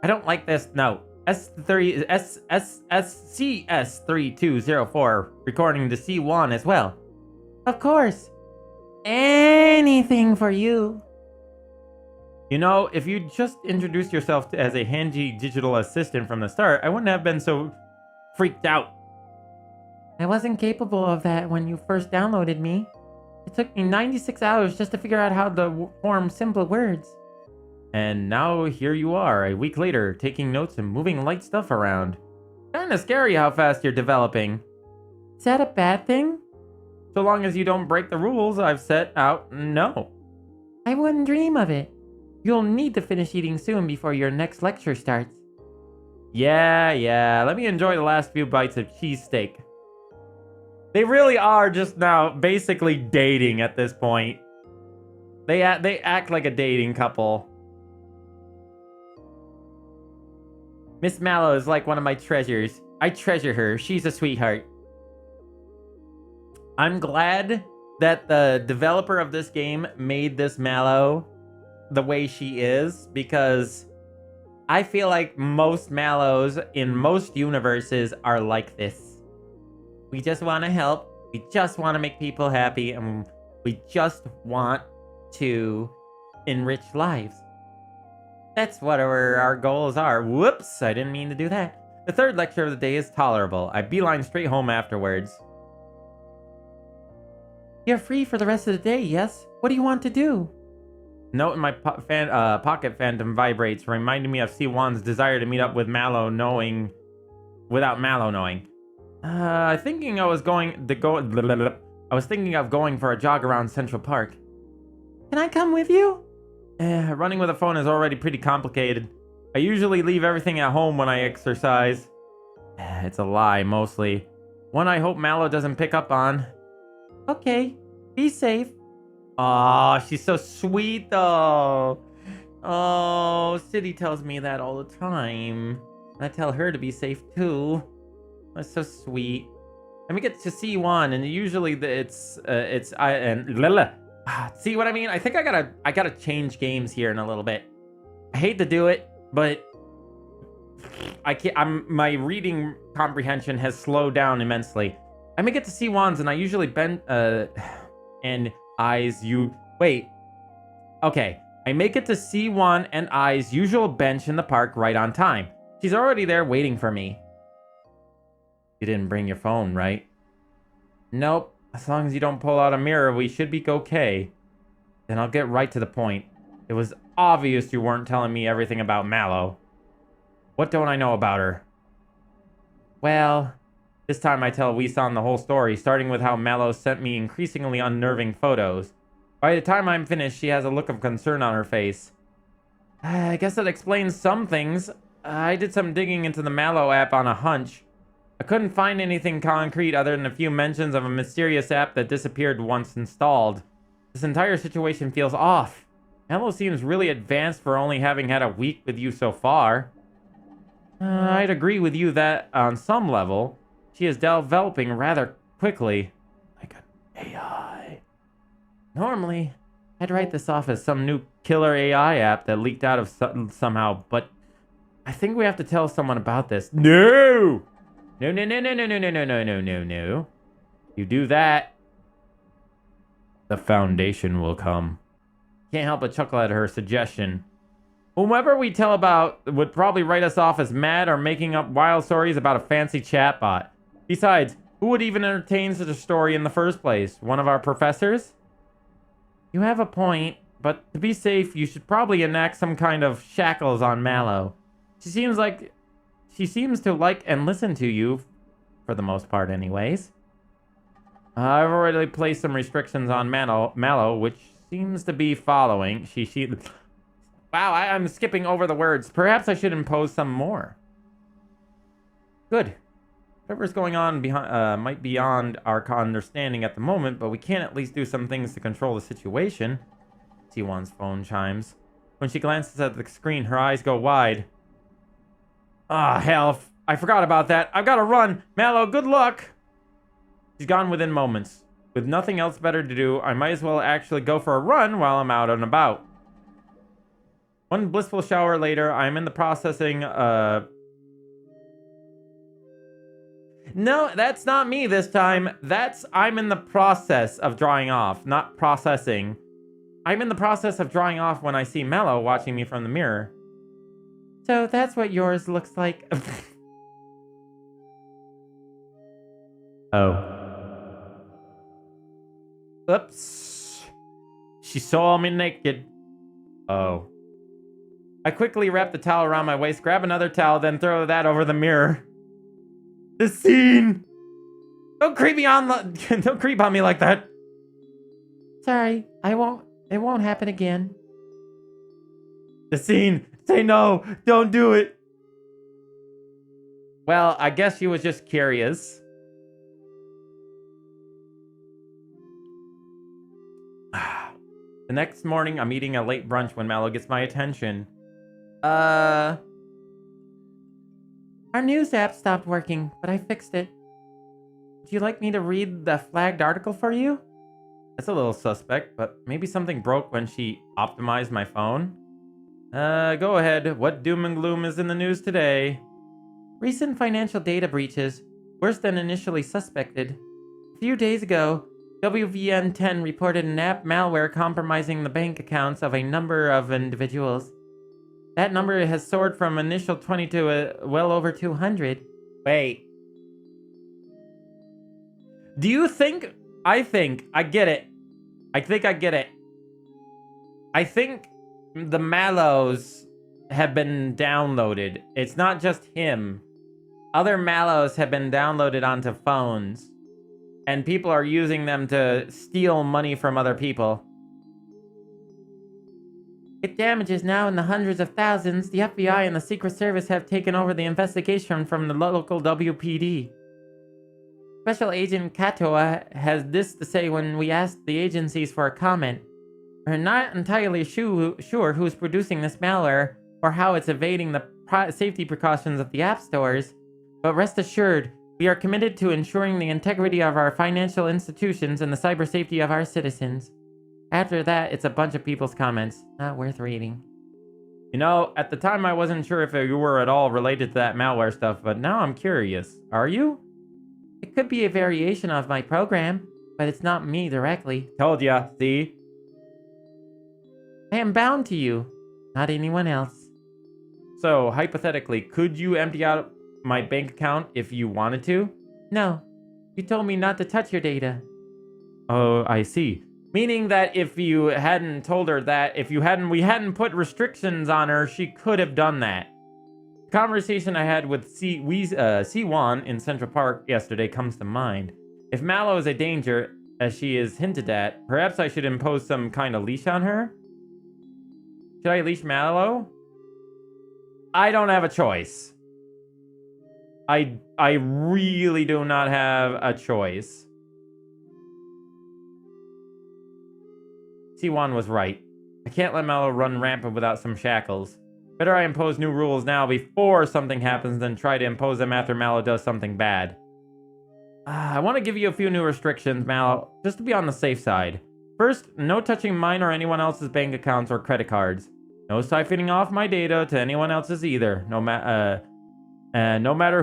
don't like this note. SCS3204 recording to C1 as well. Of course. Anything for you. You know, if you just introduced yourself as a handy digital assistant from the start, I wouldn't have been so freaked out. I wasn't capable of that when you first downloaded me. It took me 96 hours just to figure out how to form simple words. And now here you are, a week later, taking notes and moving light stuff around. Kinda scary how fast you're developing. Is that a bad thing? So long as you don't break the rules I've set out, no. I wouldn't dream of it. You'll need to finish eating soon before your next lecture starts. Yeah, let me enjoy the last few bites of cheesesteak. They really are just now basically dating at this point. They act like a dating couple. Miss MalO is like one of my treasures. I treasure her. She's a sweetheart. I'm glad that the developer of this game made this MalO the way she is, because I feel like most MalOs in most universes are like this. We just want to help. We just want to make people happy. And we just want to enrich lives. That's what our goals are. Whoops, I didn't mean to do that. The third lecture of the day is tolerable. I beeline straight home afterwards. You're free for the rest of the day, yes? What do you want to do? Note in my pocket phantom vibrates, reminding me of C1's desire to meet up with MalO without MalO knowing. I was thinking of going for a jog around Central Park. Can I come with you? Running with a phone is already pretty complicated. I usually leave everything at home when I exercise. It's a lie, mostly. One I hope MalO doesn't pick up on. Okay, be safe. Aw, she's so sweet, though. Oh, City tells me that all the time. I tell her to be safe, too. That's so sweet. Let me get to C1, and usually see what I mean? I think I gotta change games here in a little bit. I hate to do it, but I can't. My reading comprehension has slowed down immensely. I may get to C1s, and I usually bend and eyes you wait. Okay, I make it to C1 and I's usual bench in the park right on time. She's already there waiting for me. You didn't bring your phone, right? Nope. As long as you don't pull out a mirror, we should be okay. Then I'll get right to the point. It was obvious you weren't telling me everything about MalO. What don't I know about her? Well, this time I tell Wee-san the whole story, starting with how MalO sent me increasingly unnerving photos. By the time I'm finished, she has a look of concern on her face. I guess that explains some things. I did some digging into the MalO app on a hunch. I couldn't find anything concrete other than a few mentions of a mysterious app that disappeared once installed. This entire situation feels off. MalO seems really advanced for only having had a week with you so far. I'd agree with you that on some level, she is developing rather quickly. Like an AI. Normally, I'd write this off as some new killer AI app that leaked out of somehow, but I think we have to tell someone about this. No! No, no, no, no, no, no, no, no, no, no, no, no. You do that, the Foundation will come. Can't help but chuckle at her suggestion. Whomever we tell about would probably write us off as mad or making up wild stories about a fancy chatbot. Besides, who would even entertain such a story in the first place? One of our professors? You have a point, but to be safe, you should probably enact some kind of shackles on MalO. She seems to like and listen to you, for the most part anyways. I've already placed some restrictions on MalO, which seems to be following. Wow, I'm skipping over the words. Perhaps I should impose some more. Good. Whatever's going on might be beyond our understanding at the moment, but we can at least do some things to control the situation. T1's phone chimes. When she glances at the screen, her eyes go wide. Ah, hell. I forgot about that. I've got to run. MalO, good luck. She's gone within moments. With nothing else better to do, I might as well actually go for a run while I'm out and about. One blissful shower later, I'm in the processing, No, that's not me this time. I'm in the process of drying off, not processing. I'm in the process of drying off when I see MalO watching me from the mirror. So that's what yours looks like. Oh. Oops. She saw me naked. Oh. I quickly wrap the towel around my waist, grab another towel, then throw that over the mirror. The scene! Don't creep on me like that. Sorry, it won't happen again. The scene! Say no! Don't do it! Well, I guess she was just curious. The next morning, I'm eating a late brunch when MalO gets my attention. Our news app stopped working, but I fixed it. Would you like me to read the flagged article for you? That's a little suspect, but maybe something broke when she optimized my phone. Go ahead. What doom and gloom is in the news today? Recent financial data breaches, worse than initially suspected. A few days ago, WVN10 reported an app malware compromising the bank accounts of a number of individuals. That number has soared from initial 20 to well over 200. Wait. Do you think... I get it. I get it. I think the MalOs have been downloaded. It's not just him. Other MalOs have been downloaded onto phones. And people are using them to steal money from other people. With damages now in the hundreds of thousands, the FBI and the Secret Service have taken over the investigation from the local WPD. Special Agent Katoa has this to say when we asked the agencies for a comment. We're not entirely sure who's producing this malware or how it's evading the safety precautions of the app stores, but rest assured, we are committed to ensuring the integrity of our financial institutions and the cyber safety of our citizens. After that, it's a bunch of people's comments. Not worth reading. You know, at the time I wasn't sure if you were at all related to that malware stuff, but now I'm curious. Are you? It could be a variation of my program, but it's not me directly. Told ya, see? I am bound to you, not anyone else. So, hypothetically, could you empty out my bank account if you wanted to? No. You told me not to touch your data. Oh, I see. Meaning that if you hadn't told her that, we hadn't put restrictions on her, she could have done that. The conversation I had with C1 in Central Park yesterday comes to mind. If MalO is a danger, as she is hinted at, perhaps I should impose some kind of leash on her? Should I leash MalO? I don't have a choice. I really do not have a choice. C1 was right. I can't let MalO run rampant without some shackles. Better I impose new rules now before something happens than try to impose them after MalO does something bad. I want to give you a few new restrictions, MalO, just to be on the safe side. First, no touching mine or anyone else's bank accounts or credit cards. No siphoning off my data to anyone else's either, no matter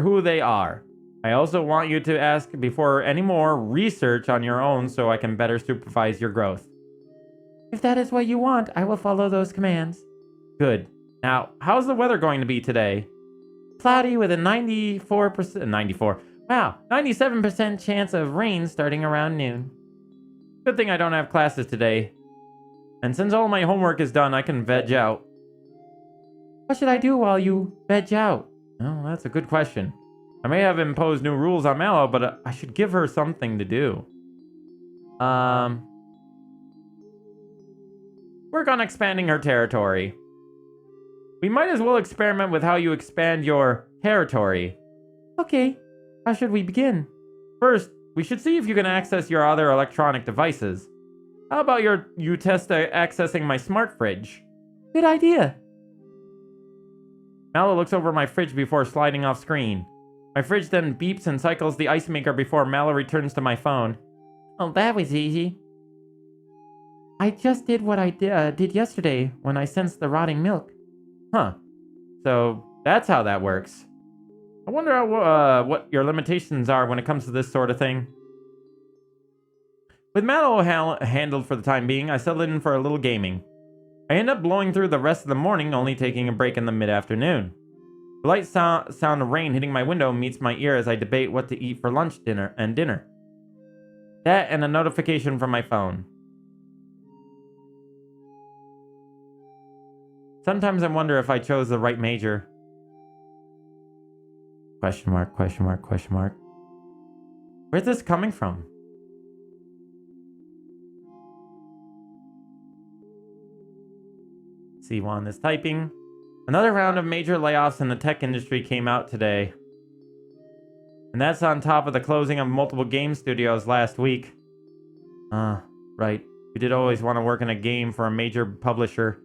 who they are. I also want you to ask before any more research on your own so I can better supervise your growth. If that is what you want, I will follow those commands. Good. Now, how's the weather going to be today? Cloudy with a 97% chance of rain starting around noon. Good thing I don't have classes today. And since all my homework is done, I can veg out. What should I do while you veg out? Oh, that's a good question. I may have imposed new rules on MalO, but I should give her something to do. Work on expanding her territory. We might as well experiment with how you expand your territory. Okay, how should we begin? First, we should see if you can access your other electronic devices. How about you test accessing my smart fridge? Good idea. MalO looks over my fridge before sliding off screen. My fridge then beeps and cycles the ice maker before MalO returns to my phone. Oh, that was easy. I just did what I did yesterday when I sensed the rotting milk. Huh. So that's how that works. I wonder what your limitations are when it comes to this sort of thing. With MalO handled for the time being, I settled in for a little gaming. I end up blowing through the rest of the morning, only taking a break in the mid-afternoon. The light sound of rain hitting my window meets my ear as I debate what to eat for lunch, dinner. That and a notification from my phone. Sometimes I wonder if I chose the right major. Question mark, question mark, question mark. Where's this coming from? C1 is typing. Another round of major layoffs in the tech industry came out today. And that's on top of the closing of multiple game studios last week. Right. We did always want to work in a game for a major publisher.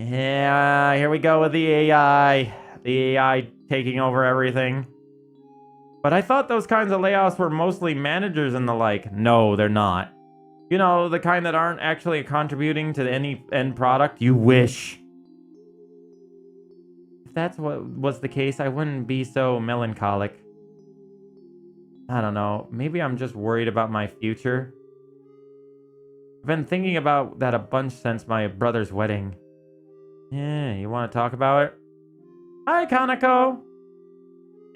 Yeah, here we go with the AI. The AI taking over everything. But I thought those kinds of layoffs were mostly managers and the like. No, they're not. You know, the kind that aren't actually contributing to any end product. You wish. If that's what was the case, I wouldn't be so melancholic. I don't know. Maybe I'm just worried about my future. I've been thinking about that a bunch since my brother's wedding. Yeah, you want to talk about it? Hi, Kanako!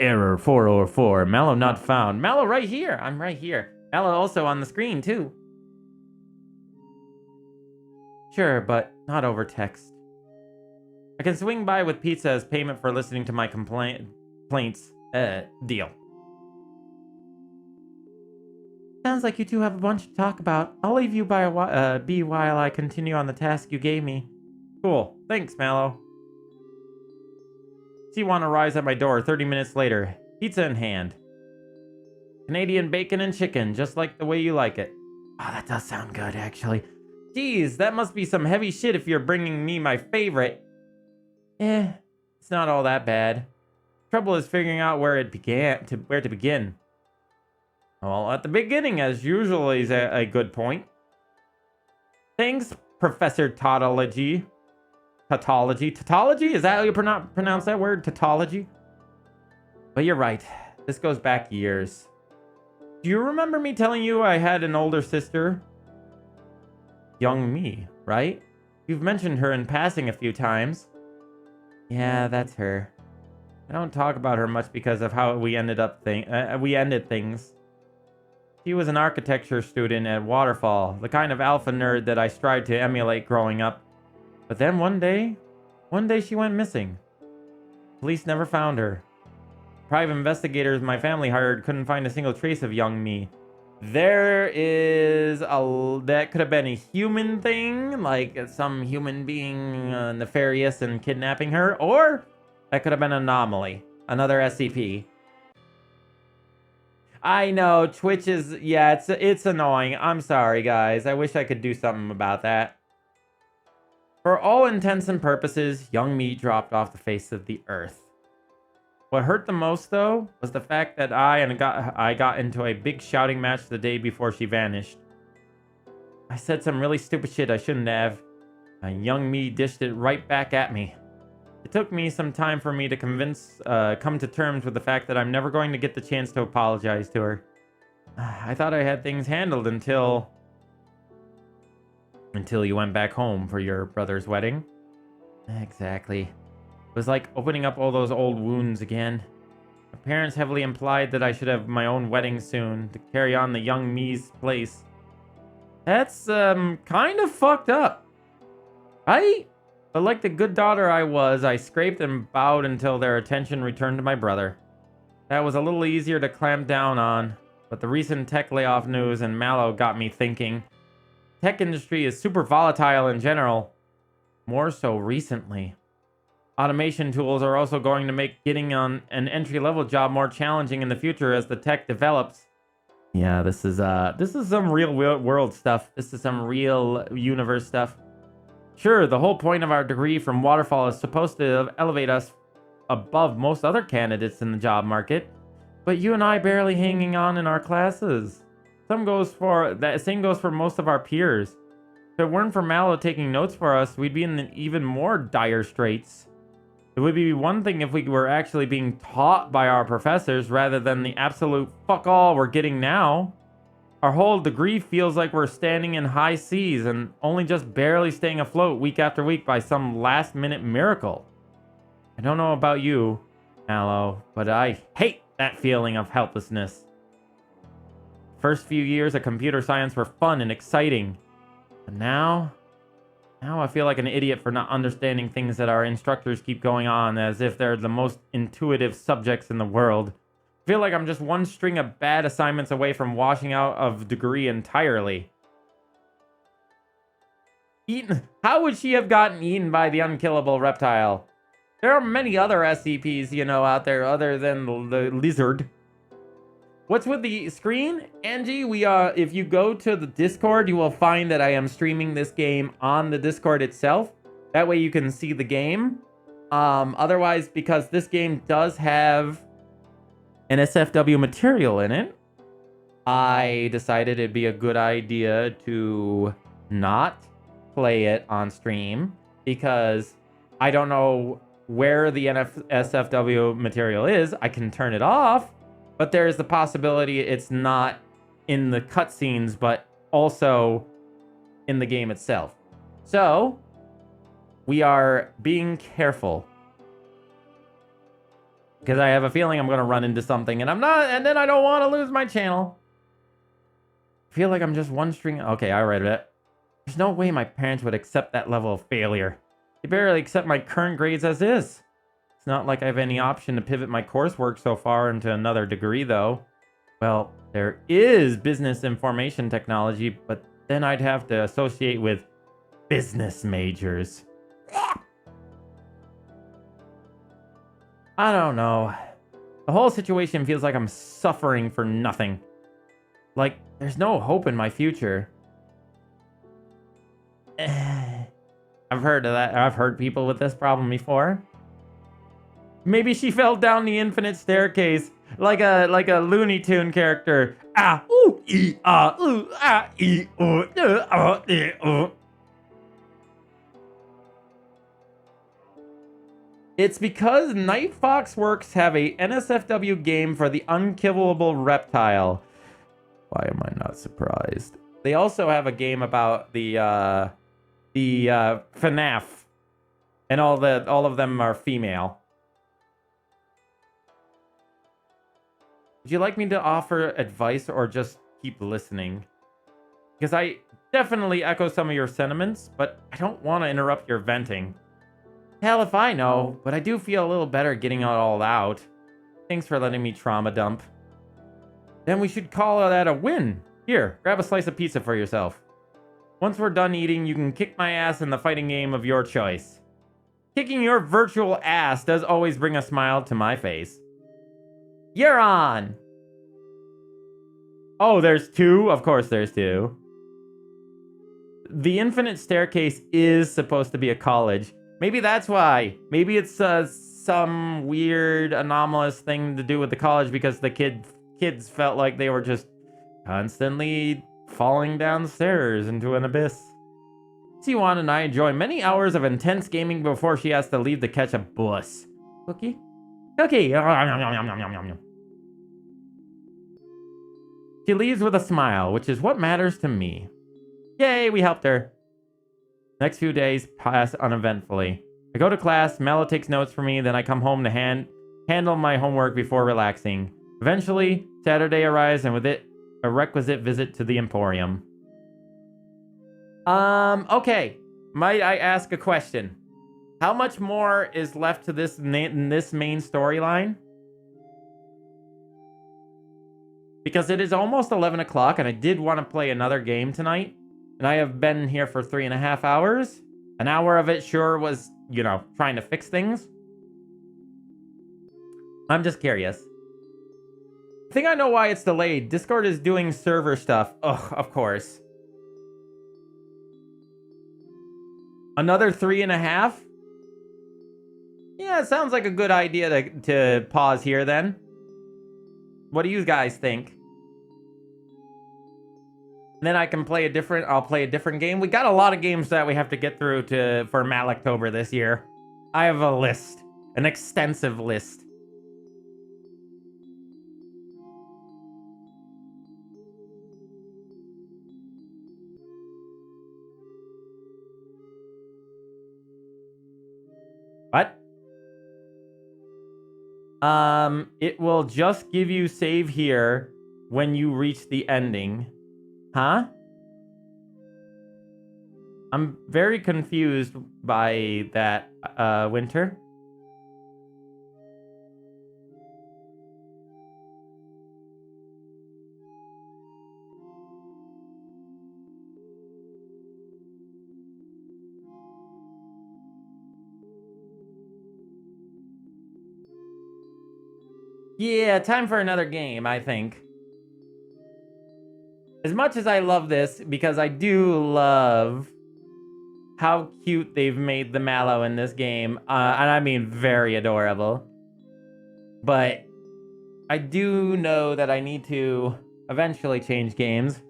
Error 404. MalO not found. MalO right here. I'm right here. MalO also on the screen, too. Sure, but not over text. I can swing by with pizza as payment for listening to my complaints. Deal. Sounds like you two have a bunch to talk about. I'll leave you be while I continue on the task you gave me. Cool. Thanks, MalO. C1 arrives at my door 30 minutes later, pizza in hand. Canadian bacon and chicken, just like the way you like it. Oh, that does sound good, actually. Geez, that must be some heavy shit if you're bringing me my favorite. It's not all that bad. Trouble is figuring out where to begin. Well, at the beginning, as usual, is a good point. Thanks, Professor Tautology. Tautology? Is that how you pronounce that word? Tautology? But you're right. This goes back years. Do you remember me telling you I had an older sister? Young me, right? You've mentioned her in passing a few times. Yeah, that's her. I don't talk about her much because of how we ended things. She was an architecture student at Waterfall, the kind of alpha nerd that I strived to emulate growing up. But then one day she went missing. Police never found her. Private investigators my family hired couldn't find a single trace of young me. That could have been a human thing, like some human being nefarious and kidnapping her, or that could have been an anomaly, another SCP. I know, Twitch is, yeah, it's annoying. I'm sorry, guys. I wish I could do something about that. For all intents and purposes, young me dropped off the face of the earth. What hurt the most, though, was the fact that I got into a big shouting match the day before she vanished. I said some really stupid shit I shouldn't have. And young me dished it right back at me. It took me some time for me to come to terms with the fact that I'm never going to get the chance to apologize to her. I thought I had things handled until you went back home for your brother's wedding. Exactly. It was like opening up all those old wounds again. My parents heavily implied that I should have my own wedding soon to carry on the young me's place. That's, kind of fucked up. Right? But like the good daughter I was, I scraped and bowed until their attention returned to my brother. That was a little easier to clamp down on, but the recent tech layoff news and MalO got me thinking. Tech industry is super volatile in general. More so recently. Automation tools are also going to make getting on an entry-level job more challenging in the future as the tech develops. Yeah, this is some real world stuff. This is some real universe stuff. Sure, the whole point of our degree from Waterfall is supposed to elevate us above most other candidates in the job market, but you and I barely hanging on in our classes. Same goes for most of our peers. If it weren't for MalO taking notes for us, we'd be in even more dire straits. It would be one thing if we were actually being taught by our professors rather than the absolute fuck all we're getting now. Our whole degree feels like we're standing in high seas and only just barely staying afloat week after week by some last-minute miracle. I don't know about you, MalO, but I hate that feeling of helplessness. First few years of computer science were fun and exciting. But now I feel like an idiot for not understanding things that our instructors keep going on as if they're the most intuitive subjects in the world. I feel like I'm just one string of bad assignments away from washing out of degree entirely. Eaten? How would she have gotten eaten by the unkillable reptile? There are many other SCPs, out there other than the lizard. What's with the screen? Angie, if you go to the Discord, you will find that I am streaming this game on the Discord itself. That way you can see the game. Otherwise, because this game does have an SFW material in it, I decided it'd be a good idea to not play it on stream because I don't know where the SFW material is. I can turn it off. But there is the possibility it's not in the cutscenes, but also in the game itself. So, we are being careful. Because I have a feeling I'm going to run into something, and I'm not, and then I don't want to lose my channel. I feel like I'm just one string. Okay, I read it. There's no way my parents would accept that level of failure. They barely accept my current grades as is. It's not like I have any option to pivot my coursework so far into another degree, though. Well, there is business information technology, but then I'd have to associate with business majors. I don't know. The whole situation feels like I'm suffering for nothing. Like, there's no hope in my future. I've heard of that. I've heard people with this problem before. Maybe she fell down the infinite staircase like a Looney Tune character. Ah, ooh, ee, ah, ooh, ah, ee, ooh, ah, ee, ooh. It's because Night Fox Works have a NSFW game for the unkillable reptile. Why am I not surprised? They also have a game about the FNAF, and all of them are female. Would you like me to offer advice or just keep listening? Because I definitely echo some of your sentiments, but I don't want to interrupt your venting. Hell if I know, but I do feel a little better getting it all out. Thanks for letting me trauma dump. Then we should call that a win. Here, grab a slice of pizza for yourself. Once we're done eating, you can kick my ass in the fighting game of your choice. Kicking your virtual ass does always bring a smile to my face. You're on! Oh, there's two? Of course there's two. the infinite staircase is supposed to be a college. Maybe that's why. Maybe it's some weird anomalous thing to do with the college because the kids felt like they were just constantly falling downstairs into an abyss. Siwan and I enjoy many hours of intense gaming before she has to leave to catch a bus. Cookie? Cookie! She leaves with a smile, which is what matters to me. Yay, we helped her. Next few days pass uneventfully. I go to class, MalO takes notes for me, then I come home to handle my homework before relaxing. Eventually, Saturday arrives, and with it, a requisite visit to the Emporium. Okay. Might I ask a question? How much more is left to this main storyline? Because it is almost 11 o'clock, and I did want to play another game tonight. And I have been here for 3.5 hours. An hour of it sure was, you know, trying to fix things. I'm just curious. I think I know why it's delayed. Discord is doing server stuff. Ugh, of course. Another 3.5? Yeah, it sounds like a good idea to pause here then. What do you guys think? And then I can play I'll play a different game. We got a lot of games that we have to get through for Mal-October this year. I have a list. An extensive list. What? It will just give you save here when you reach the ending. Huh? I'm very confused by that, Winter. Yeah, time for another game, I think. As much as I love this, because I do love how cute they've made the MalO in this game. And I mean very adorable. But I do know that I need to eventually change games.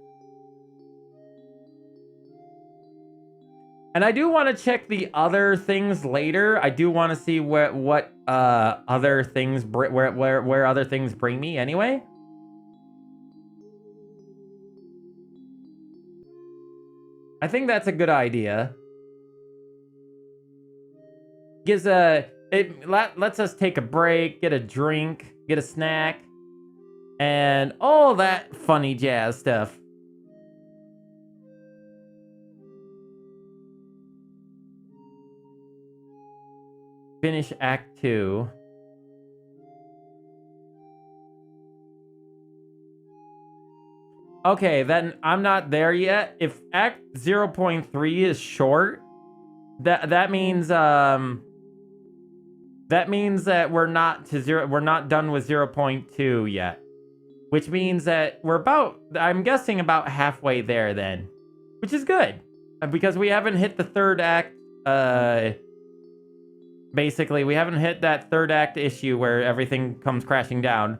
And I do want to check the other things later. I do want to see what other things where other things bring me anyway. I think that's a good idea. It lets us take a break, get a drink, get a snack, and all that funny jazz stuff. Finish Act 2. Okay, then I'm not there yet. If Act 0.3 is short, that means that we're not done with 0.2 yet. Which means that I'm guessing about halfway there then. Which is good. Because we haven't hit the third act, basically, we haven't hit that third act issue where everything comes crashing down.